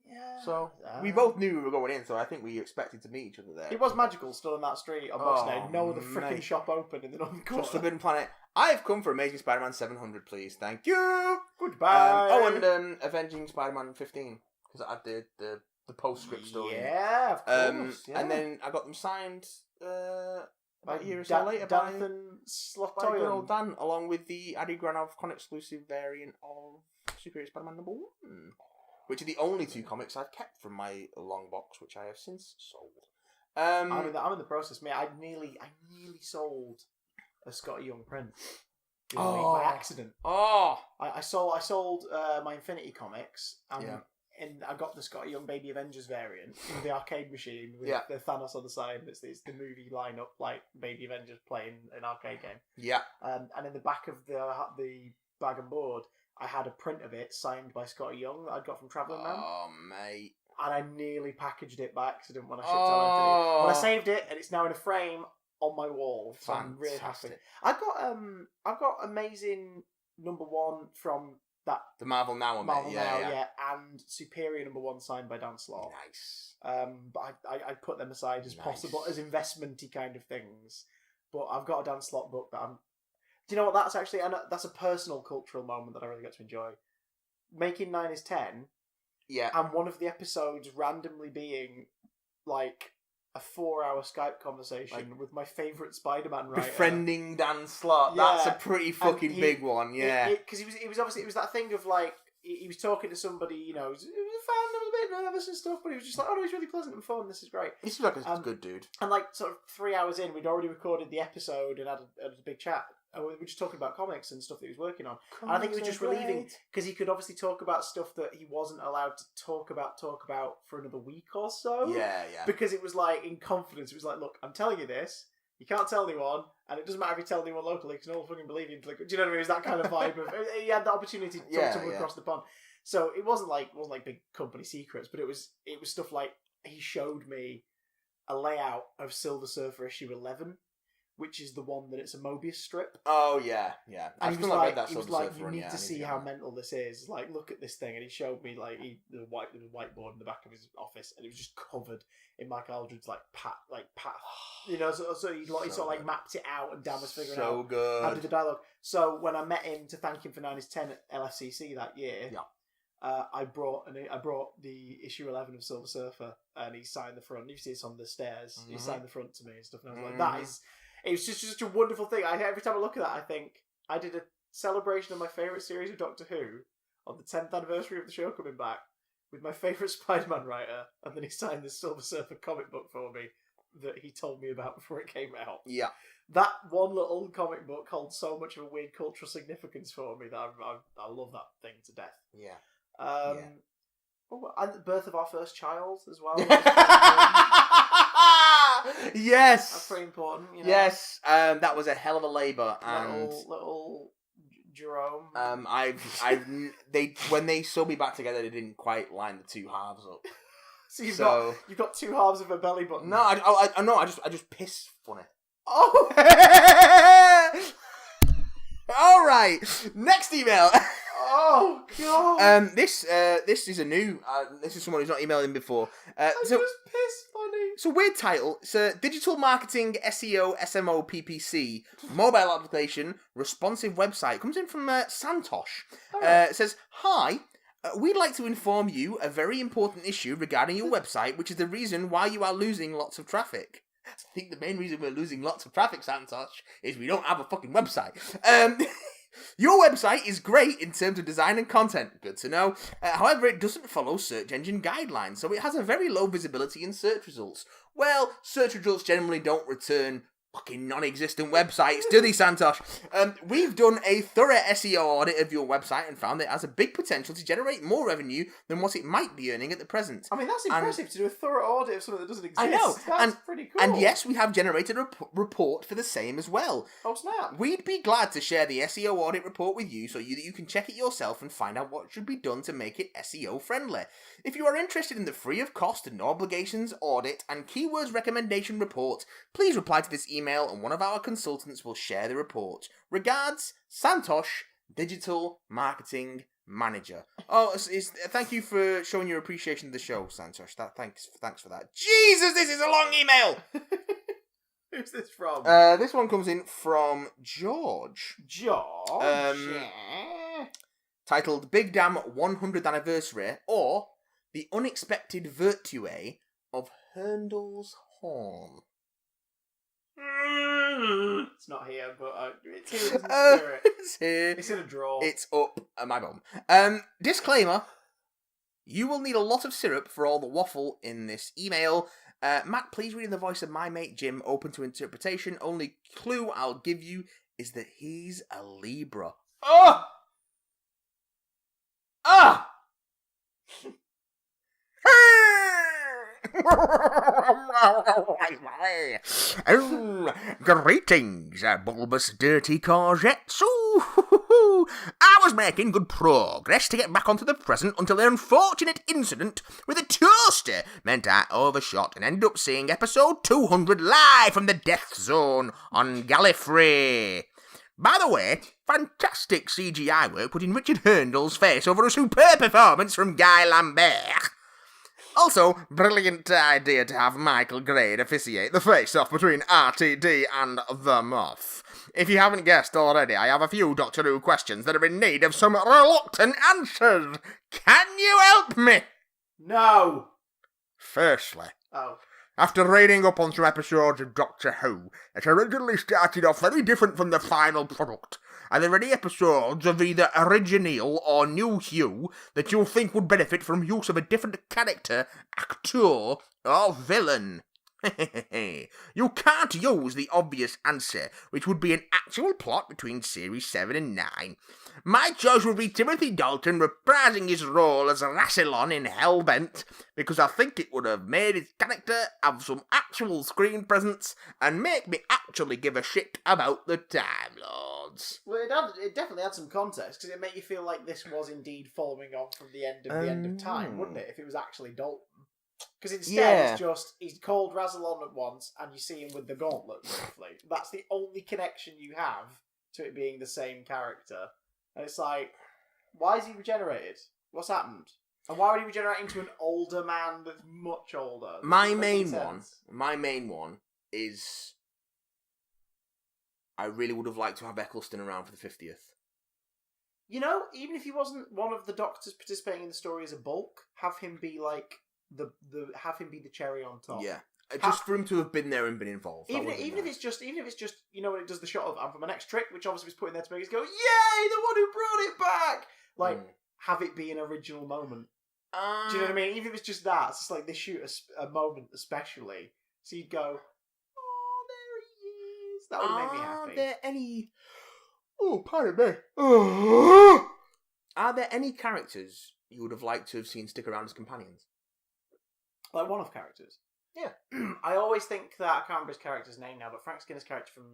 Yeah. So we both knew we were going in, so I think we expected to meet each other there. It was magical still in that street on Boxing Day. No other freaking shop open in the Northern Quarter. Forbidden Planet. I've come for Amazing Spider-Man 700, please. Thank you. Goodbye. And Avenging Spider-Man 15 because I did the postscript story. Yeah, of course. And then I got them signed about a year or so later by good old Dan, along with the Adi Granov con-exclusive variant of Superior Spider-Man #1. Which are the only 2 comics I've kept from my long box, which I have since sold. I'm in the process, mate. I nearly sold a Scotty Young print by accident. I sold my Infinity comics, and I got the Scotty Young Baby Avengers variant in the arcade machine with the Thanos on the side. It's the movie lineup, like Baby Avengers playing an arcade game. Yeah. And in the back of the bag and board, I had a print of it signed by Scotty Young that I'd got from Travelling Man. Oh, mate. And I nearly packaged it back because I didn't want to ship it out. But I saved it, and it's now in a frame on my wall. So I'm really happy. I've got Amazing #1 from that. The Marvel Now one, Marvel Now, and Superior #1 signed by Dan Slott. Nice. But I put them aside as possible, as investment-y kind of things. But I've got a Dan Slott book that I'm... Do you know what? That's a personal cultural moment that I really get to enjoy. Making 9 is 10. Yeah. And one of the episodes randomly being like a 4-hour Skype conversation with my favourite Spider-Man writer. Befriending Dan Slott. Yeah. That's a pretty fucking big one, yeah. Because it was that thing of like, he was talking to somebody, he was a fan, I was a bit nervous and stuff, but he was just like, oh no, he's really pleasant and fun, this is great. He seems like a good dude. And like sort of 3 hours in, we'd already recorded the episode and had a big chat. And we were just talking about comics and stuff that he was working on. And I think it was just relieving because he could obviously talk about stuff that he wasn't allowed to talk about for another week or so. Yeah. Because it was like in confidence. It was like, look, I'm telling you this. You can't tell anyone, and it doesn't matter if you tell anyone locally because no one will fucking believe you. Like, do you know what I mean? It was that kind of vibe of he had the opportunity to talk to someone across the pond. So it wasn't like big company secrets, but it was stuff like he showed me a layout of Silver Surfer issue 11. Which is the one that it's a Mobius strip. Oh, yeah. And he was like, you need to see how mental this is. Like, look at this thing. And he showed me, like, there was a whiteboard in the back of his office, and it was just covered in Michael Aldridge's, path. So he sort of, like, mapped it out, and Dan was figuring out how to do the dialogue. So when I met him to thank him for 9 is 10 at LFCC that year, I brought the issue 11 of Silver Surfer, and he signed the front. You see this on the stairs. Mm-hmm. He signed the front to me and stuff, and I was like, that is... It was just such a wonderful thing. Every time I look at that, I think I did a celebration of my favourite series of Doctor Who on the 10th anniversary of the show coming back with my favourite Spider-Man writer, and then he signed this Silver Surfer comic book for me that he told me about before it came out. Yeah. That one little comic book holds so much of a weird cultural significance for me that I love that thing to death. Yeah. Oh, and the birth of our first child as well. Yes. That's pretty important. You know? Yes. That was a hell of a labour. And little Jerome. When they sewed me back together, they didn't quite line the two halves up. So you've got two halves of a belly button. No, I just piss funny. Oh. All right. Next email. Oh god. This is a new. This is someone who's not emailed in before. I just piss funny. It's a weird title. It's a digital marketing SEO SMO PPC mobile application responsive website. Comes in from Santosh. Right. It says, "Hi. We'd like to inform you a very important issue regarding your website, which is the reason why you are losing lots of traffic." I think the main reason we're losing lots of traffic, Santosh, is we don't have a fucking website. Your website is great in terms of design and content. Good to know. However, it doesn't follow search engine guidelines, so it has a very low visibility in search results. Well, search results generally don't return fucking non-existent websites, do they, Santosh? We've done a thorough SEO audit of your website and found that it has a big potential to generate more revenue than what it might be earning at the present. I mean, that's impressive to do a thorough audit of something that doesn't exist. I know. That's pretty cool. And yes, we have generated a report for the same as well. Oh, snap. We'd be glad to share the SEO audit report with you so that you can check it yourself and find out what should be done to make it SEO friendly. If you are interested in the free of cost and no obligations audit and keywords recommendation report, please reply to this email and one of our consultants will share the report. Regards, Santosh, Digital Marketing Manager. Oh, thank you for showing your appreciation of the show, Santosh. Thanks for that. Jesus, this is a long email! Who's this from? This one comes in from George. Titled Big Damn 100th Anniversary, or The Unexpected Virtue of Hurndall's Horn. It's not here, but it's here in the spirit. It's here. It's in a drawer. It's up my bum. Disclaimer. You will need a lot of syrup for all the waffle in this email. Matt, please read in the voice of my mate Jim, open to interpretation. Only clue I'll give you is that he's a Libra. Oh! Ah! Greetings, bulbous dirty courgettes. Ooh, I was making good progress to get back onto the present until an unfortunate incident with a toaster meant I overshot and ended up seeing episode 200 live from the death zone on Gallifrey. By the way, fantastic CGI work putting Richard Hurndall's face over a superb performance from Guy Lambert. Also, brilliant idea to have Michael Grade officiate the face-off between RTD and the Moth. If you haven't guessed already, I have a few Doctor Who questions that are in need of some reluctant answers. Can you help me? No. Firstly, Oh. After reading up on some episodes of Doctor Who, it originally started off very different from the final product. Are there any episodes of either original or new Who that you think would benefit from use of a different character, actor, or villain? You can't use the obvious answer, which would be an actual plot between Series 7 and 9. My choice would be Timothy Dalton reprising his role as Rassilon in Hellbent, because I think it would have made his character have some actual screen presence and make me actually give a shit about the Time Lords. Well, it definitely had some context, because it'd make you feel like this was indeed following on from the end of time, wouldn't it, if it was actually Dalton? Because instead, it's just, he's called Rassilon at once, and you see him with the gauntlet, briefly. That's the only connection you have to it being the same character. And it's like, why is he regenerated? What's happened? And why would he regenerate into an older man that's much older? My main one is, I really would have liked to have Eccleston around for the 50th. You know, even if he wasn't one of the Doctors participating in the story as a bulk, have him be like have him be the cherry on top. Yeah, just for him to have been there and been involved. Even if it's just you know when it does the shot of "I'm for my next trick," which obviously was put in there to make us go, "Yay, the one who brought it back!" Like have it be an original moment. Do you know what I mean? Even if it's just that, it's just like they shoot a moment especially. So you'd go, oh, there he is. That would make me happy. Are there any... Oh, pardon me. Are there any characters you would have liked to have seen stick around as companions? Like one-off characters? Yeah. I always think that, I can't remember his character's name now, but Frank Skinner's character from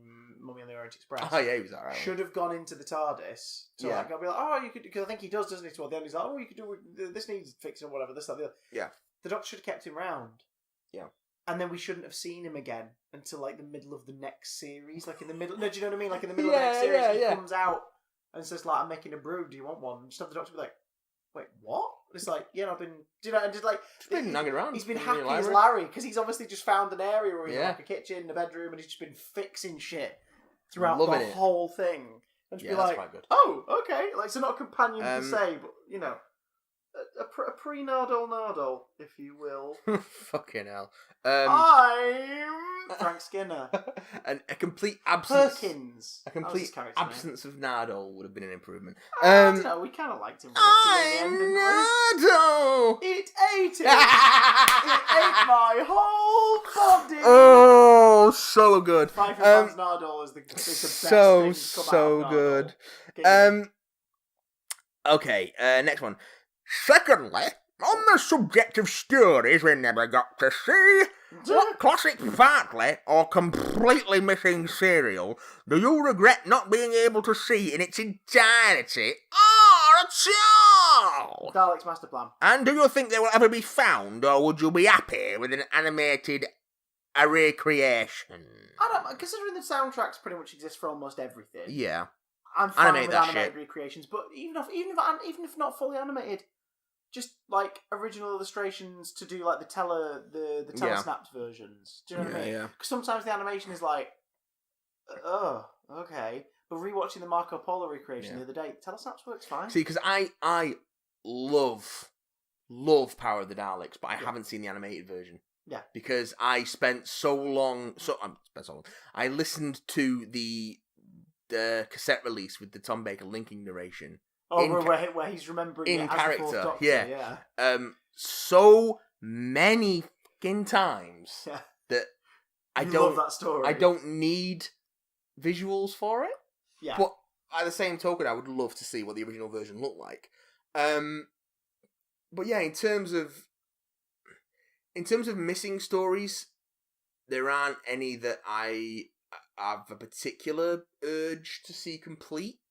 Mummy and the Orient Express. Oh, yeah, he was alright. Should have gone into the TARDIS. So like, I'll be like, oh, you could, because I think he does, doesn't he? Toward the end, he's like, oh, you could do, this needs fixing or whatever, this, that, the other. Yeah. The Doctor should have kept him round. Yeah. And then we shouldn't have seen him again until like the middle of the next series. Like in the middle, no, do you know what I mean? Like in the middle of the next series, he comes out and says like, I'm making a brew, do you want one? Just have the Doctor be like, wait, what? It's like, yeah, I've been, do you know, and just like... He's been hanging around. He's been happy as Larry, because he's obviously just found an area where he's like a kitchen, a bedroom, and he's just been fixing shit throughout the whole thing. And just be like, quite good. Oh, okay. Like, so not a companion per se, but, you know, a pre-Nardole, if you will. Fucking hell. I'm Frank Skinner. And a complete absence... Perkins. A complete absence of Nardole would have been an improvement. I don't know, we kind of liked him. I'm Nardole! It ate it! It ate my whole body! Oh, so good. Five Fans Nardole is the best thing to come out of good. Okay, next one. Secondly, on the subject of stories we never got to see, what classic partly or completely missing serial do you regret not being able to see in its entirety or at all? Dalek's Master Plan. And do you think they will ever be found, or would you be happy with an animated recreation? I don't know, considering the soundtracks pretty much exist for almost everything. Yeah. I'm fine with animated recreations, but even if not fully animated, just like original illustrations to do like the telesnapped versions. Do you know what I mean? Yeah. Because sometimes the animation is like, oh, okay. But rewatching the Marco Polo recreation the other day, telesnaps works fine. See, because I love Power of the Daleks, but I haven't seen the animated version. Yeah. Because I spent so long. I listened to the cassette release with the Tom Baker linking narration. Oh, where he's remembering in it as character, the Fourth Doctor, yeah. So many fucking times that I don't love that story. I don't need visuals for it. Yeah. But at the same token, I would love to see what the original version looked like. But yeah, in terms of missing stories, there aren't any that I have a particular urge to see complete.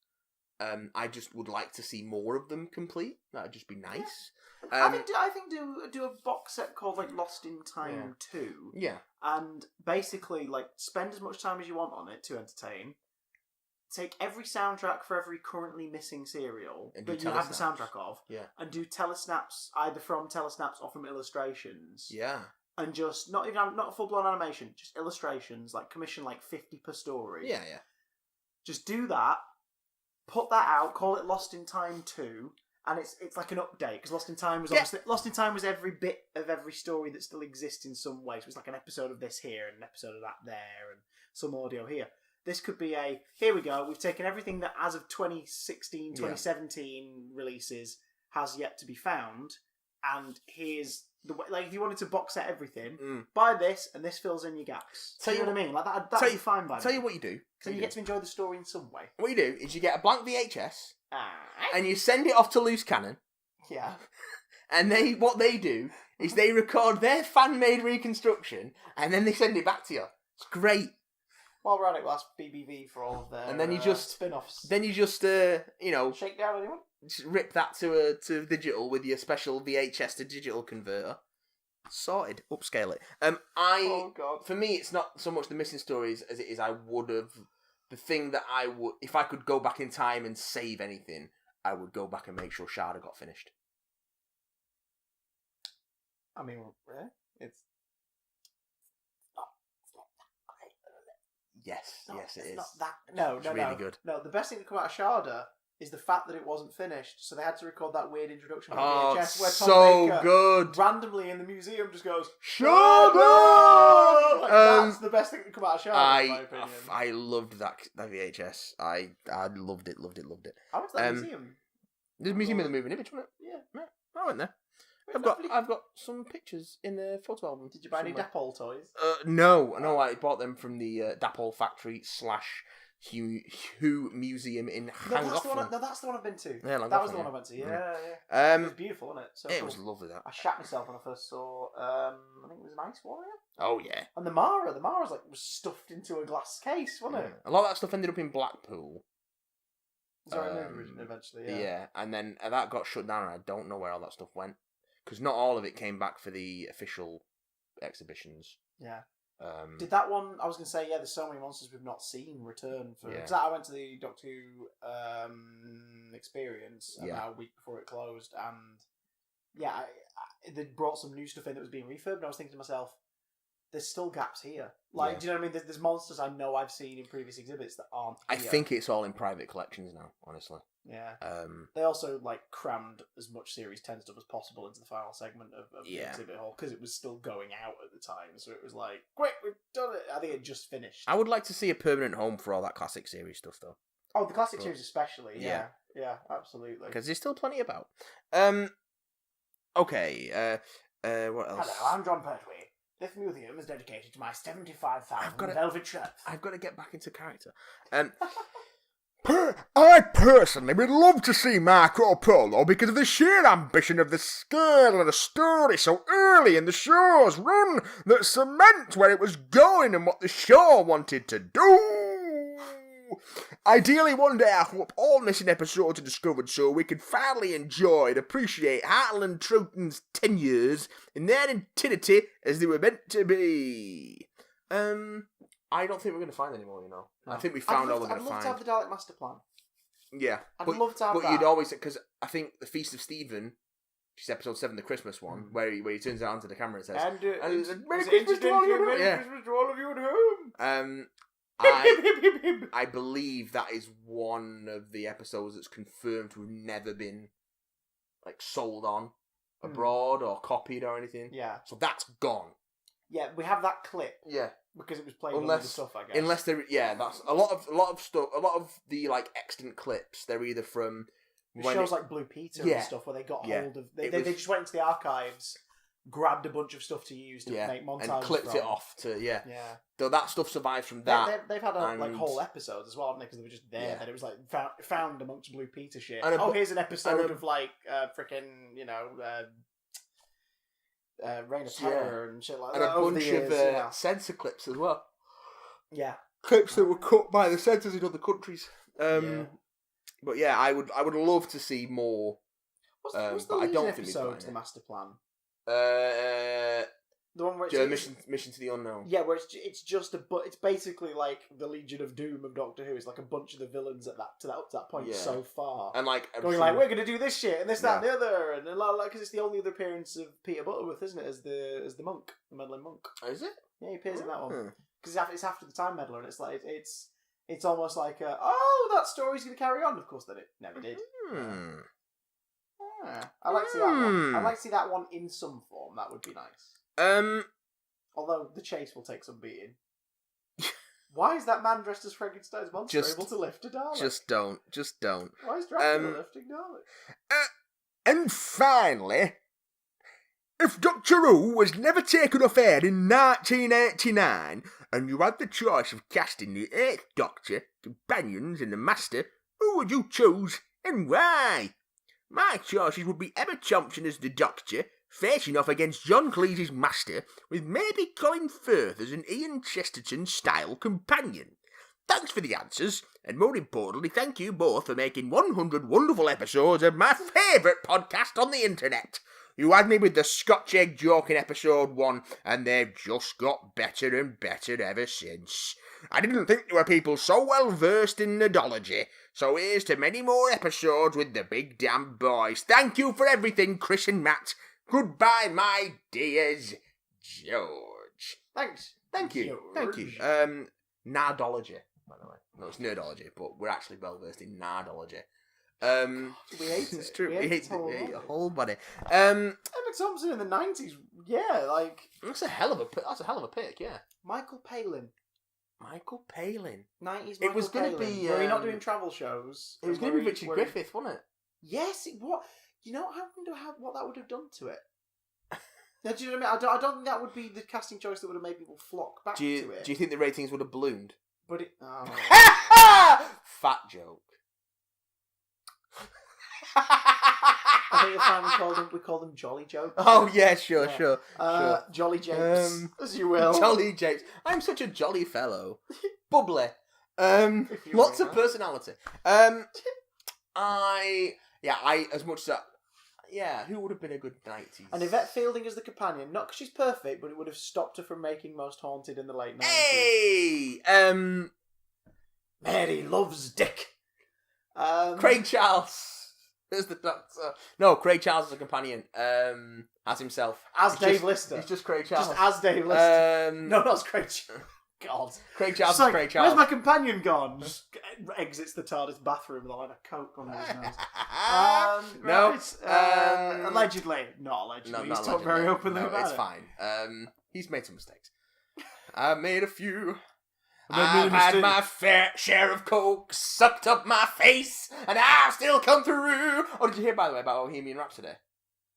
I just would like to see more of them complete. That'd just be nice. Yeah. I think do a box set called like Lost in Time 2. Yeah. And basically like spend as much time as you want on it to entertain. Take every soundtrack for every currently missing serial that you have the soundtrack of. Yeah. And do telesnaps either from telesnaps or from illustrations. Yeah. And just not full blown animation, just illustrations, like commission like 50 per story. Yeah. Just do that. Put that out, call it Lost in Time 2, and it's like an update, because Lost in Time was every bit of every story that still exists in some way. So it was like an episode of this here, and an episode of that there, and some audio here. This could be here we go, we've taken everything that as of 2016, 2017 releases has yet to be found, and here's the way, like if you wanted to box set everything, buy this, and this fills in your gaps. Do you know what I mean? Like that'd be fine by me. Tell you what you do. So you get to enjoy the story in some way. What you do is you get a blank VHS, and you send it off to Loose Cannon. Yeah. And what they do is they record their fan-made reconstruction, and then they send it back to you. It's great. While we're at it, we'll ask BBV for all of their and then you just spin-offs. Then you just shake down anyone. Just rip that to digital with your special VHS to digital converter. Sorted. Upscale it. Oh God. For me, it's not so much the missing stories as it is I would have. The thing that I would, if I could go back in time and save anything, I would go back and make sure Sharda got finished. I mean, it's. Yes, it is. Not that. No, it's really good. No, the best thing to come out of Sharda is the fact that it wasn't finished, so they had to record that weird introduction on VHS where Tom Baker good. randomly in the museum just goes Sharda. That's the best thing to come out of Sharda, in my opinion. I loved that VHS. I loved it. I went to that museum. There's a museum of the moving image, wasn't it? Yeah. I went there. I've got some pictures in the photo album. Did you buy any Dapol toys? No, I bought them from the Dapol factory / Who Museum in Hangzhou. That's the one I've been to. Yeah, that was the one I went to. Yeah. It was beautiful, wasn't it? So it cool. was lovely. That I shat myself when I first saw. I think it was an Ice Warrior. Oh yeah. And the Mara was stuffed into a glass case, wasn't it? A lot of that stuff ended up in Blackpool. So I remember eventually. Yeah, and then that got shut down, and I don't know where all that stuff went because not all of it came back for the official exhibitions. Yeah. Did that one? I was going to say, there's so many monsters we've not seen return for. Because I went to the Doctor Who experience about a week before it closed, and they brought some new stuff in that was being refurbed. And I was thinking to myself, there's still gaps here. Do you know what I mean? There's monsters I know I've seen in previous exhibits that aren't here. I think it's all in private collections now, honestly. Yeah. They also crammed as much Series 10 stuff as possible into the final segment of the exhibit hall because it was still going out at the time. So it was like, quick, we've done it. I think it just finished. I would like to see a permanent home for all that classic series stuff, though. Oh, the classic series especially. Yeah, absolutely. Because there's still plenty about. Okay. What else? Hello, I'm John Pertwee. This museum is dedicated to my 75,000 velvet shirts. I've got to get back into character. I personally would love to see Marco Polo because of the sheer ambition of the scale of the story so early in the show's run that cements where it was going and what the show wanted to do. Ideally, one day I hope all missing episodes are discovered so we can finally enjoy and appreciate Hartle and Troughton's 10 years in their entirety as they were meant to be. I don't think we're going to find any more, No. I think we found all we're going to find. I'd love to have the Dalek Master Plan. Yeah. I'd love to have that. But you'd always... Because I think the Feast of Stephen, which is episode 7, the Christmas one, where he turns around to the camera and says... Merry Christmas to all of you! Merry Christmas to all of you at home! I believe that is one of the episodes that's confirmed to have never been sold on abroad or copied or anything. Yeah. So that's gone. Yeah, we have that clip. Yeah. Because it was played on the stuff, I guess. Unless that's a lot of stuff. A lot of the extant clips. They're either from shows like Blue Peter and stuff where they got hold of. They just went into the archives, grabbed a bunch of stuff to use to make montages and clipped it off to So that stuff survives from that. They've had whole episodes as well, haven't they? Because they were just there. Yeah. That it was found amongst Blue Peter shit. Here's an episode of frickin' Reign of Terror and shit like that. And a bunch of censor clips as well. Yeah. Clips that were cut by the censors in other countries. But yeah, I would love to see more. What's the lead episode to the Master Plan? The one where Mission to the Unknown. Yeah, where it's just it's basically like the Legion of Doom of Doctor Who. It's like a bunch of the villains up to that point so far, and going we're going to do this shit and this that and the other, and because it's the only other appearance of Peter Butterworth, isn't it, as the monk, the meddling monk? Is it? Yeah, he appears in that one because it's after the Time Meddler, and it's like it's almost like that story's going to carry on. Of course, that it never did. I like to see that one. I'd like to see that one in some form. That would be nice. Although the chase will take some beating. Why is that man dressed as Frankenstein's monster able to lift a Dalek? Just don't. Why is Dracula lifting Dalek? And finally, if Doctor Who was never taken off air in 1989, and you had the choice of casting the 8th Doctor, companions, and the Master, who would you choose and why? My choices would be Emma Thompson as the Doctor, facing off against John Cleese's Master, with maybe Colin Firth as an Ian Chesterton-style companion. Thanks for the answers, and more importantly, thank you both for making 100 wonderful episodes of my favourite podcast on the internet. You had me with the Scotch egg joke in episode 1, and they've just got better and better ever since. I didn't think there were people so well versed in nerdology, so here's to many more episodes with the big damn boys. Thank you for everything, Chris and Matt. Goodbye, my dears. George. Thanks. Thank you. Nardology, by the way. No, it's nerdology, but we're actually well versed in nardology. We hate it. It's true. We hate the whole body. Emma Thompson in the 90s, that's a hell of a pick, yeah. Michael Palin. 90s Michael It was going to be... were he not doing travel shows? It was going to be Richard Griffith, wasn't it? Yes, what? You know, I wonder what that would have done to it. Do you know what I mean? I don't think that would be the casting choice that would have made people flock back to it. Do you think the ratings would have ballooned? But it... Oh. Fat joke. I think you'll find we call them jolly jokes. Oh, yeah, sure. Jolly japes, as you will. Jolly japes. I'm such a jolly fellow. Bubbly. Lots of personality. As much as that... Yeah, who would have been a good 90s? And Yvette Fielding as the companion, not because she's perfect, but it would have stopped her from making Most Haunted in the late 90s. Hey! Mary loves Dick. Craig Charles is the Doctor. No, Craig Charles is a companion. As himself. Dave Lister. He's just Craig Charles. Just as Dave Lister. No, not as Craig Charles. God. Craig Charles is Craig Charles. Where's my companion gone? Just exits the TARDIS bathroom with a line of coke under his nose. Allegedly. Not allegedly. He's talked very openly about it. It's fine. He's made some mistakes. I've made a few. I've had my fair share of coke sucked up my face, and I've still come through. Oh, did you hear, by the way, about Bohemian Rhapsody?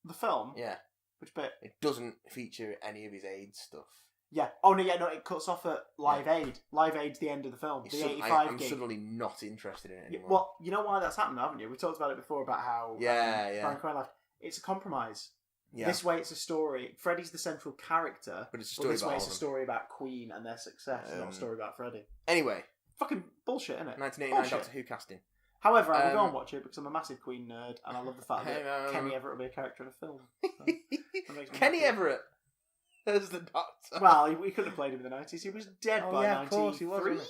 The film? Yeah. Which bit? It doesn't feature any of his AIDS stuff. Yeah. Oh, no, it cuts off at Live Aid. Live Aid's the end of the film. The 85 I'm gig. suddenly not interested in it anymore. Well, you know why that's happened, haven't you? We talked about it before, about how Brian Cohen left. It's a compromise. Yeah. This way it's a story. Freddie's the central character, but it's a story it's a story about Queen and their success, not a story about Freddie. Anyway. Fucking bullshit, isn't it? 1989 Doctor Who casting. However, I will go and watch it because I'm a massive Queen nerd and I love the fact that Kenny Everett will be a character in a film. So Kenny Everett as the Doctor. Well, he couldn't have played him in the 90s. He was dead by 93. Of course he was.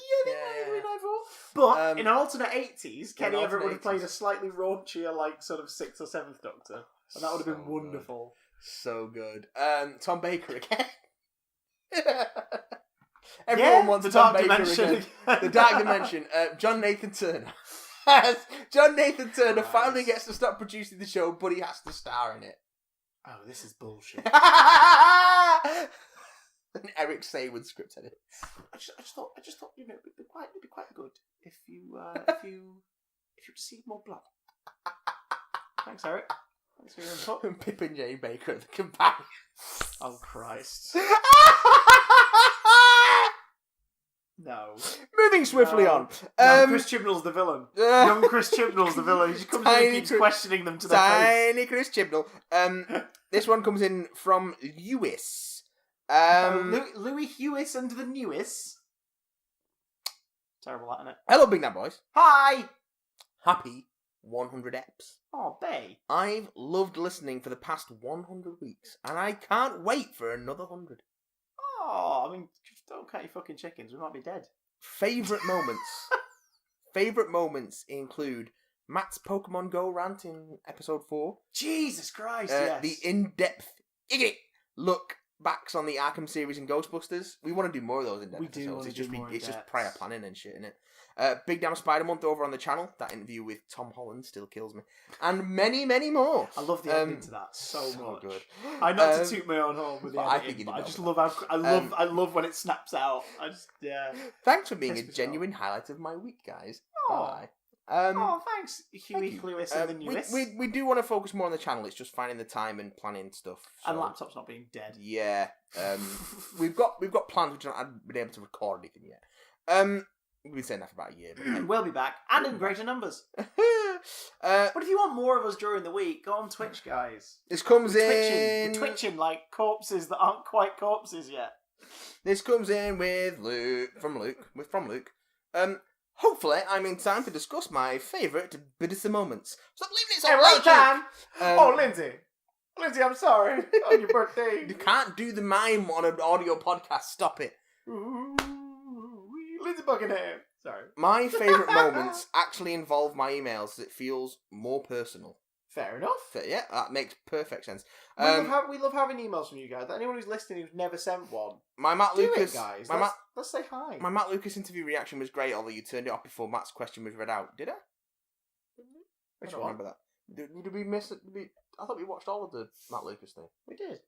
But in an alternate 80s, Kenny Everett would have played a slightly raunchier, sort of 6th or 7th Doctor. And that would have been wonderful. So good. Tom Baker again. Everyone wants the Tom Baker again. The Dark Dimension. John Nathan Turner. John Nathan Turner finally gets to stop producing the show, but he has to star in it. Oh, this is bullshit. An Eric Saywood script edit. I just thought it'd be quite good if you received more blood. Thanks, Eric. Thanks for your input. And Pip and Jane Baker are the companions. Oh Christ. No. Moving swiftly on. Chris Chibnall's the villain. Young Chris Chibnall's the villain. He just comes in and keeps questioning them to their face. Tiny Chris Chibnall. This one comes in from Lewis. Louis Hewis and the Newis. Terrible, that, isn't it? Hello, Big Nat Boys. Hi! Happy 100 eps. Oh, Bay. I've loved listening for the past 100 weeks, and I can't wait for another 100. Oh, I mean, just don't count your fucking chickens. We might be dead. Favourite moments. Favourite moments include Matt's Pokemon Go rant in episode 4. Jesus Christ, yes. The in-depth look backs on the Arkham series and Ghostbusters. We want to do more of those in-depth episodes. It's just prior planning and shit, innit? Big Damn Spider Month over on the channel. That interview with Tom Holland still kills me. And many, many more. I love the ending to that so much. Good. I not to toot my own horn with the editing, but I just love how I love when it snaps out. Thanks for being a genuine highlight of my week, guys. Bye. Thanks, Huey Lewis and the Newest. We do want to focus more on the channel. It's just finding the time and planning stuff. So. And laptops not being dead. Yeah. We've got plans which I haven't been able to record anything yet. We've been saying that for about a year. But we'll be back, and in greater numbers. But if you want more of us during the week, go on Twitch, guys. This comes in... We're twitching like corpses that aren't quite corpses yet. This comes in with Luke. Hopefully, I'm in time to discuss my favourite bitter moments. Stop leaving it so late, Time. Lindsay. Lindsay, I'm sorry. On your birthday. You can't do the mime on an audio podcast. Stop it. Lindsay Buckingham. Sorry. My favourite moments actually involve my emails. It feels more personal. Fair enough. Yeah, that makes perfect sense. We love having emails from you guys. Anyone who's listening who's never sent one, my Matt Lucas guys. Let's say hi. My Matt Lucas interview reaction was great, although you turned it off before Matt's question was read out. Did I? I don't remember that. Did we miss it? I thought we watched all of the Matt Lucas thing. We did.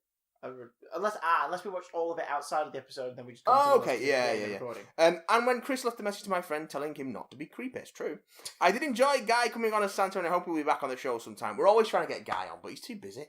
Unless we watched all of it outside of the episode, then we just. Yeah. And when Chris left a message to my friend telling him not to be creepy, it's true. I did enjoy Guy coming on as Santa, and I hope he'll be back on the show sometime. We're always trying to get Guy on, but he's too busy.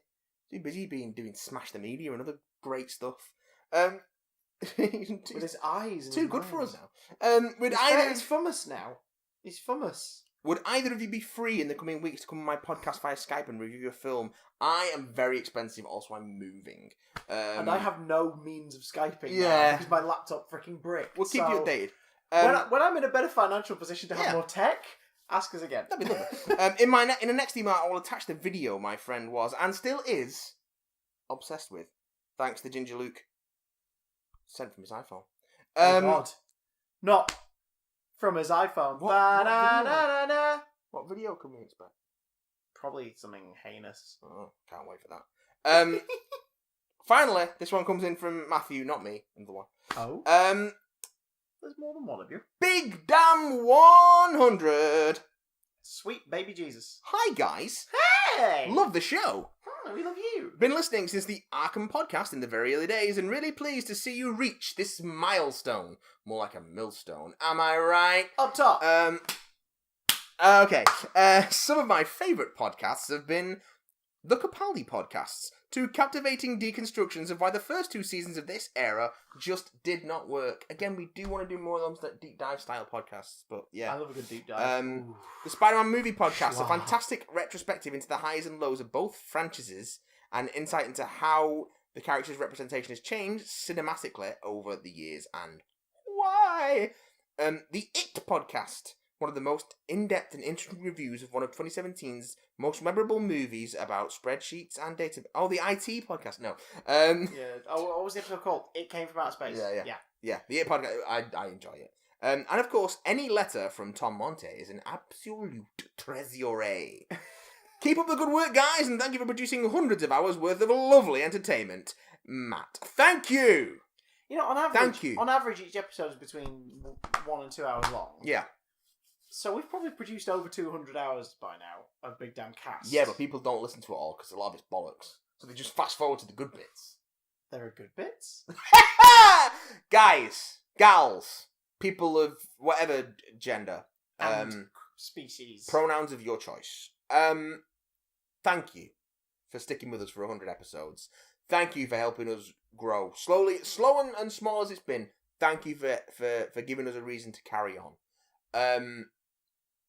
Doing Smash the Media and other great stuff. With his eyes. Too good for us now. He's famous now. He's famous. Would either of you be free in the coming weeks to come on my podcast via Skype and review your film? I am very expensive. Also, I'm moving. And I have no means of Skyping now because my laptop freaking bricked. We'll keep you updated. When I'm in a better financial position to have more tech, ask us again. That'd be lovely. In the next email, I will attach the video my friend was, and still is, obsessed with. Thanks to Ginger Luke. Sent from his iPhone. Oh, God. Not from his iPhone. What video can we expect? Probably something heinous. Oh, can't wait for that. Finally, this one comes in from Matthew, not me, another one. Oh? There's more than one of you. Big Damn 100! Sweet baby Jesus. Hi, guys. Hey! Love the show. Oh, we love you. Been listening since the Arkham podcast in the very early days and really pleased to see you reach this milestone. More like a millstone. Am I right? Up top. Okay. Some of my favourite podcasts have been the Capaldi podcasts. Two captivating deconstructions of why the first two seasons of this era just did not work. Again, we do want to do more of those deep dive style podcasts, but yeah. I love a good deep dive. The Spider-Man movie podcast, a fantastic retrospective into the highs and lows of both franchises and insight into how the character's representation has changed cinematically over the years and why. The It podcast, one of the most in-depth and interesting reviews of one of 2017's most memorable movies about spreadsheets and data. Oh, the IT podcast. No. What was the episode called? It Came From Outer Space. Yeah. The It podcast. I enjoy it. And of course, any letter from Tom Monte is an absolute treasure. Keep up the good work, guys, and thank you for producing hundreds of hours worth of lovely entertainment. Matt, thank you. You know, on average, thank you. On average, each episode is between 1 and 2 hours long. Yeah. So we've probably produced over 200 hours by now of Big Damn Cast. Yeah, but people don't listen to it all because a lot of it's bollocks. So they just fast forward to the good bits. There are good bits? Guys, gals, people of whatever gender. And species. Pronouns of your choice. Thank you for sticking with us for 100 episodes. Thank you for helping us grow. Slow and small as it's been, thank you for giving us a reason to carry on.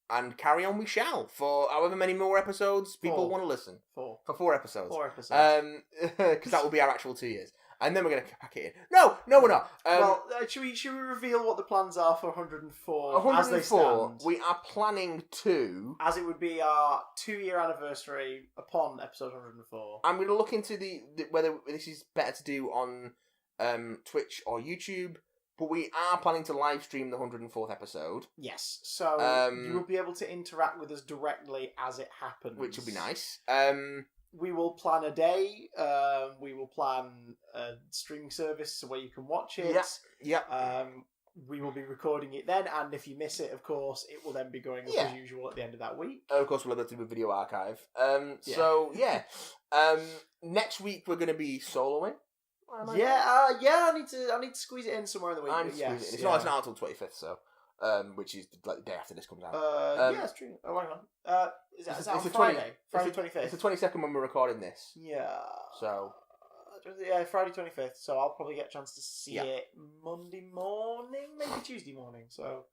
And carry on we shall for however many more episodes people want to listen. 4. For 4 episodes. 4 episodes. Because that will be our actual 2 years. And then we're going to pack it in. No, we're not. Should we reveal what the plans are for 104? 104, as they stand? We are planning to... As it would be our 2-year anniversary upon episode 104. I'm going to look into whether this is better to do on Twitch or YouTube. But we are planning to live stream the 104th episode. Yes, so you will be able to interact with us directly as it happens. Which will be nice. We will plan a day. We will plan a streaming service where you can watch it. Yeah. We will be recording it then, and if you miss it, of course, it will then be going up as usual at the end of that week. Of course, we'll have to do a video archive. So, yeah. Next week, we're going to be soloing. I need to squeeze it in somewhere in the week. I'm squeezing it in. It's not until 25th, so which is like the day after this comes out. Yeah, it's true. Oh, hang on. Is that on Friday? Friday 25th. It's the 22nd when we're recording this. Yeah. So. Yeah, Friday 25th. So I'll probably get a chance to see it Monday morning, maybe Tuesday morning. So.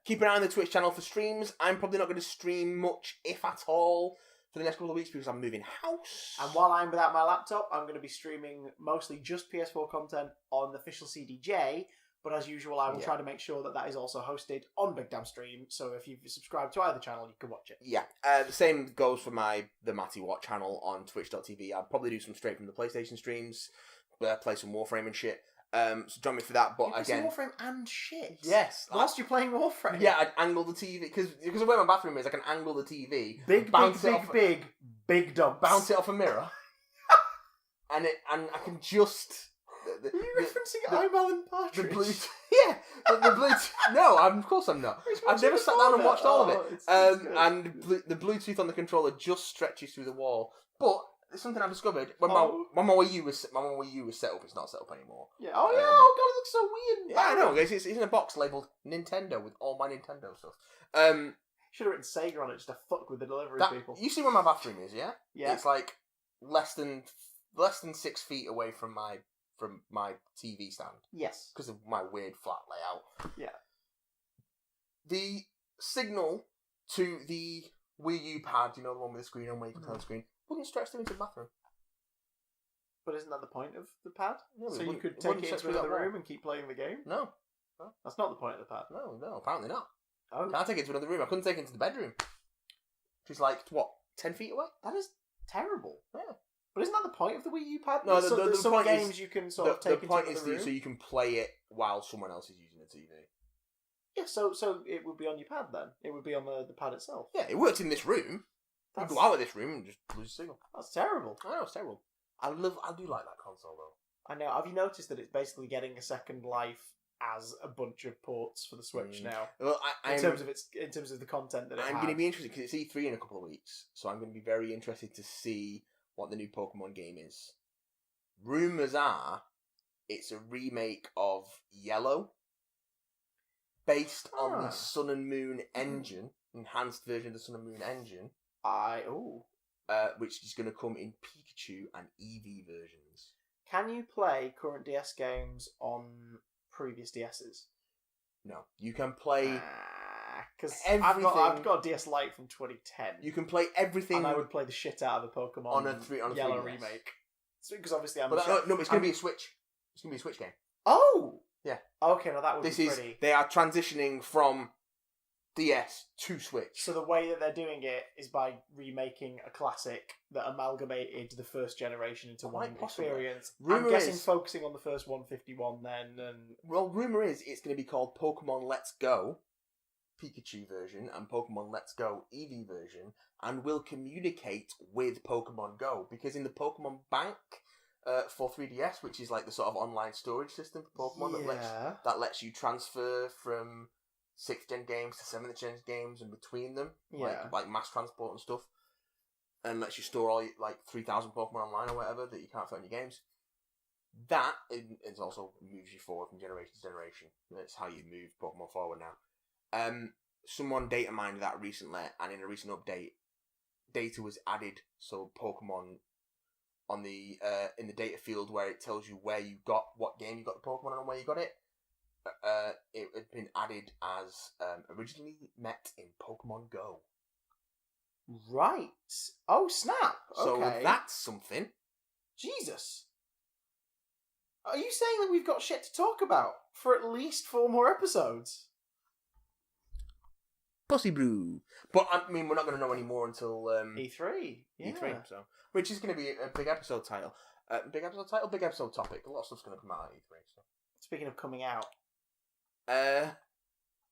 Keep an eye on the Twitch channel for streams. I'm probably not going to stream much, if at all, for the next couple of weeks because I'm moving house. And while I'm without my laptop, I'm going to be streaming mostly just PS4 content on the official CDJ. But as usual, I will try to make sure that is also hosted on Big Damn Stream. So if you've subscribed to either channel, you can watch it. Yeah. The same goes for the Matty Watt channel on twitch.tv. I'll probably do some straight from the PlayStation streams, play some Warframe and shit. So join me for that. But again, Warframe and shit. Yes. Whilst you're playing Warframe. Yeah, I'd angle the TV because of where my bathroom is. I can angle the TV, big dog, bounce it off a mirror, and I can just. Are you referencing I'm Alan Partridge? The Bluetooth. No, of course I'm not. I've never sat down and watched all of it. And the Bluetooth on the controller just stretches through the wall. But It's something I discovered when my Wii U was set up. It's not set up anymore. Yeah. Oh yeah. Oh god, it looks so weird. Yeah, I know. It's in a box labelled Nintendo with all my Nintendo stuff. Should have written Sega on it just to fuck with the delivery people. You see where my bathroom is, yeah? Yeah. It's like less than 6 feet away from my TV stand. Yes. Because of my weird flat layout. Yeah. The signal to the Wii U pad, the one with the screen on where you can turn the screen, wouldn't stretch through into the bathroom. But isn't that the point of the pad? Yeah, so you could take it into another room and keep playing the game? No. That's not the point of the pad. No, apparently not. Oh. Can't take it to another room. I couldn't take it into the bedroom. Which is like, 10 feet away? That is terrible. Yeah. But isn't that the point of the Wii U pad? No, the some point games is, you can sort of take the point into is the room. so you can play it while someone else is using the TV. Yeah, so it would be on your pad then. It would be on the pad itself. Yeah, it worked in this room. You go out of this room and just lose the signal. That's terrible. I know, it's terrible. I do like that console though. I know. Have you noticed that it's basically getting a second life as a bunch of ports for the Switch now? Well, in terms of the content that it I'm going to be interested because it's E3 in a couple of weeks, so I'm going to be very interested to see what the new Pokemon game is. Rumours are it's a remake of Yellow, based on the Sun and Moon engine, enhanced version of the Sun and Moon engine. Which is going to come in Pikachu and Eevee versions. Can you play current DS games on previous DSs? No, you can play because I've got a DS Lite from 2010. You can play everything, and I would play the shit out of a Pokemon on a Yellow 3DS. Remake. Because obviously no, it's going to be a Switch. It's going to be a Switch game. Oh, yeah. Okay, well that would be pretty. They are transitioning from DS to Switch. So the way that they're doing it is by remaking a classic that amalgamated the first generation into one experience. I'm guessing focusing on the first 151 then. Well, rumour is it's going to be called Pokemon Let's Go Pikachu version and Pokemon Let's Go Eevee version, and will communicate with Pokemon Go, because in the Pokemon Bank for 3DS, which is like the sort of online storage system for Pokemon that lets you transfer from 6th gen games to 7th gen games and between them, like mass transport and stuff, and lets you store all like 3,000 Pokemon online or whatever that you can't fit on your games. That is also moves you forward from generation to generation. That's how you move Pokemon forward now. Someone data mined that recently, and in a recent update, data was added. So Pokemon on the in the data field where it tells you where you got what game you got the Pokemon and where you got it. It had been added as originally met in Pokemon Go. Right. Oh, snap. So that's something. Jesus. Are you saying that we've got shit to talk about for at least 4 more episodes? Pussy brew. But, I mean, we're not going to know any more until... E3. Yeah. E3, so... Which is going to be a big episode title. Big episode title, big episode topic. A lot of stuff's going to come out at E3, so... Speaking of coming out...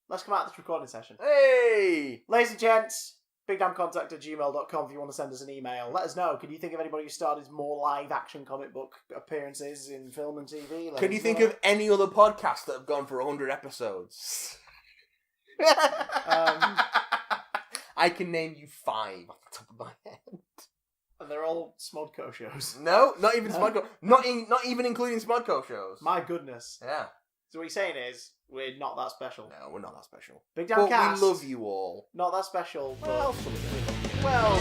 let's come out of this recording session. Hey! Ladies and gents, bigdamcontact@gmail.com if you want to send us an email. Let us know. Can you think of anybody who started more live action comic book appearances in film and TV? Can you think of any other podcasts that have gone for 100 episodes? I can name you 5 off the top of my head. And they're all Smodco shows. No, not even Smodco. Not even including Smodco shows. My goodness. Yeah. So what you're saying is, we're not that special. No, we're not that special. Big Damn Cast. We love you all. Not that special. Well, well.